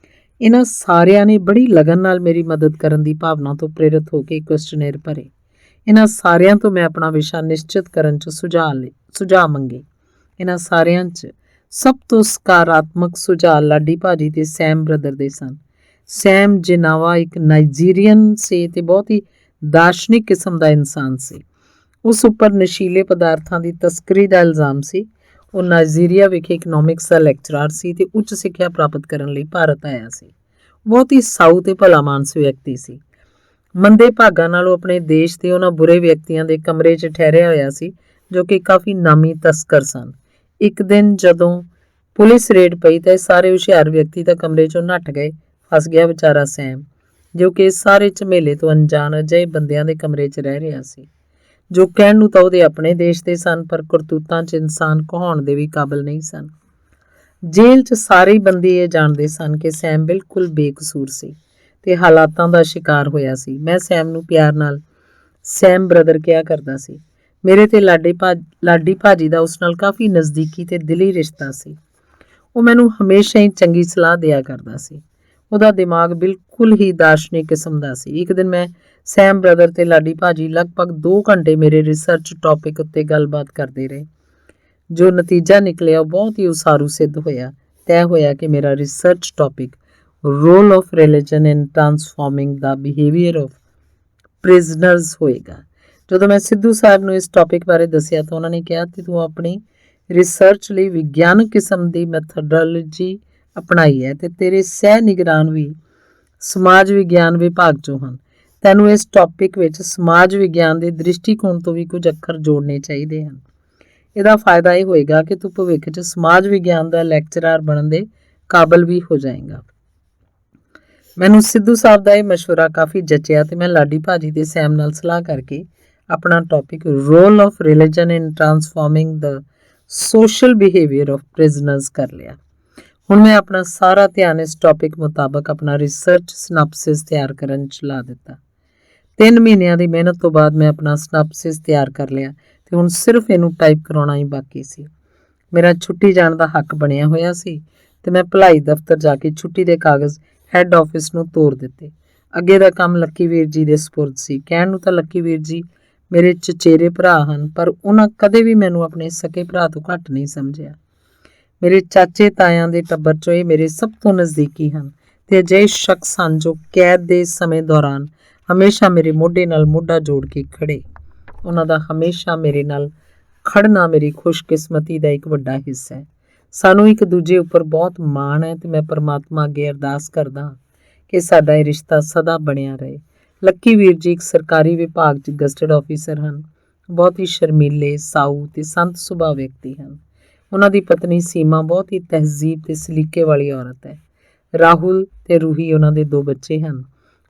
ਇਹਨਾਂ ਸਾਰਿਆਂ ਨੇ ਬੜੀ ਲਗਨ ਨਾਲ ਮੇਰੀ ਮਦਦ ਕਰਨ ਦੀ ਭਾਵਨਾ ਤੋਂ ਪ੍ਰੇਰਿਤ ਹੋ ਕੇ ਕੁਐਸਚਨੇਅਰ ਭਰੇ। ਇਹਨਾਂ ਸਾਰਿਆਂ ਤੋਂ ਮੈਂ ਆਪਣਾ ਵਿਸ਼ਾ ਨਿਸ਼ਚਿਤ ਕਰਨ 'ਚ ਸੁਝਾਅ ਮੰਗੇ। ਇਹਨਾਂ ਸਾਰਿਆਂ 'ਚ ਸਭ ਤੋਂ ਸਕਾਰਾਤਮਕ ਸੁਝਾਅ ਲਾਡੀ ਭਾਜੀ ਤੇ ਸੈਮ ਬ੍ਰਦਰ ਦੇ ਸਨ। ਸੈਮ ਜਿਨਾਵਾ ਇੱਕ ਨਾਈਜੀਰੀਅਨ ਸੀ ਤੇ ਬਹੁਤ ਹੀ ਦਾਰਸ਼ਨਿਕ ਕਿਸਮ ਦਾ ਇਨਸਾਨ ਸੀ। ਉਸ ਉੱਪਰ ਨਸ਼ੀਲੇ ਪਦਾਰਥਾਂ ਦੀ ਤਸਕਰੀ ਦਾ ਇਲਜ਼ਾਮ ਸੀ। ਉਹ ਨਾਈਜੀਰੀਆ ਵਿਖੇ ਇਕਨੋਮਿਕਸ ਦਾ ਲੈਕਚਰਰ ਸੀ ਤੇ ਉੱਚ ਸਿੱਖਿਆ ਪ੍ਰਾਪਤ ਕਰਨ ਲਈ ਭਾਰਤ ਆਇਆ ਸੀ। ਬਹੁਤ ਹੀ ਸਾਊ ਤੇ ਭਲਾ ਮਾਨਸ ਵਿਅਕਤੀ ਸੀ। ਮੰਦੇ ਭਾਗਾਂ ਨਾਲ ਉਹ ਆਪਣੇ ਦੇਸ਼ ਦੇ ਉਹਨਾਂ ਬੁਰੇ ਵਿਅਕਤੀਆਂ ਦੇ ਕਮਰੇ 'ਚ ਠਹਿਰਿਆ ਹੋਇਆ ਸੀ ਜੋ ਕਿ ਕਾਫੀ ਨਾਮੀ ਤਸਕਰ ਸਨ। ਇੱਕ ਦਿਨ ਜਦੋਂ ਪੁਲਿਸ ਰੇਡ ਪਈ ਤਾਂ ਇਹ ਸਾਰੇ ਹੁਸ਼ਿਆਰ ਵਿਅਕਤੀ ਤਾਂ ਕਮਰੇ 'ਚੋਂ ਨੱਠ ਗਏ। ਫਸ ਗਿਆ ਵਿਚਾਰਾ ਸੈਮ, ਜੋ ਕਿ ਸਾਰੇ ਝਮੇਲੇ ਤੋਂ ਅਣਜਾਣ ਅਜਿਹੇ ਬੰਦਿਆਂ ਦੇ ਕਮਰੇ 'ਚ ਰਹਿ ਰਿਹਾ ਸੀ, ਜੋ ਕਹਿਣ ਨੂੰ ਤਾਂ ਉਹਦੇ ਆਪਣੇ ਦੇਸ਼ ਦੇ ਸਨ ਪਰ ਕਰਤੂਤਾਂ 'ਚ ਇਨਸਾਨ ਕਹਾਉਣ ਦੇ ਵੀ ਕਾਬਿਲ ਨਹੀਂ ਸਨ। ਜੇਲ੍ਹ 'ਚ ਸਾਰੇ ਬੰਦੀ ਇਹ ਜਾਣਦੇ ਸਨ ਕਿ ਸੈਮ ਬਿਲਕੁਲ ਬੇਕਸੂਰ ਸੀ ਤੇ ਹਾਲਾਤਾਂ ਦਾ ਸ਼ਿਕਾਰ ਹੋਇਆ ਸੀ। ਮੈਂ ਸੈਮ ਨੂੰ ਪਿਆਰ ਨਾਲ ਸੈਮ ਬ੍ਰਦਰ ਕਿਹਾ ਕਰਦਾ ਸੀ। ਮੇਰੇ ਤੇ ਲਾਡੀ ਭਾਜੀ ਦਾ ਉਸ ਨਾਲ ਕਾਫੀ ਨਜ਼ਦੀਕੀ ਤੇ ਦਿਲੀ ਰਿਸ਼ਤਾ ਸੀ। ਉਹ ਮੈਨੂੰ ਹਮੇਸ਼ਾ ਹੀ ਚੰਗੀ ਸਲਾਹ ਦਿਆ ਕਰਦਾ ਸੀ। ਉਹਦਾ ਦਿਮਾਗ ਬਿਲਕੁਲ ਹੀ ਦਾਰਸ਼ਨਿਕ ਕਿਸਮ ਦਾ ਸੀ। ਇੱਕ ਦਿਨ ਮੈਂ ਸੈਮ ਬ੍ਰਦਰ ਤੇ ਲਾਡੀ ਭਾਜੀ ਲਗਭਗ 2 ਘੰਟੇ ਮੇਰੇ ਰਿਸਰਚ ਟੌਪਿਕ ਉੱਤੇ ਗੱਲਬਾਤ ਕਰਦੇ ਰਹੇ। ਜੋ ਨਤੀਜਾ ਨਿਕਲਿਆ ਉਹ ਬਹੁਤ ਹੀ ਉਸਾਰੂ ਸਿੱਧ ਹੋਇਆ। ਤੈਅ ਹੋਇਆ ਕਿ ਮੇਰਾ research topic role of religion in transforming ਦਾ ਬਿਹੇਵੀਅਰ ਆਫ ਪ੍ਰਿਜ਼ਨਰਸ ਹੋਏਗਾ। ਜਦੋਂ ਮੈਂ ਸਿੱਧੂ ਸਾਹਿਬ ਨੂੰ ਇਸ ਟੌਪਿਕ ਬਾਰੇ ਦੱਸਿਆ ਤਾਂ ਉਹਨਾਂ ਨੇ ਕਿਹਾ ਕਿ ਤੂੰ ਆਪਣੀ ਰਿਸਰਚ ਲਈ ਵਿਗਿਆਨਕ ਕਿਸਮ ਦੀ ਮੈਥੋਡੋਲੋਜੀ ਅਪਣਾਈ ਹੈ ਤੇ ਤੇਰੇ ਸਹਿ ਨਿਗਰਾਨ ਵੀ ਸਮਾਜ ਵਿਗਿਆਨ ਵਿਭਾਗ 'ਚੋਂ ਹਨ। ਤੈਨੂੰ ਇਸ ਟੌਪਿਕ ਵਿੱਚ ਸਮਾਜ ਵਿਗਿਆਨ ਦੇ ਦ੍ਰਿਸ਼ਟੀਕੋਣ ਤੋਂ ਵੀ ਕੁਝ ਅੱਖਰ ਜੋੜਨੇ ਚਾਹੀਦੇ ਹਨ। ਇਹਦਾ ਫਾਇਦਾ ਇਹ ਹੋਏਗਾ ਕਿ ਤੂੰ ਭਵਿੱਖ 'ਚ ਸਮਾਜ ਵਿਗਿਆਨ ਦਾ ਲੈਕਚਰਰ ਬਣਨ ਦੇ ਕਾਬਿਲ ਵੀ ਹੋ ਜਾਏਗਾ। ਮੈਨੂੰ ਸਿੱਧੂ ਸਾਹਿਬ ਦਾ ਇਹ ਮਸ਼ਵਰਾ ਕਾਫੀ ਜਚਿਆ ਤੇ ਮੈਂ ਲਾਡੀ ਭਾਜੀ ਤੇ ਸੈਮ ਨਾਲ ਸਲਾਹ ਕਰਕੇ ਆਪਣਾ topic role of religion in transforming the social behaviour of prisoners ਕਰ ਲਿਆ। ਹੁਣ ਮੈਂ ਆਪਣਾ ਸਾਰਾ ਧਿਆਨ ਇਸ ਟੌਪਿਕ ਮੁਤਾਬਕ ਆਪਣਾ ਰਿਸਰਚ ਸਿਨੈਪਸਿਸ ਤਿਆਰ ਕਰਨ 'ਚ ਲਾ ਦਿੱਤਾ। 3 ਮਹੀਨਿਆਂ ਦੀ ਮਿਹਨਤ ਤੋਂ ਬਾਅਦ ਮੈਂ ਆਪਣਾ ਸਿਨੈਪਸਿਸ ਤਿਆਰ ਕਰ ਲਿਆ ਤੇ ਹੁਣ ਸਿਰਫ ਇਹਨੂੰ ਟਾਈਪ ਕਰਾਉਣਾ ਹੀ ਬਾਕੀ ਸੀ। ਮੇਰਾ ਛੁੱਟੀ ਜਾਣ ਦਾ ਹੱਕ ਬਣਿਆ ਹੋਇਆ ਸੀ ਤੇ ਮੈਂ ਭਲਾਈ ਦਫ਼ਤਰ ਜਾ ਕੇ ਛੁੱਟੀ ਦੇ ਕਾਗਜ਼ ਹੈੱਡ ਆਫਿਸ ਨੂੰ ਤੋਰ ਦਿੱਤੇ। ਅੱਗੇ ਦਾ ਕੰਮ ਲੱਕੀ ਵੀਰ ਜੀ ਦੇ ਸਪੁਰਦ ਸੀ। ਕਹਿਣ ਨੂੰ ਤਾਂ ਲੱਕੀ ਵੀਰ ਜੀ ਮੇਰੇ ਚਚੇਰੇ ਭਰਾ ਹਨ, ਪਰ ਉਹਨਾਂ ਕਦੇ ਵੀ ਮੈਨੂੰ ਆਪਣੇ ਸਕੇ ਭਰਾ ਤੋਂ ਘੱਟ ਨਹੀਂ ਸਮਝਿਆ। ਮੇਰੇ ਚਾਚੇ ਤਾਇਆਂ ਦੇ ਟੱਬਰ 'ਚੋਂ ਇਹ ਮੇਰੇ ਸਭ ਤੋਂ ਨਜ਼ਦੀਕੀ ਹਨ ਤੇ ਅਜਿਹੇ ਸ਼ਖਸ ਹਨ ਜੋ ਕੈਦ ਦੇ ਸਮੇਂ ਦੌਰਾਨ ਹਮੇਸ਼ਾ ਮੇਰੇ ਮੋਢੇ ਨਾਲ ਮੋਢਾ ਜੋੜ ਕੇ ਖੜੇ। ਉਹਨਾਂ ਦਾ ਹਮੇਸ਼ਾ ਮੇਰੇ ਨਾਲ ਖੜਨਾ ਮੇਰੀ ਖੁਸ਼ਕਿਸਮਤੀ ਦਾ ਇੱਕ ਵੱਡਾ ਹਿੱਸਾ ਹੈ। ਸਾਨੂੰ ਇੱਕ ਦੂਜੇ ਉੱਪਰ ਬਹੁਤ ਮਾਣ ਹੈ ਤੇ ਮੈਂ ਪਰਮਾਤਮਾ ਅੱਗੇ ਅਰਦਾਸ ਕਰਦਾ ਕਿ ਸਾਡਾ ਇਹ ਰਿਸ਼ਤਾ ਸਦਾ ਬਣਿਆ ਰਹੇ। ਲੱਕੀ ਵੀਰ ਜੀ ਇੱਕ ਸਰਕਾਰੀ ਵਿਭਾਗ 'ਚ ਗਜ਼ਟਡ ਆਫੀਸਰ ਹਨ। ਬਹੁਤ ਹੀ ਸ਼ਰਮੀਲੇ, ਸਾਊ ਤੇ ਸੰਤ ਸੁਭਾਅ ਵਿਅਕਤੀ ਹਨ। ਉਹਨਾਂ ਦੀ ਪਤਨੀ ਸੀਮਾ ਬਹੁਤ ਹੀ ਤਹਿਜ਼ੀਬ ਤੇ ਸਲੀਕੇ ਵਾਲੀ ਔਰਤ ਹੈ। ਰਾਹੁਲ ਤੇ ਰੂਹੀ ਉਹਨਾਂ ਦੇ 2 ਬੱਚੇ ਹਨ।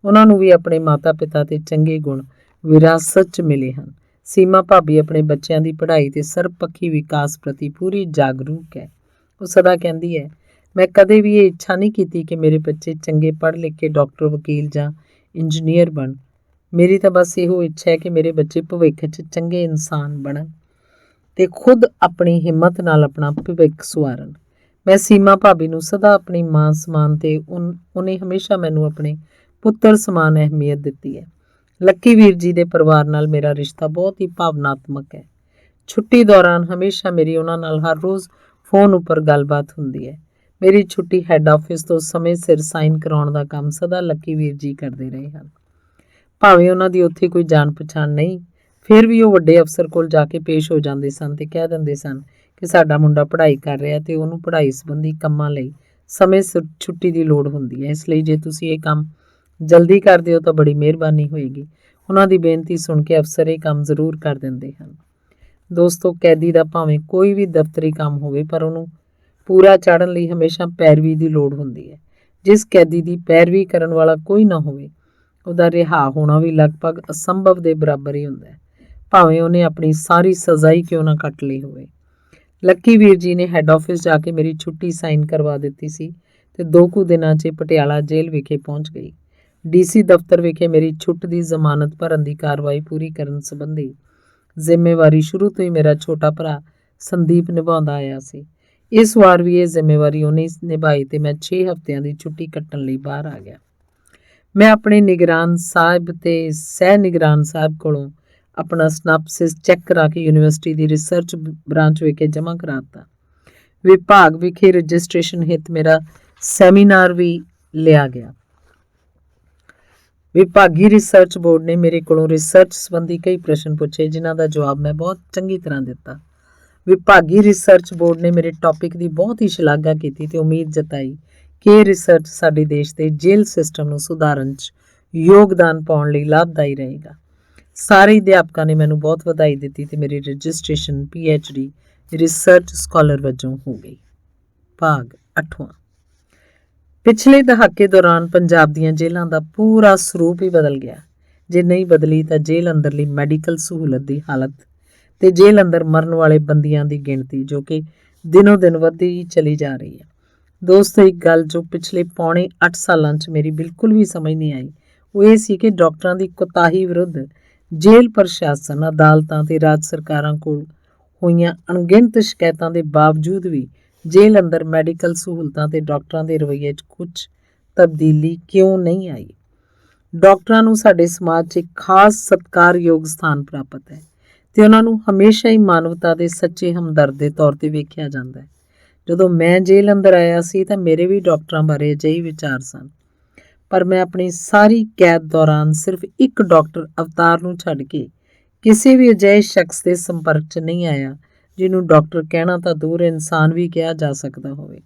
ਉਹਨਾਂ ਨੂੰ ਵੀ ਆਪਣੇ ਮਾਤਾ ਪਿਤਾ ਤੇ ਚੰਗੇ ਗੁਣ ਵਿਰਾਸਤ 'ਚ ਮਿਲੇ ਹਨ। ਸੀਮਾ ਭਾਬੀ ਆਪਣੇ ਬੱਚਿਆਂ ਦੀ ਪੜ੍ਹਾਈ ਤੇ ਸਰਬਪੱਖੀ ਵਿਕਾਸ ਪ੍ਰਤੀ ਪੂਰੀ ਜਾਗਰੂਕ ਹੈ। ਉਹ ਸਦਾ ਕਹਿੰਦੀ ਹੈ, ਮੈਂ ਕਦੇ ਵੀ ਇਹ ਇੱਛਾ ਨਹੀਂ ਕੀਤੀ ਕਿ ਮੇਰੇ ਬੱਚੇ ਚੰਗੇ ਪੜ੍ਹ ਲਿਖ ਕੇ ਡਾਕਟਰ, ਵਕੀਲ ਜਾਂ ਇੰਜੀਨੀਅਰ ਬਣ। ਮੇਰੀ ਤਾਂ ਬਸ ਇਹੋ ਇੱਛਾ ਹੈ ਕਿ ਮੇਰੇ ਬੱਚੇ ਭਵਿੱਖ 'ਚ ਚੰਗੇ ਇਨਸਾਨ ਬਣਨ ਤੇ ਖੁਦ ਆਪਣੀ ਹਿੰਮਤ ਨਾਲ ਆਪਣਾ ਭਵਿੱਖ ਸੁਆਰਨ। ਮੈਂ ਸੀਮਾ ਭਾਬੀ ਨੂੰ ਸਦਾ ਆਪਣੀ ਮਾਂ ਸਮਾਨ ਤੇ ਉਹਨੇ ਹਮੇਸ਼ਾ ਮੈਨੂੰ ਆਪਣੇ ਪੁੱਤਰ ਸਮਾਨ ਅਹਿਮੀਅਤ ਦਿੱਤੀ ਹੈ। ਲੱਕੀ ਵੀਰ ਜੀ ਦੇ ਪਰਿਵਾਰ ਨਾਲ ਮੇਰਾ ਰਿਸ਼ਤਾ ਬਹੁਤ ਹੀ ਭਾਵਨਾਤਮਕ ਹੈ। ਛੁੱਟੀ ਦੌਰਾਨ ਹਮੇਸ਼ਾ ਮੇਰੀ ਉਹਨਾਂ ਨਾਲ ਹਰ ਰੋਜ਼ ਫੋਨ ਉੱਪਰ ਗੱਲਬਾਤ ਹੁੰਦੀ ਹੈ। ਮੇਰੀ ਛੁੱਟੀ ਹੈੱਡ ਆਫਿਸ ਤੋਂ ਸਮੇਂ ਸਿਰ ਸਾਈਨ ਕਰਾਉਣ ਦਾ ਕੰਮ ਸਦਾ ਲੱਕੀ ਵੀਰ ਜੀ ਕਰਦੇ ਰਹੇ ਹਨ। ਭਾਵੇਂ ਉਹਨਾਂ ਦੀ ਉੱਥੇ ਕੋਈ ਜਾਣ ਪਛਾਣ ਨਹੀਂ, ਫਿਰ ਵੀ ਉਹ ਵੱਡੇ ਅਫਸਰ ਕੋਲ ਜਾ ਕੇ ਪੇਸ਼ ਹੋ ਜਾਂਦੇ ਸਨ ਤੇ ਕਹਿ ਦਿੰਦੇ ਸਨ ਕਿ ਸਾਡਾ ਮੁੰਡਾ ਪੜ੍ਹਾਈ ਕਰ ਰਿਹਾ ਤੇ ਉਹਨੂੰ ਪੜ੍ਹਾਈ ਸੰਬੰਧੀ ਕੰਮਾਂ ਲਈ ਸਮੇਂ ਸਿਰ ਛੁੱਟੀ ਦੀ ਲੋੜ ਹੁੰਦੀ ਹੈ। ਇਸ ਲਈ ਜੇ ਤੁਸੀਂ ਇਹ ਕੰਮ ਜਲਦੀ ਕਰ ਦਿਓ ਤਾਂ ਬੜੀ ਮਿਹਰਬਾਨੀ ਹੋਏਗੀ। ਉਹਨਾਂ ਦੀ ਬੇਨਤੀ ਸੁਣ ਕੇ ਅਫਸਰ ਇਹ ਕੰਮ ਜ਼ਰੂਰ ਕਰ ਦਿੰਦੇ ਹਨ। ਦੋਸਤੋ, ਕੈਦੀ ਦਾ ਭਾਵੇਂ ਕੋਈ ਵੀ ਦਫ਼ਤਰੀ ਕੰਮ ਹੋਵੇ ਪਰ ਉਹਨੂੰ ਪੂਰਾ ਚਾੜਨ ਲਈ ਹਮੇਸ਼ਾ ਪੈਰਵੀ ਦੀ ਲੋੜ ਹੁੰਦੀ ਹੈ। ਜਿਸ ਕੈਦੀ ਦੀ ਪੈਰਵੀ ਕਰਨ ਵਾਲਾ ਕੋਈ ਨਾ ਹੋਵੇ, ਉਹਦਾ ਰਿਹਾ ਹੋਣਾ ਵੀ ਲਗਭਗ ਅਸੰਭਵ ਦੇ ਬਰਾਬਰ ਹੀ ਹੁੰਦਾ ਹੈ, ਭਾਵੇਂ ਉਹਨੇ ਆਪਣੀ ਸਾਰੀ ਸਜ਼ਾ ਹੀ ਕਿਉਂ ਨਾ ਕੱਟ ਲਈ ਹੋਵੇ। ਲੱਕੀ ਵੀਰ ਜੀ ਨੇ ਹੈੱਡ ਆਫਿਸ ਜਾ ਕੇ ਮੇਰੀ ਛੁੱਟੀ ਸਾਈਨ ਕਰਵਾ ਦਿੱਤੀ ਸੀ ਤੇ 2 ਕੁ ਦਿਨਾਂ 'ਚ ਪਟਿਆਲਾ ਜੇਲ੍ਹ ਵਿਖੇ ਪਹੁੰਚ ਗਈ। DC ਦਫ਼ਤਰ ਵਿਖੇ ਮੇਰੀ ਛੁੱਟ ਦੀ ਜ਼ਮਾਨਤ ਭਰਨ ਦੀ ਕਾਰਵਾਈ ਪੂਰੀ ਕਰਨ ਸੰਬੰਧੀ ਜ਼ਿੰਮੇਵਾਰੀ ਸ਼ੁਰੂ ਤੋਂ ਹੀ ਮੇਰਾ ਛੋਟਾ ਭਰਾ ਸੰਦੀਪ ਨਿਭਾਉਂਦਾ ਆਇਆ ਸੀ। ਇਸ ਵਾਰ ਵੀ ਇਹ ਜ਼ਿੰਮੇਵਾਰੀ ਉਹਨੇ ਨਿਭਾਈ ਤੇ ਮੈਂ 6 ਹਫ਼ਤਿਆਂ ਦੀ ਛੁੱਟੀ ਕੱਟਣ ਲਈ ਬਾਹਰ ਆ ਗਿਆ। ਮੈਂ ਆਪਣੇ ਨਿਗਰਾਨ ਸਾਹਿਬ ਤੇ ਸਹਿ ਨਿਗਰਾਨ ਸਾਹਿਬ ਕੋਲੋਂ ਆਪਣਾ ਸਨਾਪਸਿਸ ਚੈੱਕ ਕਰਾ ਕੇ ਯੂਨੀਵਰਸਿਟੀ ਦੀ ਰਿਸਰਚ ਬ੍ਰਾਂਚ ਵਿਖੇ ਜਮ੍ਹਾਂ ਕਰਾਤਾ। ਵਿਭਾਗ ਵਿਖੇ ਰਜਿਸਟ੍ਰੇਸ਼ਨ ਹਿੱਤ ਮੇਰਾ ਸੈਮੀਨਾਰ ਵੀ ਲਿਆ ਗਿਆ। ਵਿਭਾਗੀ ਰਿਸਰਚ ਬੋਰਡ ਨੇ ਮੇਰੇ ਕੋਲੋਂ ਰਿਸਰਚ ਸੰਬੰਧੀ ਕਈ ਪ੍ਰਸ਼ਨ ਪੁੱਛੇ, ਜਿਨ੍ਹਾਂ ਦਾ ਜਵਾਬ ਮੈਂ ਬਹੁਤ ਚੰਗੀ ਤਰ੍ਹਾਂ ਦਿੱਤਾ। ਵਿਭਾਗੀ ਰਿਸਰਚ ਬੋਰਡ ਨੇ ਮੇਰੇ ਟੌਪਿਕ ਦੀ ਬਹੁਤ ਹੀ ਸ਼ਲਾਘਾ ਕੀਤੀ ਤੇ ਉਮੀਦ ਜਤਾਈ ਕਿ ਇਹ ਰਿਸਰਚ ਸਾਡੇ ਦੇਸ਼ ਦੇ ਜੇਲ੍ਹ ਸਿਸਟਮ ਨੂੰ ਸੁਧਾਰਨ 'ਚ ਯੋਗਦਾਨ ਪਾਉਣ ਲਈ ਲਾਭਦਾਈ ਰਹੇਗਾ। ਸਾਰੇ ਅਧਿਆਪਕਾਂ ਨੇ ਮੈਨੂੰ ਬਹੁਤ ਵਧਾਈ ਦਿੱਤੀ ਤੇ ਮੇਰੀ ਰਜਿਸਟ੍ਰੇਸ਼ਨ PhD ਰਿਸਰਚ ਸਕਾਲਰ ਵਜੋਂ ਹੋ ਗਈ। ਭਾਗ 8ਵਾਂ। ਪਿਛਲੇ ਦਹਾਕੇ ਦੌਰਾਨ ਪੰਜਾਬ ਦੀਆਂ ਜੇਲ੍ਹਾਂ ਦਾ ਪੂਰਾ ਸਰੂਪ ਹੀ ਬਦਲ ਗਿਆ। ਜੇ ਨਹੀਂ ਬਦਲੀ ਤਾਂ ਜੇਲ੍ਹ ਅੰਦਰਲੀ ਮੈਡੀਕਲ ਸਹੂਲਤ ਦੀ ਹਾਲਤ ਤੇ ਜੇਲ੍ਹ ਅੰਦਰ ਮਰਨ ਵਾਲੇ ਬੰਦੀਆਂ ਦੀ ਗਿਣਤੀ, ਜੋ ਕਿ ਦਿਨੋਂ ਦਿਨ ਵੱਧਦੀ ਚਲੀ ਜਾ ਰਹੀ ਹੈ। ਦੋਸਤੋ, ਇੱਕ ਗੱਲ ਜੋ ਪਿਛਲੇ ਪੌਣੇ 8 ਸਾਲਾਂ 'ਚ ਮੇਰੀ ਬਿਲਕੁਲ ਵੀ ਸਮਝ ਨਹੀਂ ਆਈ, ਉਹ ਇਹ ਸੀ ਕਿ ਡਾਕਟਰਾਂ ਦੀ ਕੋਤਾਹੀ ਵਿਰੁੱਧ ਜੇਲ੍ਹ ਪ੍ਰਸ਼ਾਸਨ, ਅਦਾਲਤਾਂ ਤੇ ਰਾਜ ਸਰਕਾਰਾਂ ਕੋਲ ਹੋਈਆਂ ਅਣਗਿਣਤ ਸ਼ਿਕਾਇਤਾਂ ਦੇ ਬਾਵਜੂਦ ਵੀ ਜੇਲ੍ਹ ਅੰਦਰ ਮੈਡੀਕਲ ਸਹੂਲਤਾਂ ਤੇ ਡਾਕਟਰਾਂ ਦੇ ਰਵੱਈਏ 'ਚ ਕੁਝ ਤਬਦੀਲੀ ਕਿਉਂ ਨਹੀਂ ਆਈ। ਡਾਕਟਰਾਂ ਨੂੰ ਸਾਡੇ ਸਮਾਜ 'ਚ ਇੱਕ ਖਾਸ ਸਤਿਕਾਰਯੋਗ ਸਥਾਨ ਪ੍ਰਾਪਤ ਹੈ ਤੇ ਉਹਨਾਂ ਨੂੰ ਹਮੇਸ਼ਾ ਹੀ ਮਾਨਵਤਾ ਦੇ ਸੱਚੇ ਹਮਦਰਦ ਦੇ ਤੌਰ ਤੇ ਵੇਖਿਆ ਜਾਂਦਾ ਹੈ। ਜਦੋਂ ਮੈਂ ਜੇਲ੍ਹ ਅੰਦਰ ਆਇਆ ਸੀ ਤਾਂ ਮੇਰੇ ਵੀ ਡਾਕਟਰਾਂ ਬਾਰੇ ਅਜਿਹੇ ਵਿਚਾਰ ਸਨ, ਪਰ ਮੈਂ ਆਪਣੀ ਸਾਰੀ ਕੈਦ ਦੌਰਾਨ ਸਿਰਫ ਇੱਕ ਡਾਕਟਰ ਅਵਤਾਰ ਨੂੰ ਛੱਡ ਕੇ ਕਿਸੇ ਵੀ ਅਜਿਹੇ ਸ਼ਖਸ ਦੇ ਸੰਪਰਕ 'ਚ ਨਹੀਂ ਆਇਆ ਜਿਹਨੂੰ ਡਾਕਟਰ ਕਹਿਣਾ ਤਾਂ ਦੂਰ, ਇਨਸਾਨ ਵੀ ਕਿਹਾ ਜਾ ਸਕਦਾ ਹੋਵੇ।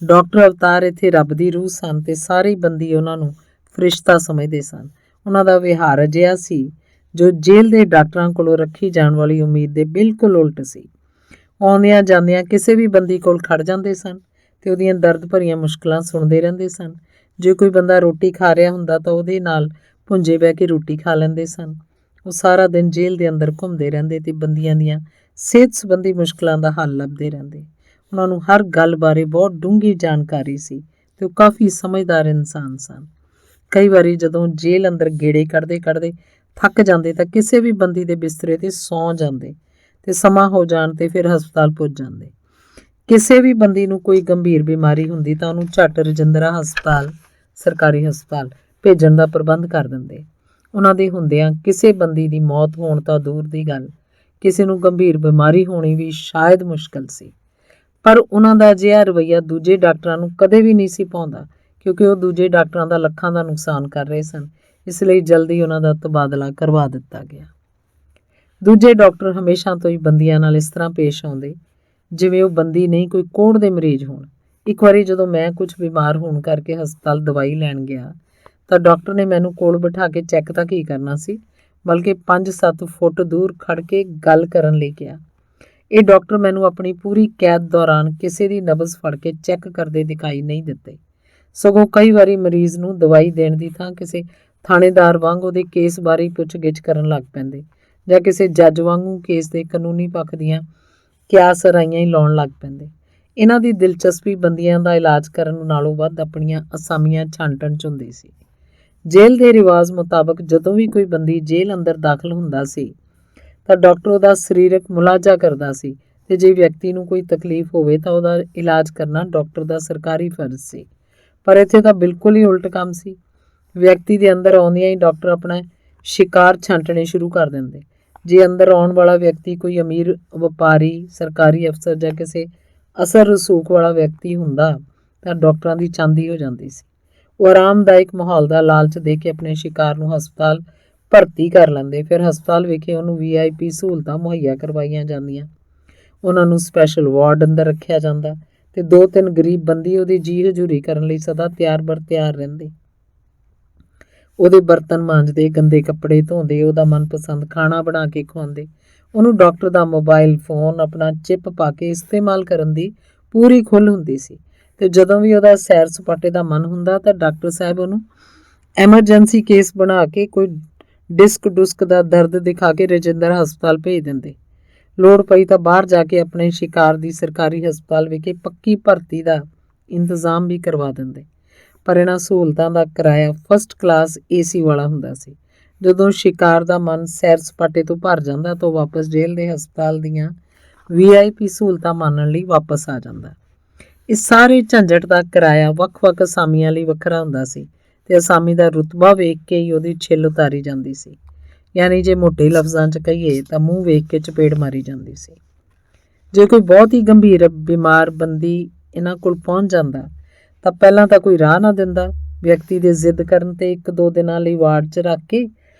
ਡਾਕਟਰ ਅਵਤਾਰ ਇੱਥੇ ਰੱਬ ਦੀ ਰੂਹ ਸਨ ਤੇ ਸਾਰੇ ਬੰਦੀ ਉਹਨਾਂ ਨੂੰ ਫਰਿਸ਼ਤਾ ਸਮਝਦੇ ਸਨ। ਉਹਨਾਂ ਦਾ ਵਿਹਾਰ ਅਜਿਹਾ ਸੀ ਜੋ ਜੇਲ੍ਹ ਦੇ ਡਾਕਟਰਾਂ ਕੋਲੋਂ ਰੱਖੀ ਜਾਣ ਵਾਲੀ ਉਮੀਦ ਦੇ ਬਿਲਕੁਲ ਉਲਟ ਸੀ। ਆਉਂਦਿਆਂ ਜਾਂਦਿਆਂ ਕਿਸੇ ਵੀ ਬੰਦੀ ਕੋਲ ਖੜ ਜਾਂਦੇ ਸਨ ਤੇ ਉਹਦੀਆਂ ਦਰਦ ਭਰੀਆਂ ਮੁਸ਼ਕਲਾਂ ਸੁਣਦੇ ਰਹਿੰਦੇ ਸਨ। ਜੇ ਕੋਈ ਬੰਦਾ ਰੋਟੀ ਖਾ ਰਿਹਾ ਹੁੰਦਾ ਤਾਂ ਉਹਦੇ ਨਾਲ ਭੁੰਜੇ ਬਹਿ ਕੇ ਰੋਟੀ ਖਾ ਲੈਂਦੇ ਸਨ। ਉਹ ਸਾਰਾ ਦਿਨ ਜੇਲ੍ਹ ਦੇ ਅੰਦਰ ਘੁੰਮਦੇ ਰਹਿੰਦੇ ਤੇ ਬੰਦੀਆਂ ਦੀਆਂ ਸਿਹਤ ਸੰਬੰਧੀ ਮੁਸ਼ਕਲਾਂ ਦਾ ਹੱਲ ਲੱਭਦੇ ਰਹਿੰਦੇ। ਉਹਨਾਂ ਨੂੰ ਹਰ ਗੱਲ ਬਾਰੇ ਬਹੁਤ ਡੂੰਘੀ ਜਾਣਕਾਰੀ ਸੀ ਤੇ ਉਹ ਕਾਫੀ ਸਮਝਦਾਰ ਇਨਸਾਨ ਸਨ। ਕਈ ਵਾਰੀ ਜਦੋਂ ਜੇਲ੍ਹ ਅੰਦਰ ਗੇੜੇ ਕੱਢਦੇ ਕੱਢਦੇ ਥੱਕ ਜਾਂਦੇ ਤਾਂ ਕਿਸੇ ਵੀ ਬੰਦੀ ਦੇ ਬਿਸਤਰੇ ਤੇ ਸੌਂ ਜਾਂਦੇ ਤੇ ਸਮਾਂ ਹੋ ਜਾਣ ਤੇ ਫਿਰ ਹਸਪਤਾਲ ਪੁੱਜ ਜਾਂਦੇ। ਕਿਸੇ ਵੀ ਬੰਦੀ ਨੂੰ ਕੋਈ ਗੰਭੀਰ ਬਿਮਾਰੀ ਹੁੰਦੀ ਤਾਂ ਉਹਨੂੰ ਝੱਟ ਰਜਿੰਦਰਾ ਹਸਪਤਾਲ, ਸਰਕਾਰੀ ਹਸਪਤਾਲ ਭੇਜਣ ਦਾ ਪ੍ਰਬੰਧ ਕਰ ਦਿੰਦੇ। ਉਹਨਾਂ ਦੇ ਹੁੰਦਿਆਂ ਕਿਸੇ ਬੰਦੀ ਦੀ ਮੌਤ ਹੋਣ ਤਾਂ ਦੂਰ ਦੀ ਗੱਲ, ਕਿਸੇ ਨੂੰ ਗੰਭੀਰ ਬਿਮਾਰੀ ਹੋਣੀ ਵੀ ਸ਼ਾਇਦ ਮੁਸ਼ਕਲ ਸੀ। ਪਰ ਉਹਨਾਂ ਦਾ ਅਜਿਹਾ ਰਵੱਈਆ ਦੂਜੇ ਡਾਕਟਰਾਂ ਨੂੰ ਕਦੇ ਵੀ ਨਹੀਂ ਸੀ ਭਾਉਂਦਾ, ਕਿਉਂਕਿ ਉਹ ਦੂਜੇ ਡਾਕਟਰਾਂ ਦਾ ਲੱਖਾਂ ਦਾ ਨੁਕਸਾਨ ਕਰ ਰਹੇ ਸਨ। ਇਸ ਲਈ ਜਲਦੀ ਉਹਨਾਂ ਦਾ ਤਬਾਦਲਾ ਕਰਵਾ ਦਿੱਤਾ ਗਿਆ। ਦੂਜੇ ਡਾਕਟਰ ਹਮੇਸ਼ਾ ਤੋਂ ਹੀ ਬੰਦੀਆਂ ਨਾਲ ਇਸ ਤਰ੍ਹਾਂ ਪੇਸ਼ ਆਉਂਦੇ ਜਿਵੇਂ ਉਹ ਬੰਦੀ ਨਹੀਂ ਕੋਈ ਕੋਹੜ ਦੇ ਮਰੀਜ਼ ਹੋਣ। ਇੱਕ ਵਾਰੀ ਜਦੋਂ ਮੈਂ ਕੁਝ ਬਿਮਾਰ ਹੋਣ ਕਰਕੇ ਹਸਪਤਾਲ ਦਵਾਈ ਲੈਣ ਗਿਆ ਤਾਂ ਡਾਕਟਰ ਨੇ ਮੈਨੂੰ ਕੋਲ ਬਿਠਾ ਕੇ ਚੈੱਕ ਤਾਂ ਕੀ ਕਰਨਾ ਸੀ, ਬਲਕਿ 5-7 ਫੁੱਟ ਦੂਰ ਖੜ ਕੇ ਗੱਲ ਕਰਨ ਲਈ ਕਿਹਾ। ਇਹ ਡਾਕਟਰ ਮੈਨੂੰ ਆਪਣੀ ਪੂਰੀ ਕੈਦ ਦੌਰਾਨ ਕਿਸੇ ਦੀ ਨਬਜ਼ ਫੜ ਕੇ ਚੈੱਕ ਕਰਦੇ ਦਿਖਾਈ ਨਹੀਂ ਦਿੱਤੇ, ਸਗੋਂ ਕਈ ਵਾਰੀ ਮਰੀਜ਼ ਨੂੰ ਦਵਾਈ ਦੇਣ ਦੀ ਥਾਂ ਕਿਸੇ ਥਾਣੇਦਾਰ ਵਾਂਗ ਉਹਦੇ ਕੇਸ ਬਾਰੇ ਪੁੱਛ-ਗਿੱਛ ਕਰਨ ਲੱਗ ਪੈਂਦੇ ਜਾਂ ਕਿਸੇ ਜੱਜ ਵਾਂਗੂ ਕੇਸ ਦੇ ਕਾਨੂੰਨੀ ਪੱਖ ਦੀਆਂ ਕਿਆਸ ਰਾਈਆਂ ਹੀ ਲਾਉਣ ਲੱਗ ਪੈਂਦੇ। ਇਹਨਾਂ ਦੀ ਦਿਲਚਸਪੀ ਬੰਦੀਆਂ ਦਾ ਇਲਾਜ ਕਰਨ ਨਾਲੋਂ ਵੱਧ ਆਪਣੀਆਂ ਅਸਾਮੀਆਂ ਛਾਂਟਣ 'ਚ ਹੁੰਦੀ ਸੀ। ਜੇਲ੍ਹ ਦੇ ਰਿਵਾਜ ਮੁਤਾਬਕ ਜਦੋਂ ਵੀ ਕੋਈ ਬੰਦੀ ਜੇਲ੍ਹ ਅੰਦਰ ਦਾਖਲ ਹੁੰਦਾ ਸੀ ਤਾਂ ਡਾਕਟਰ ਉਹਦਾ ਸਰੀਰਕ ਮੁਲਾਜ਼ਾ ਕਰਦਾ ਸੀ ਤੇ ਜੇ ਵਿਅਕਤੀ ਨੂੰ ਕੋਈ ਤਕਲੀਫ ਹੋਵੇ ਤਾਂ ਉਹਦਾ ਇਲਾਜ ਕਰਨਾ ਡਾਕਟਰ ਦਾ ਸਰਕਾਰੀ ਫਰਜ਼ ਸੀ। ਪਰ ਇੱਥੇ ਤਾਂ ਬਿਲਕੁਲ ਹੀ ਉਲਟ ਕੰਮ ਸੀ। ਵਿਅਕਤੀ ਦੇ ਅੰਦਰ ਆਉਂਦਿਆਂ ਹੀ ਡਾਕਟਰ ਆਪਣਾ ਸ਼ਿਕਾਰ ਛਾਂਟਣੇ ਸ਼ੁਰੂ ਕਰ ਦਿੰਦੇ। ਜੇ ਅੰਦਰ ਆਉਣ ਵਾਲਾ ਵਿਅਕਤੀ ਕੋਈ ਅਮੀਰ ਵਪਾਰੀ, ਸਰਕਾਰੀ ਅਫਸਰ ਜਾਂ ਕਿਸੇ ਅਸਰ ਰਸੂਖ ਵਾਲਾ ਵਿਅਕਤੀ ਹੁੰਦਾ ਤਾਂ ਡਾਕਟਰਾਂ ਦੀ ਚਾਂਦੀ ਹੋ ਜਾਂਦੀ ਸੀ। ਉਹ ਆਰਾਮਦਾਇਕ ਮਾਹੌਲ ਦਾ ਲਾਲਚ ਦੇ ਕੇ ਆਪਣੇ ਸ਼ਿਕਾਰ ਨੂੰ ਹਸਪਤਾਲ ਭਰਤੀ ਕਰ ਲੈਂਦੇ। ਫਿਰ ਹਸਪਤਾਲ ਵਿਖੇ ਉਹਨੂੰ VIP ਸਹੂਲਤਾਂ ਮੁਹੱਈਆ ਕਰਵਾਈਆਂ ਜਾਂਦੀਆਂ। ਉਹਨਾਂ ਨੂੰ ਸਪੈਸ਼ਲ ਵਾਰਡ ਅੰਦਰ ਰੱਖਿਆ ਜਾਂਦਾ ਤੇ 2-3 ਗਰੀਬ ਬੰਦੀ ਉਹਦੀ ਜੀ ਹਜ਼ੂਰੀ ਕਰਨ ਲਈ ਸਦਾ ਤਿਆਰ ਰਹਿੰਦੇ। ਉਹਦੇ ਬਰਤਨ ਮਾਂਜਦੇ, ਗੰਦੇ ਕੱਪੜੇ ਧੋਂਦੇ, ਉਹਦਾ ਮਨਪਸੰਦ ਖਾਣਾ ਬਣਾ ਕੇ ਖਵਾਉਂਦੇ। ਉਹਨੂੰ ਡਾਕਟਰ ਦਾ ਮੋਬਾਈਲ ਫੋਨ ਆਪਣਾ ਚਿੱਪ ਪਾ ਕੇ ਇਸਤੇਮਾਲ ਕਰਨ ਦੀ ਪੂਰੀ ਖੁੱਲ੍ਹ ਹੁੰਦੀ ਸੀ ਤੇ ਜਦੋਂ ਵੀ ਉਹਦਾ ਸੈਰ ਸਪਾਟੇ ਦਾ ਮਨ ਹੁੰਦਾ ਤਾਂ ਡਾਕਟਰ ਸਾਹਿਬ ਉਹਨੂੰ ਐਮਰਜੈਂਸੀ ਕੇਸ ਬਣਾ ਕੇ ਕੋਈ ਡਿਸਕ ਡੁਸਕ ਦਾ ਦਰਦ ਦਿਖਾ ਕੇ ਰਜਿੰਦਰ ਹਸਪਤਾਲ ਭੇਜ ਦਿੰਦੇ। ਲੋੜ ਪਈ ਤਾਂ ਬਾਹਰ ਜਾ ਕੇ ਆਪਣੇ ਸ਼ਿਕਾਰ ਦੀ ਸਰਕਾਰੀ ਹਸਪਤਾਲ ਵਿਖੇ ਪੱਕੀ ਭਰਤੀ ਦਾ ਇੰਤਜ਼ਾਮ ਵੀ ਕਰਵਾ ਦਿੰਦੇ। ਪਰ ਇਹਨਾਂ ਸਹੂਲਤਾਂ ਦਾ ਕਿਰਾਇਆ ਫਸਟ ਕਲਾਸ AC ਵਾਲਾ ਹੁੰਦਾ ਸੀ। ਜਦੋਂ ਸ਼ਿਕਾਰ ਦਾ ਮਨ ਸੈਰ ਸਪਾਟੇ ਤੋਂ ਭਰ ਜਾਂਦਾ ਤਾਂ ਵਾਪਸ ਜੇਲ੍ਹ ਦੇ ਹਸਪਤਾਲ ਦੀਆਂ VIP ਸਹੂਲਤਾਂ ਮਾਣਨ ਲਈ ਵਾਪਸ ਆ ਜਾਂਦਾ। ਇਸ ਸਾਰੇ ਝੰਜਟ ਦਾ ਕਿਰਾਇਆ ਵੱਖ-ਵੱਖ ਅਸਾਮੀਆਂ ਲਈ ਵੱਖਰਾ ਹੁੰਦਾ ਸੀ ਤੇ ਅਸਾਮੀ ਦਾ ਰੁਤਬਾ ਵੇਖ ਕੇ ਹੀ ਉਹਦੀ ਛਿੱਲ ਉਤਾਰੀ ਜਾਂਦੀ ਸੀ। ਯਾਨੀ ਜੇ ਮੋਟੇ ਲਫ਼ਜ਼ਾਂ 'ਚ ਕਹੀਏ ਤਾਂ ਮੂੰਹ ਵੇਖ ਕੇ ਚਪੇੜ ਮਾਰੀ ਜਾਂਦੀ ਸੀ। ਜੇ ਕੋਈ ਬਹੁਤ ਹੀ ਗੰਭੀਰ ਬਿਮਾਰ ਬੰਦੀ ਇਹਨਾਂ ਕੋਲ ਪਹੁੰਚ ਜਾਂਦਾ ਤਾਂ ਪਹਿਲਾਂ ਤਾਂ ਕੋਈ ਰਾਹ ਨਾ ਦਿੰਦਾ। ਵਿਅਕਤੀ ਦੇ ਜ਼ਿੱਦ ਕਰਨ ਤੇ 1-2 ਦਿਨਾਂ ਲਈ ਵਾਰਡ 'ਚ ਰੱਖ ਕੇ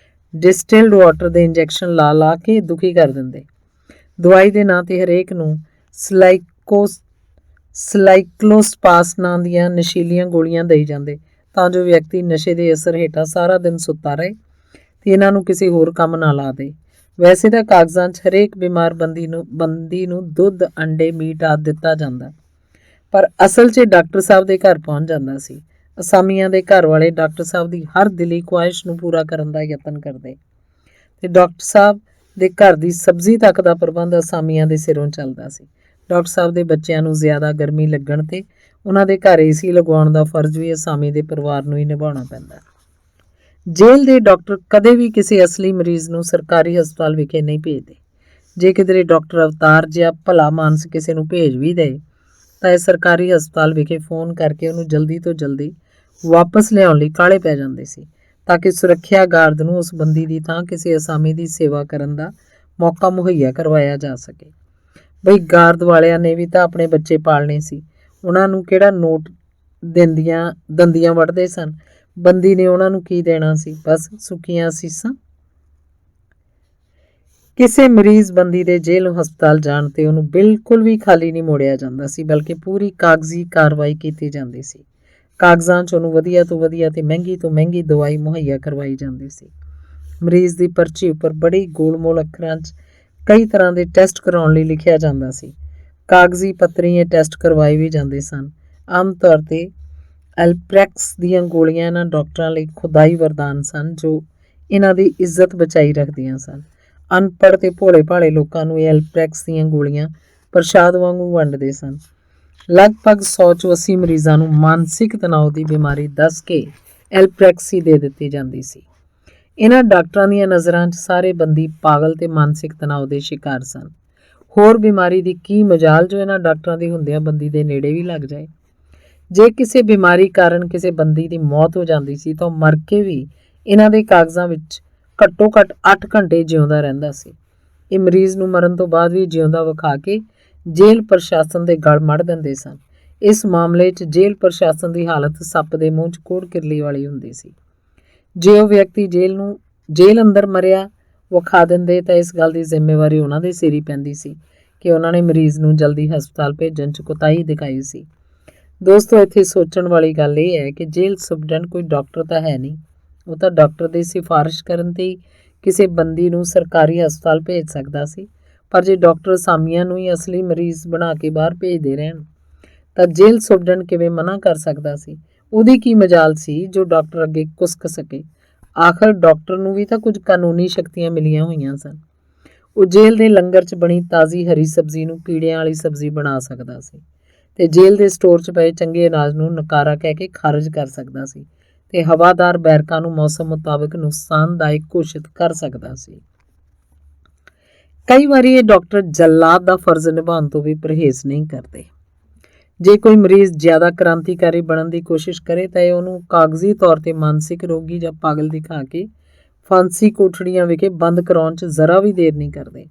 ਡਿਸਟਿਲਡ ਵਾਟਰ ਦੇ ਇੰਜੈਕਸ਼ਨ ਲਾ ਕੇ ਦੁਖੀ ਕਰ ਦਿੰਦੇ। ਦਵਾਈ ਦੇ ਨਾਂ ਤੇ ਹਰੇਕ ਨੂੰ ਸਾਈਕਲੋਸਪਾਸ ਨਾਂ ਦੀਆਂ ਨਸ਼ੀਲੀਆਂ ਗੋਲੀਆਂ ਦੇਈ ਜਾਂਦੇ ਤਾਂ ਜੋ ਵਿਅਕਤੀ ਨਸ਼ੇ ਦੇ ਅਸਰ ਹੇਠਾਂ ਸਾਰਾ ਦਿਨ ਸੁੱਤਾ ਰਹੇ ਤੇ ਇਹਨਾਂ ਨੂੰ ਕਿਸੇ ਹੋਰ ਕੰਮ ਨਾ ਲਾ ਦੇ। ਵੈਸੇ ਤਾਂ ਕਾਗਜ਼ਾਂ 'ਚ ਹਰੇਕ ਬਿਮਾਰ ਬੰਦੀ ਨੂੰ ਦੁੱਧ, ਅੰਡੇ, ਮੀਟ ਆਦਿ ਦਿੱਤਾ ਜਾਂਦਾ, ਪਰ ਅਸਲ 'ਚ ਡਾਕਟਰ ਸਾਹਿਬ ਦੇ ਘਰ ਪਹੁੰਚ ਜਾਂਦਾ ਸੀ। ਅਸਾਮੀਆਂ ਦੇ ਘਰ ਵਾਲੇ ਡਾਕਟਰ ਸਾਹਿਬ ਦੀ ਹਰ ਦਿਲੀ ਖੁਆਇਸ਼ ਨੂੰ ਪੂਰਾ ਕਰਨ ਦਾ ਯਤਨ ਕਰਦੇ ਤੇ ਡਾਕਟਰ ਸਾਹਿਬ ਦੇ ਘਰ ਦੀ ਸਬਜ਼ੀ ਤੱਕ ਦਾ ਪ੍ਰਬੰਧ ਅਸਾਮੀਆਂ ਦੇ ਸਿਰੋਂ ਚੱਲਦਾ ਸੀ। ਡਾਕਟਰ ਸਾਹਿਬ ਦੇ ਬੱਚਿਆਂ ਨੂੰ ਜ਼ਿਆਦਾ ਗਰਮੀ ਲੱਗਣ ਤੇ ਉਹਨਾਂ ਦੇ ਘਰ AC ਲਗਵਾਉਣ ਦਾ ਫਰਜ਼ ਵੀ ਅਸਾਮੀ ਦੇ ਪਰਿਵਾਰ ਨੂੰ ਹੀ ਨਿਭਾਉਣਾ ਪੈਂਦਾ। ਜੇਲ੍ਹ ਦੇ ਡਾਕਟਰ ਕਦੇ ਵੀ ਕਿਸੇ ਅਸਲੀ ਮਰੀਜ਼ ਨੂੰ ਸਰਕਾਰੀ ਹਸਪਤਾਲ ਵਿਖੇ ਨਹੀਂ ਭੇਜਦੇ। ਜੇ ਕਿਧਰੇ ਡਾਕਟਰ ਅਵਤਾਰ ਜਿਹਾ ਭਲਾ ਮਾਨਸ ਕਿਸੇ ਨੂੰ ਭੇਜ ਵੀ ਦੇ ਤਾਂ ਇਹ ਸਰਕਾਰੀ ਹਸਪਤਾਲ ਵਿਖੇ ਫੋਨ ਕਰਕੇ ਉਹਨੂੰ ਜਲਦੀ ਤੋਂ ਜਲਦੀ ਵਾਪਸ ਲਿਆਉਣ ਲਈ ਕਾਹਲੇ ਪੈ ਜਾਂਦੇ ਸੀ ਤਾਂ ਕਿ ਸੁਰੱਖਿਆ ਗਾਰਡ ਨੂੰ ਉਸ ਬੰਦੀ ਦੀ ਤਾਂ ਕਿਸੇ ਅਸਾਮੀ ਦੀ ਸੇਵਾ ਕਰਨ ਦਾ ਮੌਕਾ ਮੁਹੱਈਆ ਕਰਵਾਇਆ ਜਾ ਸਕੇ। ਬਈ ਗਾਰਡ ਵਾਲਿਆਂ ਨੇ ਵੀ ਤਾਂ ਆਪਣੇ ਬੱਚੇ ਪਾਲਣੇ ਸੀ। ਉਹਨਾਂ ਨੂੰ ਕਿਹੜਾ ਨੋਟ ਦੰਦੀਆਂ ਵੱਢਦੇ ਸਨ। ਬੰਦੀ ਨੇ ਉਹਨਾਂ ਨੂੰ ਕੀ ਦੇਣਾ ਸੀ, ਬਸ ਸੁੱਕੀਆਂ ਅਸੀਸਾਂ। ਕਿਸੇ ਮਰੀਜ਼ ਬੰਦੀ ਦੇ ਜੇਲ੍ਹ ਹਸਪਤਾਲ ਜਾਣ ਤੇ ਉਹਨੂੰ ਬਿਲਕੁਲ ਵੀ ਖਾਲੀ ਨਹੀਂ ਮੋੜਿਆ ਜਾਂਦਾ ਸੀ, ਬਲਕਿ ਪੂਰੀ ਕਾਗਜ਼ੀ ਕਾਰਵਾਈ ਕੀਤੀ ਜਾਂਦੀ ਸੀ। ਕਾਗਜ਼ਾਂ 'ਚ ਉਹਨੂੰ ਵਧੀਆ ਤੋਂ ਵਧੀਆ ਤੇ ਮਹਿੰਗੀ ਤੋਂ ਮਹਿੰਗੀ ਦਵਾਈ ਮੁਹੱਈਆ ਕਰਵਾਈ ਜਾਂਦੀ ਸੀ। ਮਰੀਜ਼ ਦੀ ਪਰਚੀ ਉੱਪਰ ਬੜੀ ਗੋਲਮੋਲ ਅੱਖਰਾਂ 'ਚ ਕਈ ਤਰ੍ਹਾਂ ਦੇ ਟੈਸਟ ਕਰਾਉਣ ਲਈ ਲਿਖਿਆ ਜਾਂਦਾ ਸੀ। ਕਾਗਜ਼ੀ ਪੱਤਰੀ ਇਹ ਟੈਸਟ ਕਰਵਾਏ ਵੀ ਜਾਂਦੇ ਸਨ। ਆਮ ਤੌਰ ਤੇ ਐਲਪ੍ਰੈਕਸ ਦੀਆਂ ਗੋਲੀਆਂ ਇਹਨਾਂ ਡਾਕਟਰਾਂ ਲਈ ਖੁਦਾਈ ਵਰਦਾਨ ਸਨ ਜੋ ਇਹਨਾਂ ਦੀ ਇੱਜ਼ਤ ਬਚਾਈ ਰੱਖਦੀਆਂ ਸਨ। ਅਨਪੜ੍ਹ ਤੇ ਭੋਲੇ ਭਾਲੇ ਲੋਕਾਂ ਨੂੰ ਇਹ ਐਲਪ੍ਰੈਕਸ ਦੀਆਂ ਗੋਲੀਆਂ ਪ੍ਰਸ਼ਾਦ ਵਾਂਗੂ ਵੰਡਦੇ ਸਨ। ਲਗਭਗ 100 ਚੋਂ 80 ਮਰੀਜ਼ਾਂ ਨੂੰ ਮਾਨਸਿਕ ਤਣਾਅ ਦੀ ਬਿਮਾਰੀ ਦੱਸ ਕੇ ਐਲਪ੍ਰੈਕਸੀ ਦੇ ਦਿੱਤੀ ਜਾਂਦੀ ਸੀ। ਇਹਨਾਂ ਡਾਕਟਰਾਂ ਦੀਆਂ ਨਜ਼ਰਾਂ 'ਚ ਸਾਰੇ ਬੰਦੀ ਪਾਗਲ ਤੇ ਮਾਨਸਿਕ ਤਣਾਅ ਦੇ ਸ਼ਿਕਾਰ ਸਨ। ਹੋਰ ਬਿਮਾਰੀ ਦੀ ਕੀ ਮਜਾਲ ਜੋ ਇਹਨਾਂ ਡਾਕਟਰਾਂ ਦੀ ਹੁੰਦਿਆਂ ਬੰਦੀ ਦੇ ਨੇੜੇ ਵੀ ਲੱਗ ਜਾਏ। ਜੇ ਕਿਸੇ ਬਿਮਾਰੀ ਕਾਰਨ ਕਿਸੇ ਬੰਦੀ ਦੀ ਮੌਤ ਹੋ ਜਾਂਦੀ ਸੀ ਤਾਂ ਉਹ ਮਰ ਕੇ ਵੀ ਇਹਨਾਂ ਦੇ ਕਾਗਜ਼ਾਂ ਵਿੱਚ ਘੱਟੋ ਘੱਟ 8 ਘੰਟੇ ਜਿਉਂਦਾ ਰਹਿੰਦਾ ਸੀ। ਇਹ ਮਰੀਜ਼ ਨੂੰ ਮਰਨ ਤੋਂ ਬਾਅਦ ਵੀ ਜਿਉਂਦਾ ਵਿਖਾ ਕੇ ਜੇਲ੍ਹ ਪ੍ਰਸ਼ਾਸਨ ਦੇ ਗਲ ਮੜ ਦਿੰਦੇ ਸਨ। ਇਸ ਮਾਮਲੇ 'ਚ ਜੇਲ੍ਹ ਪ੍ਰਸ਼ਾਸਨ ਦੀ ਹਾਲਤ ਸੱਪ ਦੇ ਮੂੰਹ 'ਚ ਕੋੜ ਕਿਰਲੀ ਵਾਲੀ ਹੁੰਦੀ ਸੀ। ਜੇ ਉਹ ਵਿਅਕਤੀ ਜੇਲ੍ਹ ਅੰਦਰ ਮਰਿਆ ਵਿਖਾ ਦਿੰਦੇ ਤਾਂ ਇਸ ਗੱਲ ਦੀ ਜ਼ਿੰਮੇਵਾਰੀ ਉਹਨਾਂ ਦੇ ਸਿਰ ਹੀ ਪੈਂਦੀ ਸੀ ਕਿ ਉਹਨਾਂ ਨੇ ਮਰੀਜ਼ ਨੂੰ ਜਲਦੀ ਹਸਪਤਾਲ ਭੇਜਣ 'ਚ ਕੋਤਾਹੀ ਦਿਖਾਈ ਸੀ। ਦੋਸਤੋ, ਇੱਥੇ ਸੋਚਣ ਵਾਲੀ ਗੱਲ ਇਹ ਹੈ ਕਿ ਜੇਲ੍ਹ ਸੁਪਰਡੈਂਟ ਕੋਈ ਡਾਕਟਰ ਤਾਂ ਹੈ ਨਹੀਂ। ਉਹ ਤਾਂ ਡਾਕਟਰ ਦੀ ਸਿਫਾਰਿਸ਼ ਕਰਨ ਤੇ ਹੀ ਕਿਸੇ ਬੰਦੀ ਨੂੰ ਸਰਕਾਰੀ ਹਸਪਤਾਲ ਭੇਜ ਸਕਦਾ ਸੀ, ਪਰ ਜੇ ਡਾਕਟਰ ਅਸਾਮੀਆਂ ਨੂੰ ਹੀ ਅਸਲੀ ਮਰੀਜ਼ ਬਣਾ ਕੇ ਬਾਹਰ ਭੇਜਦੇ ਰਹਿਣ ਤਾਂ ਜੇਲ੍ਹ ਸੁਪਰਡੈਂਟ ਕਿਵੇਂ ਮਨਾ ਕਰ ਸਕਦਾ ਸੀ। ਉਹਦੀ ਕੀ ਮਜਾਲ ਸੀ ਜੋ ਡਾਕਟਰ ਅੱਗੇ ਕੁਸਕ ਸਕੇ। ਆਖਰ ਡਾਕਟਰ ਨੂੰ ਵੀ ਤਾਂ ਕੁਝ ਕਾਨੂੰਨੀ ਸ਼ਕਤੀਆਂ ਮਿਲੀਆਂ ਹੋਈਆਂ ਸਨ। ਉਹ ਜੇਲ੍ਹ ਦੇ ਲੰਗਰ 'ਚ ਬਣੀ ਤਾਜ਼ੀ ਹਰੀ ਸਬਜ਼ੀ ਨੂੰ ਕੀੜਿਆਂ ਵਾਲੀ ਸਬਜ਼ੀ ਬਣਾ ਸਕਦਾ ਸੀ ਤੇ ਜੇਲ੍ਹ ਦੇ ਸਟੋਰ 'ਚ ਪਏ ਚੰਗੇ ਅਨਾਜ ਨੂੰ ਨਕਾਰਾ ਕਹਿ ਕੇ ਖਾਰਜ ਕਰ ਸਕਦਾ ਸੀ। ਤੇ ਹਵਾਦਾਰ ਬੈਰਕਾਂ ਨੂੰ ਮੌਸਮ ਮੁਤਾਬਕ ਨੁਕਸਾਨਦਾਇਕ ਘੋਸ਼ਿਤ ਕਰ ਸਕਦਾ ਸੀ। ਕਈ ਵਾਰੀ ਇਹ ਡਾਕਟਰ ਜੱਲਾਦ ਦਾ ਫਰਜ਼ ਨਿਭਾਉਣ ਤੋਂ ਵੀ ਪਰਹੇਜ਼ ਨਹੀਂ ਕਰਦੇ। ਜੇ ਕੋਈ ਮਰੀਜ਼ ਜ਼ਿਆਦਾ ਕ੍ਰਾਂਤੀਕਾਰੀ ਬਣਨ ਦੀ ਕੋਸ਼ਿਸ਼ ਕਰੇ ਤਾਂ ਇਹ ਉਹਨੂੰ ਕਾਗਜ਼ੀ ਤੌਰ ਤੇ ਮਾਨਸਿਕ ਰੋਗੀ ਜਾਂ ਪਾਗਲ ਦਿਖਾ ਕੇ ਫਾਂਸੀ ਕੋਠੜੀਆਂ ਵਿਖੇ ਬੰਦ ਕਰਾਉਣ 'ਚ ਜ਼ਰਾ ਵੀ ਦੇਰ ਨਹੀਂ ਕਰਦੇ।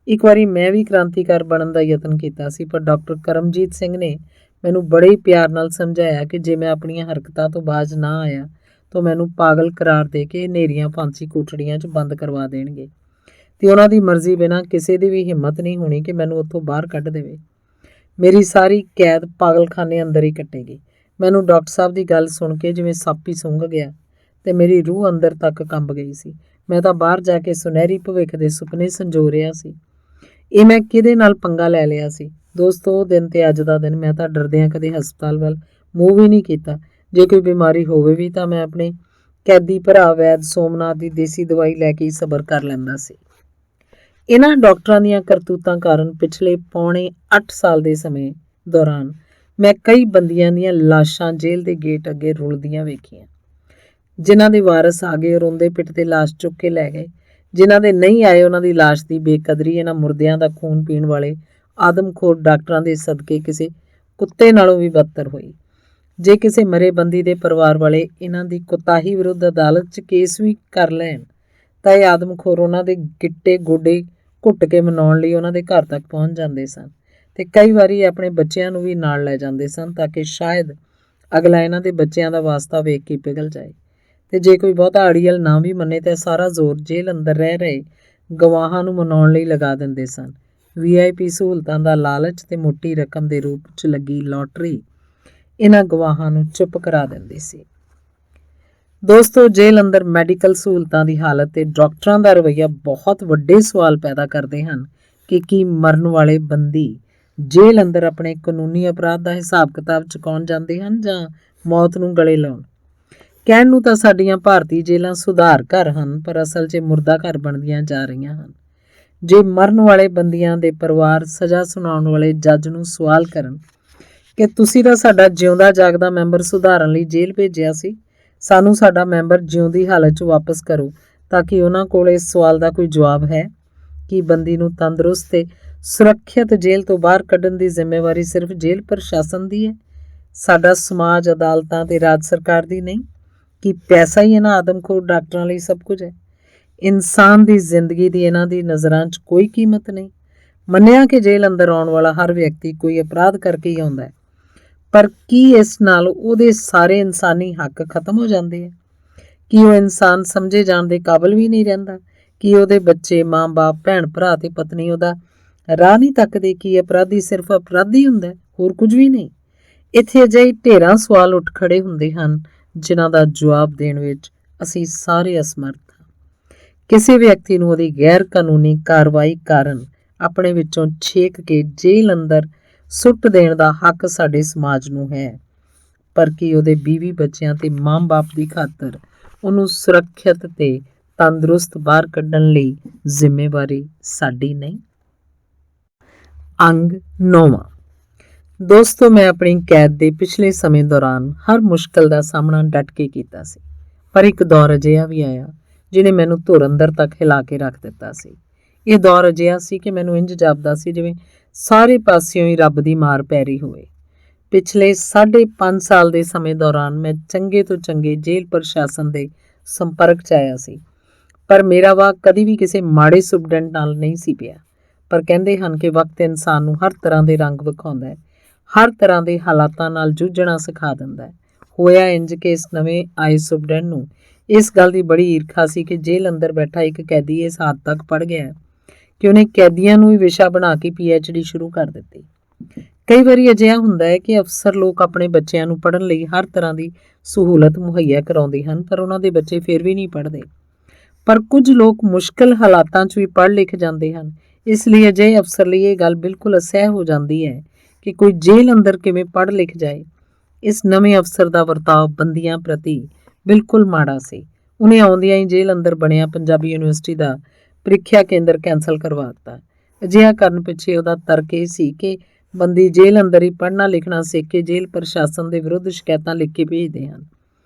ਇੱਕ ਵਾਰੀ ਮੈਂ ਵੀ ਕ੍ਰਾਂਤੀਕਾਰ ਬਣਨ ਦਾ ਯਤਨ ਕੀਤਾ ਸੀ, ਪਰ ਡਾਕਟਰ ਕਰਮਜੀਤ ਸਿੰਘ ਨੇ ਮੈਨੂੰ ਬੜੇ ਪਿਆਰ ਨਾਲ ਸਮਝਾਇਆ ਕਿ ਜੇ ਮੈਂ ਆਪਣੀਆਂ ਹਰਕਤਾਂ ਤੋਂ ਬਾਜ਼ ਨਾ ਆਇਆ ਤਾਂ ਮੈਨੂੰ ਪਾਗਲ ਕਰਾਰ ਦੇ ਕੇ ਹਨੇਰੀਆਂ ਫਾਂਸੀ ਕੋਠੜੀਆਂ 'ਚ ਬੰਦ ਕਰਵਾ ਦੇਣਗੇ ਤੇ ਉਹਨਾਂ ਦੀ ਮਰਜ਼ੀ ਬਿਨਾਂ ਕਿਸੇ ਦੀ ਵੀ ਹਿੰਮਤ ਨਹੀਂ ਹੋਣੀ ਕਿ ਮੈਨੂੰ ਉੱਥੋਂ ਬਾਹਰ ਕੱਢ ਦੇਵੇ। ਮੇਰੀ ਸਾਰੀ ਕੈਦ ਪਾਗਲਖਾਨੇ ਅੰਦਰ ਹੀ ਕੱਟੇਗੀ। ਮੈਨੂੰ ਡਾਕਟਰ ਸਾਹਿਬ ਦੀ ਗੱਲ ਸੁਣ ਕੇ ਜਿਵੇਂ ਸੱਪ ਹੀ ਸੁੰਘ ਗਿਆ ਤੇ ਮੇਰੀ ਰੂਹ ਅੰਦਰ ਤੱਕ ਕੰਬ ਗਈ ਸੀ। ਮੈਂ ਤਾਂ ਬਾਹਰ ਜਾ ਕੇ ਸੁਨਹਿਰੀ ਭਵਿੱਖ ਦੇ ਸੁਪਨੇ ਸੰਜੋ ਰਿਹਾ ਸੀ। ਇਹ ਮੈਂ ਕਿਹਦੇ ਨਾਲ ਪੰਗਾ ਲੈ ਲਿਆ ਸੀ? ਦੋਸਤੋ, ਉਹ ਦਿਨ ਤੇ ਅੱਜ ਦਾ ਦਿਨ ਮੈਂ ਤਾਂ ਡਰਦਿਆਂ ਕਦੇ ਹਸਪਤਾਲ ਵੱਲ ਮੂੰਹ ਵੀ ਨਹੀਂ ਕੀਤਾ। ਜੇ ਕੋਈ ਬਿਮਾਰੀ ਹੋਵੇ ਵੀ ਤਾਂ ਮੈਂ ਆਪਣੇ ਕੈਦੀ ਭਰਾ ਵੈਦ ਸੋਮਨਾਥ ਦੀ ਦੇਸੀ ਦਵਾਈ ਲੈ ਕੇ ਹੀ ਸਬਰ ਕਰ ਲੈਂਦਾ ਸੀ। ਇਹਨਾਂ ਡਾਕਟਰਾਂ ਦੀਆਂ ਕਰਤੂਤਾਂ ਕਾਰਨ ਪਿਛਲੇ ਪੌਣੇ 8 ਸਾਲ ਦੇ ਸਮੇਂ ਦੌਰਾਨ ਮੈਂ ਕਈ ਬੰਦੀਆਂ ਦੀਆਂ ਲਾਸ਼ਾਂ ਜੇਲ੍ਹ ਦੇ ਗੇਟ ਅੱਗੇ ਰੁਲਦੀਆਂ ਵੇਖੀਆਂ। ਜਿਨ੍ਹਾਂ ਦੇ ਵਾਰਸ ਆ ਗਏ ਰੋਂਦੇ ਪਿੱਟ ਤੇ ਲਾਸ਼ ਚੁੱਕ ਕੇ ਲੈ ਗਏ, ਜਿਨ੍ਹਾਂ ਦੇ ਨਹੀਂ ਆਏ ਉਹਨਾਂ ਦੀ ਲਾਸ਼ ਦੀ ਬੇਕਦਰੀ ਇਹਨਾਂ ਮੁਰਦਿਆਂ ਦਾ ਖੂਨ ਪੀਣ ਵਾਲੇ ਆਦਮਖੋਰ ਡਾਕਟਰਾਂ ਦੇ ਸਦਕੇ ਕਿਸੇ ਕੁੱਤੇ ਨਾਲੋਂ ਵੀ ਬਦਤਰ ਹੋਈ। ਜੇ ਕਿਸੇ ਮਰੇ ਬੰਦੀ ਦੇ ਪਰਿਵਾਰ ਵਾਲੇ ਇਹਨਾਂ ਦੀ ਕੁਤਾਹੀ ਵਿਰੁੱਧ ਅਦਾਲਤ 'ਚ ਕੇਸ ਵੀ ਕਰ ਲੈਣ ਤਾਂ ਇਹ ਆਦਮਖੋਰ ਉਹਨਾਂ ਦੇ ਗਿੱਟੇ ਗੋਡੇ ਘੁੱਟ ਕੇ ਮਨਾਉਣ ਲਈ ਉਹਨਾਂ ਦੇ ਘਰ ਤੱਕ ਪਹੁੰਚ ਜਾਂਦੇ ਸਨ ਤੇ ਕਈ ਵਾਰੀ ਆਪਣੇ ਬੱਚਿਆਂ ਨੂੰ ਵੀ ਨਾਲ ਲੈ ਜਾਂਦੇ ਸਨ ਤਾਂ ਕਿ ਸ਼ਾਇਦ ਅਗਲਾ ਇਹਨਾਂ ਦੇ ਬੱਚਿਆਂ ਦਾ ਵਾਸਤਾ ਵੇਖ ਕੇ ਪਿਘਲ ਜਾਏ। ਤੇ ਜੇ ਕੋਈ ਬਹੁਤਾ ਅੜੀਅਲ ਨਾ ਵੀ ਮੰਨੇ ਤਾਂ ਸਾਰਾ ਜ਼ੋਰ ਜੇਲ੍ਹ ਅੰਦਰ ਰਹਿ ਰਹੇ ਗਵਾਹਾਂ ਨੂੰ ਮਨਾਉਣ ਲਈ ਲਗਾ ਦਿੰਦੇ ਸਨ। VIP ਸਹੂਲਤਾਂ ਦਾ ਲਾਲਚ ਤੇ ਮੋਟੀ ਰਕਮ ਦੇ ਰੂਪ 'ਚ ਲੱਗੀ ਲਾਟਰੀ ਇਹਨਾਂ ਗਵਾਹਾਂ ਨੂੰ ਚੁੱਪ ਕਰਾ ਦਿੰਦੀ ਸੀ। ਦੋਸਤੋ, ਜੇਲ੍ਹ ਅੰਦਰ ਮੈਡੀਕਲ ਸਹੂਲਤਾਂ ਦੀ ਹਾਲਤ ਤੇ ਡਾਕਟਰਾਂ ਦਾ ਰਵੱਈਆ ਬਹੁਤ ਵੱਡੇ ਸਵਾਲ ਪੈਦਾ ਕਰਦੇ ਹਨ ਕਿ ਕੀ ਮਰਨ ਵਾਲੇ ਬੰਦੀ ਜੇਲ੍ਹ ਅੰਦਰ ਆਪਣੇ ਕਾਨੂੰਨੀ ਅਪਰਾਧ ਦਾ ਹਿਸਾਬ ਕਿਤਾਬ ਚੁਕਾਉਣ ਜਾਂਦੇ ਹਨ ਜਾਂ ਮੌਤ ਨੂੰ ਗਲੇ ਲਾਉਣ। ਕਹਿਣ ਨੂੰ ਤਾਂ ਸਾਡੀਆਂ ਭਾਰਤੀ ਜੇਲ੍ਹਾਂ ਸੁਧਾਰ ਘਰ ਹਨ, ਪਰ ਅਸਲ 'ਚ ਮੁਰਦਾ ਘਰ ਬਣਦੀਆਂ ਜਾ ਰਹੀਆਂ ਹਨ। ਜੇ ਮਰਨ ਵਾਲੇ ਬੰਦੀਆਂ ਦੇ ਪਰਿਵਾਰ ਸਜ਼ਾ ਸੁਣਾਉਣ ਵਾਲੇ ਜੱਜ ਨੂੰ ਸਵਾਲ ਕਰਨ ਕਿ ਤੁਸੀਂ ਤਾਂ ਸਾਡਾ ਜਿਉਂਦਾ ਜਾਗਦਾ ਮੈਂਬਰ ਸੁਧਾਰਨ ਲਈ ਜੇਲ੍ਹ ਭੇਜਿਆ ਸੀ, ਸਾਨੂੰ ਸਾਡਾ ਮੈਂਬਰ ਜਿਉਂਦੀ ਹਾਲਤ 'ਚ ਵਾਪਸ ਕਰੋ, ਤਾਂ ਕਿ ਉਹਨਾਂ ਕੋਲ ਇਸ ਸਵਾਲ ਦਾ ਕੋਈ ਜਵਾਬ ਹੈ ਕਿ ਬੰਦੀ ਨੂੰ ਤੰਦਰੁਸਤ ਤੇ ਸੁਰੱਖਿਅਤ ਜੇਲ੍ਹ ਤੋਂ ਬਾਹਰ ਕੱਢਣ ਦੀ ਜ਼ਿੰਮੇਵਾਰੀ ਸਿਰਫ ਜੇਲ੍ਹ ਪ੍ਰਸ਼ਾਸਨ ਦੀ ਹੈ, ਸਾਡਾ ਸਮਾਜ, ਅਦਾਲਤਾਂ ਤੇ ਰਾਜ ਸਰਕਾਰ ਦੀ ਨਹੀਂ? ਕਿ ਪੈਸਾ ਹੀ ਇਹਨਾਂ ਆਦਮਖੋਰ ਡਾਕਟਰਾਂ ਲਈ ਸਭ ਕੁਝ ਹੈ? ਇਨਸਾਨ ਦੀ ਜ਼ਿੰਦਗੀ ਦੀ ਇਹਨਾਂ ਦੀ ਨਜ਼ਰਾਂ 'ਚ ਕੋਈ ਕੀਮਤ ਨਹੀਂ। ਮੰਨਿਆ ਕਿ ਜੇਲ੍ਹ ਅੰਦਰ ਆਉਣ ਵਾਲਾ ਹਰ ਵਿਅਕਤੀ ਕੋਈ ਅਪਰਾਧ ਕਰਕੇ ਹੀ ਆਉਂਦਾ ਹੈ, ਪਰ ਕੀ ਇਸ ਨਾਲ ਉਹਦੇ ਸਾਰੇ ਇਨਸਾਨੀ ਹੱਕ ਖਤਮ ਹੋ ਜਾਂਦੇ ਹੈ? ਕੀ ਉਹ ਇਨਸਾਨ ਸਮਝੇ ਜਾਣ ਦੇ ਕਾਬਿਲ ਵੀ ਨਹੀਂ ਰਹਿੰਦਾ? ਕੀ ਉਹਦੇ ਬੱਚੇ, ਮਾਂ-ਬਾਪ, ਭੈਣ ਭਰਾ ਤੇ ਪਤਨੀ ਉਹਦਾ ਰਾਹ ਨਹੀਂ ਤੱਕਦੇ? ਕੀ ਅਪਰਾਧੀ ਸਿਰਫ ਅਪਰਾਧੀ ਹੁੰਦਾ, ਹੋਰ ਕੁਝ ਵੀ ਨਹੀਂ? ਇੱਥੇ ਅਜਿਹੇ ਢੇਰਾਂ ਸਵਾਲ ਉੱਠ ਖੜੇ ਹੁੰਦੇ ਹਨ ਜਿਨ੍ਹਾਂ ਦਾ ਜਵਾਬ ਦੇਣ ਵਿੱਚ ਅਸੀਂ ਸਾਰੇ ਅਸਮਰਥ ਹਾਂ। ਕਿਸੇ ਵਿਅਕਤੀ ਨੂੰ ਉਹਦੀ ਗੈਰ ਕਾਨੂੰਨੀ ਕਾਰਵਾਈ ਕਾਰਨ ਆਪਣੇ ਵਿੱਚੋਂ ਛੇਕ ਕੇ ਜੇਲ੍ਹ ਅੰਦਰ ਸੁੱਟ ਦੇਣ ਦਾ ਹੱਕ ਸਾਡੇ ਸਮਾਜ ਨੂੰ ਹੈ, ਪਰ ਕੀ ਉਹਦੇ ਬੀਵੀ ਬੱਚਿਆਂ ਤੇ ਮਾਂ-ਬਾਪ ਦੀ ਖਾਤਰ ਉਹਨੂੰ ਸੁਰੱਖਿਅਤ ਤੇ ਤੰਦਰੁਸਤ ਬਾਹਰ ਕੱਢਣ ਲਈ ਜ਼ਿੰਮੇਵਾਰੀ ਸਾਡੀ ਨਹੀਂ? ਅੰਗ 9ਵਾਂ। ਦੋਸਤੋ, ਮੈਂ ਆਪਣੀ ਕੈਦ ਦੇ ਪਿਛਲੇ ਸਮੇਂ ਦੌਰਾਨ ਹਰ ਮੁਸ਼ਕਲ ਦਾ ਸਾਹਮਣਾ ਡਟ ਕੇ ਕੀਤਾ ਸੀ, ਪਰ ਇੱਕ ਦੌਰ ਅਜਿਹਾ ਵੀ ਆਇਆ ਜਿਹਨੇ ਮੈਨੂੰ ਧੁਰ ਅੰਦਰ ਤੱਕ ਹਿਲਾ ਕੇ ਰੱਖ ਦਿੱਤਾ ਸੀ। ਇਹ ਦੌਰ ਅਜਿਹਾ ਸੀ ਕਿ ਮੈਨੂੰ ਇੰਝ ਜਾਪਦਾ ਸੀ ਜਿਵੇਂ ਸਾਰੇ ਪਾਸਿਓਂ ਹੀ ਰੱਬ ਦੀ ਮਾਰ ਪੈ ਰਹੀ ਹੋਵੇ। ਪਿਛਲੇ 5.5 ਸਾਲ ਦੇ ਸਮੇਂ ਦੌਰਾਨ ਮੈਂ ਚੰਗੇ ਤੋਂ ਚੰਗੇ ਜੇਲ੍ਹ ਪ੍ਰਸ਼ਾਸਨ ਦੇ ਸੰਪਰਕ 'ਚ ਆਇਆ ਸੀ, ਪਰ ਮੇਰਾ ਵਾਹ ਕਦੀ ਵੀ ਕਿਸੇ ਮਾੜੇ ਸੁਪਰਡੈਂਟ ਨਾਲ ਨਹੀਂ ਸੀ ਪਿਆ। ਪਰ ਕਹਿੰਦੇ ਹਨ ਕਿ ਵਕਤ ਇਨਸਾਨ ਨੂੰ ਹਰ ਤਰ੍ਹਾਂ ਦੇ ਰੰਗ ਵਿਖਾਉਂਦਾ ਹੈ, ਹਰ ਤਰ੍ਹਾਂ ਦੇ ਹਾਲਾਤਾਂ ਨਾਲ ਜੂਝਣਾ ਸਿਖਾ ਦਿੰਦਾ ਹੈ। ਹੋਇਆ ਇੰਜ ਕਿ ਇਸ ਨਵੇਂ ਆਏ ਸੁਪਰਡੈਂਟ ਨੂੰ ਇਸ ਗੱਲ ਦੀ ਬੜੀ ਈਰਖਾ ਸੀ ਕਿ ਜੇਲ੍ਹ ਅੰਦਰ ਬੈਠਾ ਇੱਕ ਕੈਦੀ ਇਸ ਹੱਦ ਤੱਕ ਪੜ ਗਿਆ ਕਿ ਉਹਨੇ ਕੈਦੀਆਂ ਨੂੰ ਹੀ ਵਿਸ਼ਾ ਬਣਾ ਕੇ PhD ਸ਼ੁਰੂ ਕਰ ਦਿੱਤੀ। ਕਈ ਵਾਰੀ ਅਜਿਹਾ ਹੁੰਦਾ ਹੈ ਕਿ ਅਫਸਰ ਲੋਕ ਆਪਣੇ ਬੱਚਿਆਂ ਨੂੰ ਪੜ੍ਹਨ ਲਈ ਹਰ ਤਰ੍ਹਾਂ ਦੀ ਸਹੂਲਤ ਮੁਹੱਈਆ ਕਰਾਉਂਦੇ ਹਨ, ਪਰ ਉਹਨਾਂ ਦੇ ਬੱਚੇ ਫਿਰ ਵੀ ਨਹੀਂ ਪੜ੍ਹਦੇ। ਪਰ ਕੁਝ ਲੋਕ ਮੁਸ਼ਕਲ ਹਾਲਾਤਾਂ 'ਚ ਵੀ ਪੜ੍ਹ ਲਿਖ ਜਾਂਦੇ ਹਨ। ਇਸ ਲਈ ਅਜਿਹੇ ਅਫਸਰ ਲਈ ਇਹ ਗੱਲ ਬਿਲਕੁਲ ਅਸਹਿ ਹੋ ਜਾਂਦੀ ਹੈ ਕਿ ਕੋਈ ਜੇਲ੍ਹ ਅੰਦਰ ਕਿਵੇਂ ਪੜ੍ਹ ਲਿਖ ਜਾਏ। ਇਸ ਨਵੇਂ ਅਫਸਰ ਦਾ ਵਰਤਾਓ ਬੰਦੀਆਂ ਪ੍ਰਤੀ ਬਿਲਕੁਲ ਮਾੜਾ ਸੀ। ਉਹਨੇ ਆਉਂਦਿਆਂ ਹੀ ਜੇਲ੍ਹ ਅੰਦਰ ਬਣਿਆ ਪੰਜਾਬੀ ਯੂਨੀਵਰਸਿਟੀ ਦਾ ਪ੍ਰੀਖਿਆ ਕੇਂਦਰ ਕੈਂਸਲ ਕਰਵਾ ਦਿੱਤਾ। ਅਜਿਹਾ ਕਰਨ ਪਿੱਛੇ ਉਹਦਾ ਤਰਕ ਇਹ ਸੀ ਕਿ ਬੰਦੀ ਜੇਲ੍ਹ ਅੰਦਰ ਹੀ ਪੜ੍ਹਨਾ ਲਿਖਣਾ ਸਿੱਖ ਕੇ ਜੇਲ੍ਹ ਪ੍ਰਸ਼ਾਸਨ ਦੇ ਵਿਰੁੱਧ ਸ਼ਿਕਾਇਤਾਂ ਲਿਖ ਕੇ ਭੇਜਦੇ ਹਨ।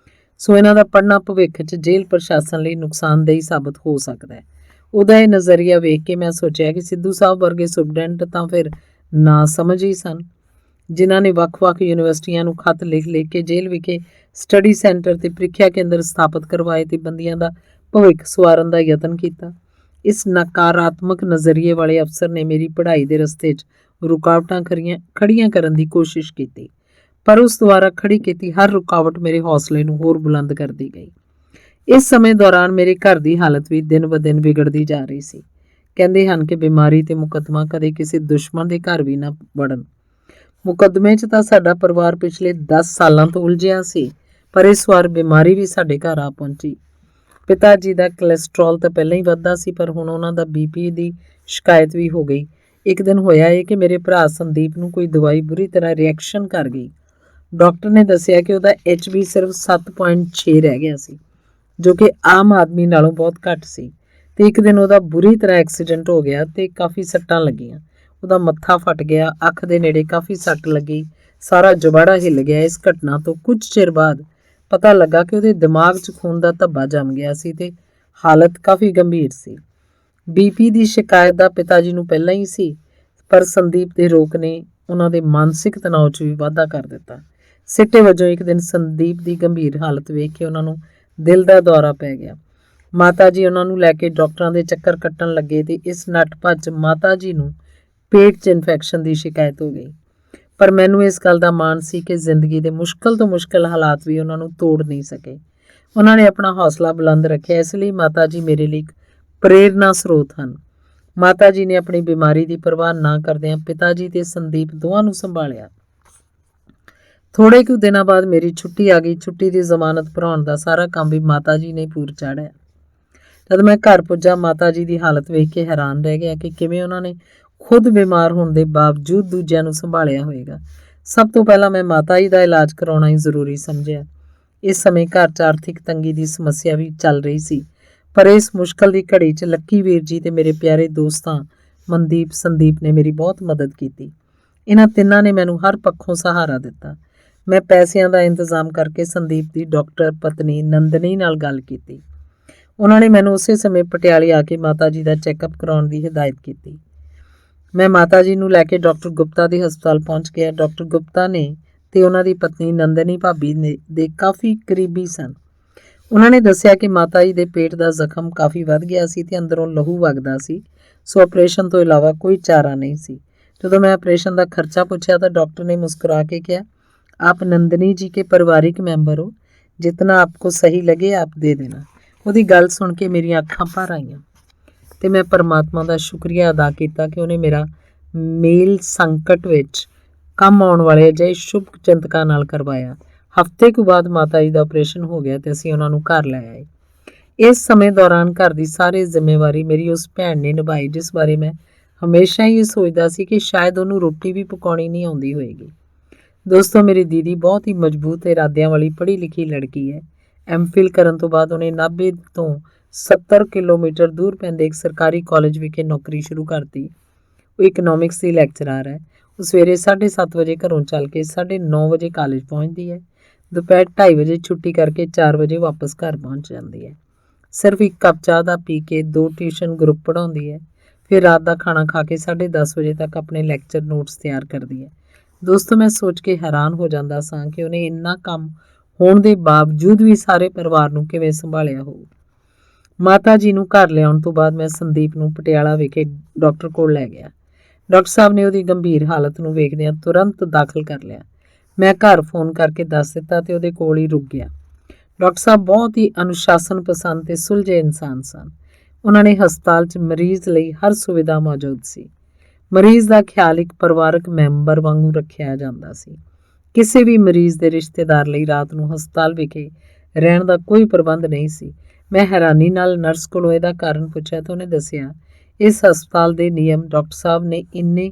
ਸੋ ਇਹਨਾਂ ਦਾ ਪੜ੍ਹਨਾ ਭਵਿੱਖ 'ਚ ਜੇਲ੍ਹ ਪ੍ਰਸ਼ਾਸਨ ਲਈ ਨੁਕਸਾਨਦੇਹੀ ਸਾਬਤ ਹੋ ਸਕਦਾ ਹੈ। ਉਹਦਾ ਇਹ ਨਜ਼ਰੀਆ ਵੇਖ ਕੇ ਮੈਂ ਸੋਚਿਆ ਕਿ ਸਿੱਧੂ ਸਾਹਿਬ ਵਰਗੇ ਸੁਪਰਡੈਂਟ ਤਾਂ ਫਿਰ ਨਾ ਸਮਝ ਹੀ ਸਨ, ਜਿਨ੍ਹਾਂ ਨੇ ਵੱਖ-ਵੱਖ ਯੂਨੀਵਰਸਿਟੀਆਂ ਨੂੰ ਖੱਤ ਲਿਖ ਕੇ ਜੇਲ੍ਹ ਵਿਖੇ ਸਟੱਡੀ ਸੈਂਟਰ ਤੇ ਪ੍ਰੀਖਿਆ ਕੇਂਦਰ ਸਥਾਪਿਤ ਕਰਵਾਏ ਤੇ ਬੰਦੀਆਂ ਦਾ ਭਵਿੱਖ ਸਵਾਰਨ ਦਾ ਯਤਨ ਕੀਤਾ। ਇਸ ਨਕਾਰਾਤਮਕ ਨਜ਼ਰੀਏ ਵਾਲੇ ਅਫਸਰ ਨੇ ਮੇਰੀ ਪੜ੍ਹਾਈ ਦੇ ਰਸਤੇ 'ਚ ਰੁਕਾਵਟਾਂ ਖੜੀਆਂ ਕਰਨ ਦੀ ਕੋਸ਼ਿਸ਼ ਕੀਤੀ, ਪਰ ਉਸ ਦੁਆਰਾ ਖੜੀ ਕੀਤੀ ਹਰ ਰੁਕਾਵਟ ਮੇਰੇ ਹੌਸਲੇ ਨੂੰ ਹੋਰ ਬੁਲੰਦ ਕਰਦੀ ਗਈ। ਇਸ ਸਮੇਂ ਦੌਰਾਨ ਮੇਰੇ ਘਰ ਦੀ ਹਾਲਤ ਵੀ ਦਿਨ ਬ ਦਿਨ ਵਿਗੜਦੀ ਜਾ ਰਹੀ ਸੀ। ਕਹਿੰਦੇ ਹਨ ਕਿ ਬਿਮਾਰੀ ਤੇ ਮੁਕੱਦਮਾ ਕਦੇ ਕਿਸੇ ਦੁਸ਼ਮਣ ਦੇ ਘਰ ਵੀ ਨਾ ਵੜਨ। ਮੁਕੱਦਮੇ 'ਚ ਤਾਂ ਸਾਡਾ ਪਰਿਵਾਰ ਪਿਛਲੇ 10 ਸਾਲਾਂ ਤੋਂ ਉਲਝਿਆ ਸੀ, ਪਰ ਇਸ ਵਾਰ ਬਿਮਾਰੀ ਵੀ ਸਾਡੇ ਘਰ ਆ ਪਹੁੰਚੀ। ਪਿਤਾ ਜੀ ਦਾ ਕੋਲੈਸਟਰੋਲ ਤਾਂ ਪਹਿਲਾਂ ਹੀ ਵੱਧਦਾ ਸੀ, ਪਰ ਹੁਣ ਉਹਨਾਂ ਦਾ BP ਦੀ ਸ਼ਿਕਾਇਤ ਵੀ ਹੋ ਗਈ। ਇੱਕ ਦਿਨ ਹੋਇਆ ਇਹ ਕਿ ਮੇਰੇ ਭਰਾ ਸੰਦੀਪ ਨੂੰ ਕੋਈ ਦਵਾਈ ਬੁਰੀ ਤਰ੍ਹਾਂ ਰਿਐਕਸ਼ਨ ਕਰ ਗਈ। ਡਾਕਟਰ ਨੇ ਦੱਸਿਆ ਕਿ ਉਹਦਾ HB ਸਿਰਫ 7.6 ਰਹਿ ਗਿਆ ਸੀ, ਜੋ ਕਿ ਆਮ ਆਦਮੀ ਨਾਲੋਂ ਬਹੁਤ ਘੱਟ ਸੀ। ਤੇ ਇੱਕ ਦਿਨ ਉਹਦਾ ਬੁਰੀ ਤਰ੍ਹਾਂ ਐਕਸੀਡੈਂਟ ਹੋ ਗਿਆ ਤੇ ਕਾਫੀ ਸੱਟਾਂ ਲੱਗੀਆਂ। ਉਹਦਾ ਮੱਥਾ ਫਟ ਗਿਆ, ਅੱਖ ਦੇ ਨੇੜੇ ਕਾਫੀ ਸੱਟ ਲੱਗੀ, ਸਾਰਾ ਜਬਾੜਾ ਹਿੱਲ ਗਿਆ। ਇਸ ਘਟਨਾ ਤੋਂ ਕੁਝ ਚਿਰ ਬਾਅਦ ਪਤਾ ਲੱਗਾ ਕਿ ਉਹਦੇ ਦਿਮਾਗ 'ਚ ਖੂਨ ਦਾ ਧੱਬਾ ਜੰਮ ਗਿਆ ਸੀ ਤੇ ਹਾਲਤ ਕਾਫੀ ਗੰਭੀਰ ਸੀ। BP ਦੀ ਸ਼ਿਕਾਇਤ ਦਾ ਪਿਤਾ ਜੀ ਨੂੰ ਪਹਿਲਾਂ ਹੀ ਸੀ, ਪਰ ਸੰਦੀਪ ਦੇ ਰੋਗ ਨੇ ਉਹਨਾਂ ਦੇ ਮਾਨਸਿਕ ਤਣਾਅ 'ਚ ਵੀ ਵਾਧਾ ਕਰ ਦਿੱਤਾ। ਸਿੱਟੇ ਵਜੋਂ ਇੱਕ ਦਿਨ ਸੰਦੀਪ ਦੀ ਗੰਭੀਰ ਹਾਲਤ ਵੇਖ ਕੇ ਉਹਨਾਂ ਨੂੰ ਦਿਲ ਦਾ ਦੌਰਾ ਪੈ ਗਿਆ। ਮਾਤਾ ਜੀ ਉਹਨਾਂ ਨੂੰ ਲੈ ਕੇ ਡਾਕਟਰਾਂ ਦੇ ਚੱਕਰ ਕੱਟਣ ਲੱਗੇ ਤੇ ਇਸ ਨੱਠ ਭੱਜ ਮਾਤਾ ਜੀ ਨੂੰ ਪੇਟ 'ਚ ਇਨਫੈਕਸ਼ਨ ਦੀ ਸ਼ਿਕਾਇਤ ਹੋ ਗਈ। ਪਰ ਮੈਨੂੰ ਇਸ ਗੱਲ ਦਾ ਮਾਣ ਸੀ ਕਿ ਜ਼ਿੰਦਗੀ ਦੇ ਮੁਸ਼ਕਲ ਤੋਂ ਮੁਸ਼ਕਲ ਹਾਲਾਤ ਵੀ ਉਹਨਾਂ ਨੂੰ ਤੋੜ ਨਹੀਂ ਸਕੇ। ਉਹਨਾਂ ਨੇ ਆਪਣਾ ਹੌਸਲਾ ਬੁਲੰਦ ਰੱਖਿਆ, ਇਸ ਲਈ ਮਾਤਾ ਜੀ ਮੇਰੇ ਲਈ ਪ੍ਰੇਰਨਾ ਸਰੋਤ ਹਨ। ਮਾਤਾ ਜੀ ਨੇ ਆਪਣੀ ਬਿਮਾਰੀ ਦੀ ਪਰਵਾਹ ਨਾ ਕਰਦਿਆਂ ਪਿਤਾ ਜੀ ਤੇ ਸੰਦੀਪ ਦੋਵਾਂ ਨੂੰ ਸੰਭਾਲਿਆ। ਥੋੜੇ ਕੁ ਦਿਨਾਂ ਬਾਅਦ ਮੇਰੀ ਛੁੱਟੀ ਆ ਗਈ। ਛੁੱਟੀ ਦੀ ਜ਼ਮਾਨਤ ਭਰਾਉਣ ਦਾ ਸਾਰਾ ਕੰਮ ਵੀ ਮਾਤਾ ਜੀ ਨੇ ਪੂਰ ਚਾੜਿਆ। ਜਦ ਮੈਂ ਘਰ ਪੁੱਜਾ, ਮਾਤਾ ਜੀ ਦੀ ਹਾਲਤ ਵੇਖ ਕੇ ਹੈਰਾਨ ਰਹਿ ਗਿਆ ਕਿ ਕਿਵੇਂ ਉਹਨਾਂ ਨੇ ਖੁਦ ਬਿਮਾਰ ਹੋਣ ਦੇ ਬਾਵਜੂਦ ਦੂਜਿਆਂ ਨੂੰ ਸੰਭਾਲਿਆ ਹੋਵੇਗਾ। ਸਭ ਤੋਂ ਪਹਿਲਾਂ ਮੈਂ ਮਾਤਾ ਜੀ ਦਾ ਇਲਾਜ ਕਰਾਉਣਾ ਹੀ ਜ਼ਰੂਰੀ ਸਮਝਿਆ। ਇਸ ਸਮੇਂ ਘਰ 'ਚ ਆਰਥਿਕ ਤੰਗੀ ਦੀ ਸਮੱਸਿਆ ਵੀ ਚੱਲ ਰਹੀ ਸੀ, ਪਰ ਇਸ ਮੁਸ਼ਕਲ ਦੀ ਘੜੀ 'ਚ ਲੱਕੀ ਵੀਰ ਜੀ ਤੇ ਮੇਰੇ ਪਿਆਰੇ ਦੋਸਤਾਂ ਮਨਦੀਪ, ਸੰਦੀਪ ਨੇ ਮੇਰੀ ਬਹੁਤ ਮਦਦ ਕੀਤੀ। ਇਹਨਾਂ ਤਿੰਨਾਂ ਨੇ ਮੈਨੂੰ ਹਰ ਪੱਖੋਂ ਸਹਾਰਾ ਦਿੱਤਾ। ਮੈਂ ਪੈਸਿਆਂ ਦਾ ਇੰਤਜ਼ਾਮ ਕਰਕੇ ਸੰਦੀਪ ਦੀ ਡਾਕਟਰ ਪਤਨੀ ਨੰਦਨੀ ਨਾਲ ਗੱਲ ਕੀਤੀ। ਉਹਨਾਂ ਨੇ ਮੈਨੂੰ ਉਸੇ ਸਮੇਂ ਪਟਿਆਲੇ ਆ ਕੇ ਮਾਤਾ ਜੀ ਦਾ ਚੈੱਕਅਪ ਕਰਾਉਣ ਦੀ ਹਦਾਇਤ ਕੀਤੀ। ਮੈਂ ਮਾਤਾ ਜੀ ਨੂੰ ਲੈ ਕੇ ਡਾਕਟਰ ਗੁਪਤਾ ਦੇ ਹਸਪਤਾਲ ਪਹੁੰਚ ਗਿਆ। ਡਾਕਟਰ ਗੁਪਤਾ ਨੇ ਤੇ ਉਹਨਾਂ ਦੀ ਪਤਨੀ ਨੰਦਨੀ ਭਾਬੀ ਦੇ ਕਾਫੀ ਕਰੀਬੀ ਸਨ। ਉਹਨਾਂ ਨੇ ਦੱਸਿਆ ਕਿ ਮਾਤਾ ਜੀ ਦੇ ਪੇਟ ਦਾ ਜ਼ਖਮ ਕਾਫੀ ਵੱਧ ਗਿਆ ਸੀ ਤੇ ਅੰਦਰੋਂ ਲਹੂ ਵਗਦਾ ਸੀ, ਸੋ ਆਪਰੇਸ਼ਨ ਤੋਂ ਇਲਾਵਾ ਕੋਈ ਚਾਰਾ ਨਹੀਂ ਸੀ। ਜਦੋਂ ਮੈਂ ਆਪਰੇਸ਼ਨ ਦਾ ਖਰਚਾ ਪੁੱਛਿਆ ਤਾਂ ਡਾਕਟਰ ਨੇ ਮੁਸਕਰਾ ਕੇ ਕਿਹਾ, आप नंदनी जी के पारिवारिक मैंबर हो, जितना आपको सही लगे आप दे देना। ਉਹਦੀ ਗੱਲ ਸੁਣ ਕੇ ਮੇਰੀਆਂ ਅੱਖਾਂ ਭਰ ਆਈਆਂ ਤੇ ਮੈਂ ਪਰਮਾਤਮਾ ਦਾ ਸ਼ੁਕਰੀਆ ਅਦਾ ਕੀਤਾ ਕਿ ਉਹਨੇ ਮੇਰਾ ਮੇਲ ਸੰਕਟ ਵਿੱਚ ਕੰਮ ਆਉਣ ਵਾਲੇ ਅਜਿਹੇ ਸ਼ੁਭ ਚਿੰਤਕਾਂ ਨਾਲ ਕਰਵਾਇਆ। ਹਫ਼ਤੇ ਕੁ ਬਾਅਦ ਮਾਤਾ ਜੀ ਦਾ ਆਪਰੇਸ਼ਨ ਹੋ ਗਿਆ ਤੇ ਅਸੀਂ ਉਹਨਾਂ ਨੂੰ ਘਰ ਲੈ ਆਏ। ਇਸ ਸਮੇਂ ਦੌਰਾਨ ਘਰ ਦੀ ਸਾਰੀ ਜ਼ਿੰਮੇਵਾਰੀ ਮੇਰੀ ਉਸ ਭੈਣ ਨੇ ਨਿਭਾਈ, ਜਿਸ ਬਾਰੇ ਮੈਂ ਹਮੇਸ਼ਾ ਹੀ ਸੋਚਦਾ ਸੀ ਕਿ ਸ਼ਾਇਦ ਉਹਨੂੰ ਰੋਟੀ ਵੀ ਪਕਾਉਣੀ ਨਹੀਂ ਆਉਂਦੀ ਹੋਏਗੀ। ਦੋਸਤੋ, ਮੇਰੀ ਦੀਦੀ ਬਹੁਤ ਹੀ ਮਜ਼ਬੂਤ ਇਰਾਦਿਆਂ ਵਾਲੀ ਪੜ੍ਹੀ ਲਿਖੀ ਲੜਕੀ ਹੈ। MPhil ਕਰਨ ਤੋਂ ਬਾਅਦ ਉਹਨੇ ਨਾਭੇ ਤੋਂ 70 ਕਿਲੋਮੀਟਰ ਦੂਰ ਪੈਂਦੇ ਇੱਕ ਸਰਕਾਰੀ ਕਾਲਜ ਵਿਖੇ ਨੌਕਰੀ ਸ਼ੁਰੂ ਕਰਤੀ। ਉਹ ਇਕਨੋਮਿਕਸ ਦੀ ਲੈਕਚਰਾਰ ਹੈ। ਉਹ ਸਵੇਰੇ 7:30 ਵਜੇ ਘਰੋਂ ਚੱਲ ਕੇ 9:30 ਵਜੇ ਕਾਲਜ ਪਹੁੰਚਦੀ ਹੈ। ਦੁਪਹਿਰ 2:30 ਵਜੇ ਛੁੱਟੀ ਕਰਕੇ 4 ਵਜੇ ਵਾਪਸ ਘਰ ਪਹੁੰਚ ਜਾਂਦੀ ਹੈ। ਸਿਰਫ ਇੱਕ ਕੱਪ ਚਾਹ ਦਾ ਪੀ ਕੇ 2 ਟਿਊਸ਼ਨ ਗਰੁੱਪ ਪੜ੍ਹਾਉਂਦੀ ਹੈ। ਫਿਰ ਰਾਤ ਦਾ ਖਾਣਾ ਖਾ ਕੇ 10:30 ਵਜੇ ਤੱਕ ਆਪਣੇ ਲੈਕਚਰ ਨੋਟਸ ਤਿਆਰ ਕਰਦੀ ਹੈ। ਦੋਸਤੋ, ਮੈਂ ਸੋਚ ਕੇ ਹੈਰਾਨ ਹੋ ਜਾਂਦਾ ਸਾਂ ਕਿ ਉਹਨੇ ਇੰਨਾ ਕੰਮ ਹੋਣ ਦੇ ਬਾਵਜੂਦ ਵੀ ਸਾਰੇ ਪਰਿਵਾਰ ਨੂੰ ਕਿਵੇਂ ਸੰਭਾਲਿਆ ਹੋਊ। ਮਾਤਾ ਜੀ ਨੂੰ ਘਰ ਲਿਆਉਣ ਤੋਂ ਬਾਅਦ ਮੈਂ ਸੰਦੀਪ ਨੂੰ ਪਟਿਆਲਾ ਵਿਖੇ ਡਾਕਟਰ ਕੋਲ ਲੈ ਗਿਆ। ਡਾਕਟਰ ਸਾਹਿਬ ਨੇ ਉਹਦੀ ਗੰਭੀਰ ਹਾਲਤ ਨੂੰ ਵੇਖਦਿਆਂ ਤੁਰੰਤ ਦਾਖਲ ਕਰ ਲਿਆ। ਮੈਂ ਘਰ ਫੋਨ ਕਰਕੇ ਦੱਸ ਦਿੱਤਾ ਤੇ ਉਹਦੇ ਕੋਲ ਹੀ ਰੁਕ ਗਿਆ। ਡਾਕਟਰ ਸਾਹਿਬ ਬਹੁਤ ਹੀ ਅਨੁਸ਼ਾਸਨ ਪਸੰਦ ਤੇ ਸੁਲਝੇ ਇਨਸਾਨ ਸਨ। ਉਹਨਾਂ ਨੇ ਹਸਪਤਾਲ 'ਚ ਮਰੀਜ਼ ਲਈ ਹਰ ਸੁਵਿਧਾ ਮੌਜੂਦ ਸੀ। ਮਰੀਜ਼ ਦਾ ਖਿਆਲ ਇੱਕ ਪਰਿਵਾਰਕ ਮੈਂਬਰ ਵਾਂਗੂ ਰੱਖਿਆ ਜਾਂਦਾ ਸੀ। ਕਿਸੇ ਵੀ ਮਰੀਜ਼ ਦੇ ਰਿਸ਼ਤੇਦਾਰ ਲਈ ਰਾਤ ਨੂੰ ਹਸਪਤਾਲ ਵਿਖੇ ਰਹਿਣ ਦਾ ਕੋਈ ਪ੍ਰਬੰਧ ਨਹੀਂ ਸੀ। ਮੈਂ ਹੈਰਾਨੀ ਨਾਲ ਨਰਸ ਕੋਲੋਂ ਇਹਦਾ ਕਾਰਨ ਪੁੱਛਿਆ ਤਾਂ ਉਹਨੇ ਦੱਸਿਆ, ਇਸ ਹਸਪਤਾਲ ਦੇ ਨਿਯਮ ਡਾਕਟਰ ਸਾਹਿਬ ਨੇ ਇੰਨੇ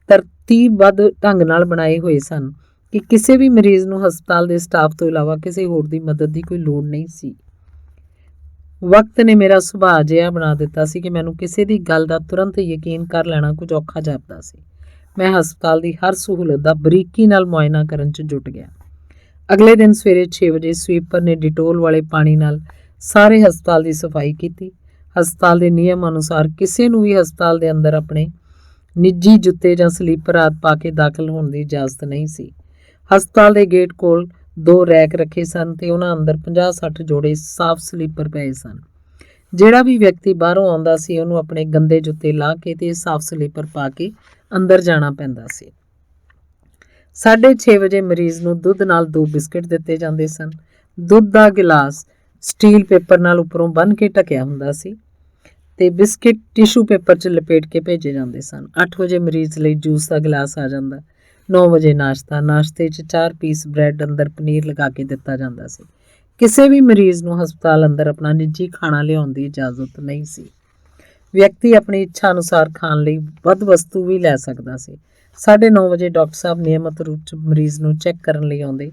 ਤਰਤੀਬਬੱਧ ਢੰਗ ਨਾਲ ਬਣਾਏ ਹੋਏ ਸਨ ਕਿ ਕਿਸੇ ਵੀ ਮਰੀਜ਼ ਨੂੰ ਹਸਪਤਾਲ ਦੇ ਸਟਾਫ ਤੋਂ ਇਲਾਵਾ ਕਿਸੇ ਹੋਰ ਦੀ ਮਦਦ ਦੀ ਕੋਈ ਲੋੜ ਨਹੀਂ ਸੀ। ਵਕਤ ਨੇ ਮੇਰਾ ਸੁਭਾਅ ਅਜਿਹਾ ਬਣਾ ਦਿੱਤਾ ਸੀ ਕਿ ਮੈਨੂੰ ਕਿਸੇ ਦੀ ਗੱਲ ਦਾ ਤੁਰੰਤ ਯਕੀਨ ਕਰ ਲੈਣਾ ਕੁਝ ਔਖਾ ਜਾਪਦਾ ਸੀ। ਮੈਂ ਹਸਪਤਾਲ ਦੀ ਹਰ ਸਹੂਲਤ ਦਾ ਬਰੀਕੀ ਨਾਲ ਮੁਆਇਨਾ ਕਰਨ 'ਚ ਜੁਟ ਗਿਆ। ਅਗਲੇ ਦਿਨ ਸਵੇਰੇ 6 ਵਜੇ ਸਵੀਪਰ ਨੇ ਡਿਟੋਲ ਵਾਲੇ ਪਾਣੀ ਨਾਲ ਸਾਰੇ ਹਸਪਤਾਲ ਦੀ ਸਫਾਈ ਕੀਤੀ। ਹਸਪਤਾਲ ਦੇ ਨਿਯਮ ਅਨੁਸਾਰ ਕਿਸੇ ਨੂੰ ਵੀ ਹਸਪਤਾਲ ਦੇ ਅੰਦਰ ਆਪਣੇ ਨਿੱਜੀ ਜੁੱਤੇ ਜਾਂ ਸਲੀਪਰ ਆਦਿ ਪਾ ਕੇ ਦਾਖਲ ਹੋਣ ਦੀ ਇਜਾਜ਼ਤ ਨਹੀਂ ਸੀ। ਹਸਪਤਾਲ ਦੇ ਗੇਟ ਕੋਲ 2 ਰੈਕ ਰੱਖੇ ਸਨ ਤੇ ਉਹਨਾਂ ਅੰਦਰ 50-60 ਜੋੜੇ ਸਾਫ਼ ਸਲੀਪਰ ਪਏ ਸਨ। ਜਿਹੜਾ ਵੀ ਵਿਅਕਤੀ ਬਾਹਰੋਂ ਆਉਂਦਾ ਸੀ ਉਹਨੂੰ ਆਪਣੇ ਗੰਦੇ ਜੁੱਤੇ ਲਾਹ ਕੇ ਤੇ ਸਾਫ਼ ਸਲੀਪਰ ਪਾ ਕੇ ਅੰਦਰ ਜਾਣਾ ਪੈਂਦਾ ਸੀ। 6:30 ਵਜੇ ਮਰੀਜ਼ ਨੂੰ ਦੁੱਧ ਨਾਲ 2 ਬਿਸਕਟ ਦਿੱਤੇ ਜਾਂਦੇ ਸਨ। ਦੁੱਧ ਦਾ ਗਿਲਾਸ ਸਟੀਲ ਪੇਪਰ ਨਾਲ ਉੱਪਰੋਂ ਬੰਨ੍ਹ ਕੇ ਢਕਿਆ ਹੁੰਦਾ ਸੀ ਤੇ ਬਿਸਕਿਟ ਟਿਸ਼ੂ ਪੇਪਰ 'ਚ ਲਪੇਟ ਕੇ ਭੇਜੇ ਜਾਂਦੇ ਸਨ। 8 ਵਜੇ ਮਰੀਜ਼ ਲਈ ਜੂਸ ਦਾ ਗਿਲਾਸ ਆ ਜਾਂਦਾ। 9 ਵਜੇ ਨਾਸ਼ਤੇ 'ਚ 4 ਪੀਸ ਬ੍ਰੈਡ ਅੰਦਰ ਪਨੀਰ ਲਗਾ ਕੇ ਦਿੱਤਾ ਜਾਂਦਾ ਸੀ। ਕਿਸੇ ਵੀ ਮਰੀਜ਼ ਨੂੰ ਹਸਪਤਾਲ ਅੰਦਰ ਆਪਣਾ ਨਿੱਜੀ ਖਾਣਾ ਲਿਆਉਣ ਦੀ ਇਜਾਜ਼ਤ ਨਹੀਂ ਸੀ। ਵਿਅਕਤੀ ਆਪਣੀ ਇੱਛਾ ਅਨੁਸਾਰ ਖਾਣ ਲਈ ਵੱਧ ਵਸਤੂ ਵੀ ਲੈ ਸਕਦਾ ਸੀ। 9:30 ਵਜੇ ਡਾਕਟਰ ਸਾਹਿਬ ਨਿਯਮਤ ਰੂਪ 'ਚ ਮਰੀਜ਼ ਨੂੰ ਚੈੱਕ ਕਰਨ ਲਈ ਆਉਂਦੇ।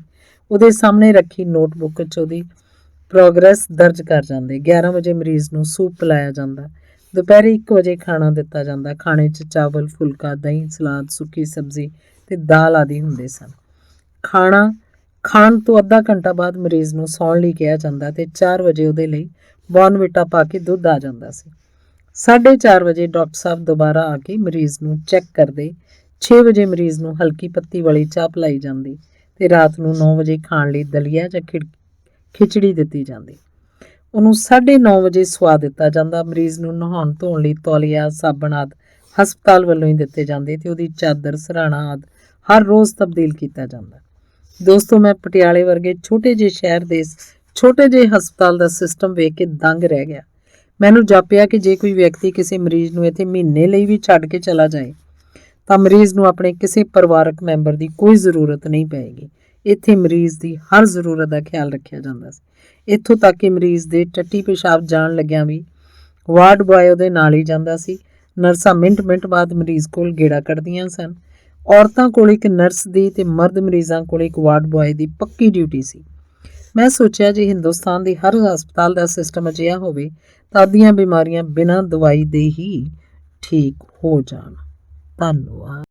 ਉਹਦੇ ਸਾਹਮਣੇ ਰੱਖੀ ਨੋਟਬੁੱਕ 'ਚ ਉਹਦੀ ਪ੍ਰੋਗਰੈਸ ਦਰਜ ਕਰ ਜਾਂਦੇ। 11 ਵਜੇ ਮਰੀਜ਼ ਨੂੰ ਸੂਪ ਪਿਲਾਇਆ ਜਾਂਦਾ। ਦੁਪਹਿਰੇ 1 ਵਜੇ ਖਾਣਾ ਦਿੱਤਾ ਜਾਂਦਾ। ਖਾਣੇ 'ਚ ਚਾਵਲ, ਫੁਲਕਾ, ਦਹੀਂ, ਸਲਾਦ, ਸੁੱਕੀ ਸਬਜ਼ੀ ਤੇ ਦਾਲ ਆਦਿ ਹੁੰਦੇ ਸਨ। ਖਾਣਾ ਖਾਣ ਤੋਂ ਅੱਧਾ ਘੰਟਾ ਬਾਅਦ ਮਰੀਜ਼ ਨੂੰ ਸੌਣ ਲਈ ਕਿਹਾ ਜਾਂਦਾ ਤੇ 4 ਵਜੇ ਉਹਦੇ ਲਈ ਬੋਰਨਵੀਟਾ ਪਾ ਕੇ ਦੁੱਧ ਆ ਜਾਂਦਾ ਸੀ। 4:30 ਵਜੇ ਡਾਕਟਰ ਸਾਹਿਬ ਦੁਬਾਰਾ ਆ ਕੇ ਮਰੀਜ਼ ਨੂੰ ਚੈੱਕ ਕਰਦੇ। 6 ਵਜੇ ਮਰੀਜ਼ ਨੂੰ ਹਲਕੀ ਪੱਤੀ ਵਾਲੀ ਚਾਹ ਪਿਲਾਈ ਜਾਂਦੀ ਤੇ ਰਾਤ ਨੂੰ 9 ਵਜੇ ਖਾਣ ਲਈ ਦਲੀਆ ਜਾਂ ਖਿਚੜੀ ਦਿੱਤੀ ਜਾਂਦੀ। ਉਹਨੂੰ 9:30 ਵਜੇ ਸੁਆ ਦਿੱਤਾ ਜਾਂਦਾ। ਮਰੀਜ਼ ਨੂੰ ਨਹਾਉਣ ਧੋਣ ਲਈ ਤੌਲੀਆ, ਸਾਬਣ ਆਦਿ ਹਸਪਤਾਲ ਵੱਲੋਂ ਹੀ ਦਿੱਤੇ ਜਾਂਦੇ ਤੇ ਉਹਦੀ ਚਾਦਰ, ਸਿਰਹਾਣਾ ਆਦਿ ਹਰ ਰੋਜ਼ ਤਬਦੀਲ ਕੀਤਾ ਜਾਂਦਾ। ਦੋਸਤੋ, ਮੈਂ ਪਟਿਆਲੇ ਵਰਗੇ ਛੋਟੇ ਜਿਹੇ ਸ਼ਹਿਰ ਦੇ ਛੋਟੇ ਜਿਹੇ ਹਸਪਤਾਲ ਦਾ ਸਿਸਟਮ ਵੇਖ ਕੇ ਦੰਗ ਰਹਿ ਗਿਆ। ਮੈਨੂੰ ਜਾਪਿਆ ਕਿ ਜੇ ਕੋਈ ਵਿਅਕਤੀ ਕਿਸੇ ਮਰੀਜ਼ ਨੂੰ ਇੱਥੇ ਮਹੀਨੇ ਲਈ ਵੀ ਛੱਡ ਕੇ ਚਲਾ ਜਾਏ ਤਾਂ ਮਰੀਜ਼ ਨੂੰ ਆਪਣੇ ਕਿਸੇ ਪਰਿਵਾਰਕ ਮੈਂਬਰ ਦੀ ਕੋਈ ਜ਼ਰੂਰਤ ਨਹੀਂ ਪਏਗੀ। ਇੱਥੇ ਮਰੀਜ਼ ਦੀ ਹਰ ਜ਼ਰੂਰਤ ਦਾ ਖਿਆਲ ਰੱਖਿਆ ਜਾਂਦਾ ਸੀ। ਇੱਥੋਂ ਤੱਕ ਕਿ ਮਰੀਜ਼ ਦੇ ਟੱਟੀ ਪਿਸ਼ਾਬ ਜਾਣ ਲੱਗਿਆਂ ਵੀ ਵਾਰਡ ਬੁਆਏ ਉਹਦੇ ਨਾਲ ਹੀ ਜਾਂਦਾ ਸੀ। ਨਰਸਾਂ ਮਿੰਟ ਬਾਅਦ ਮਰੀਜ਼ ਕੋਲ ਗੇੜਾ ਕੱਢਦੀਆਂ ਸਨ। ਔਰਤਾਂ ਕੋਲ ਇੱਕ ਨਰਸ ਦੀ ਤੇ ਮਰਦ ਮਰੀਜ਼ਾਂ ਕੋਲ ਇੱਕ ਵਾਰਡ ਬੁਆਏ ਦੀ ਪੱਕੀ ਡਿਊਟੀ ਸੀ। ਮੈਂ ਸੋਚਿਆ ਜੇ ਹਿੰਦੁਸਤਾਨ ਦੇ ਹਰ ਹਸਪਤਾਲ ਦਾ ਸਿਸਟਮ ਅਜਿਹਾ ਹੋਵੇ ਤਾਂ ਅੱਧੀਆਂ ਬਿਮਾਰੀਆਂ ਬਿਨਾਂ ਦਵਾਈ ਦੇ ਹੀ ਠੀਕ ਹੋ ਜਾਣ। ਧੰਨਵਾਦ।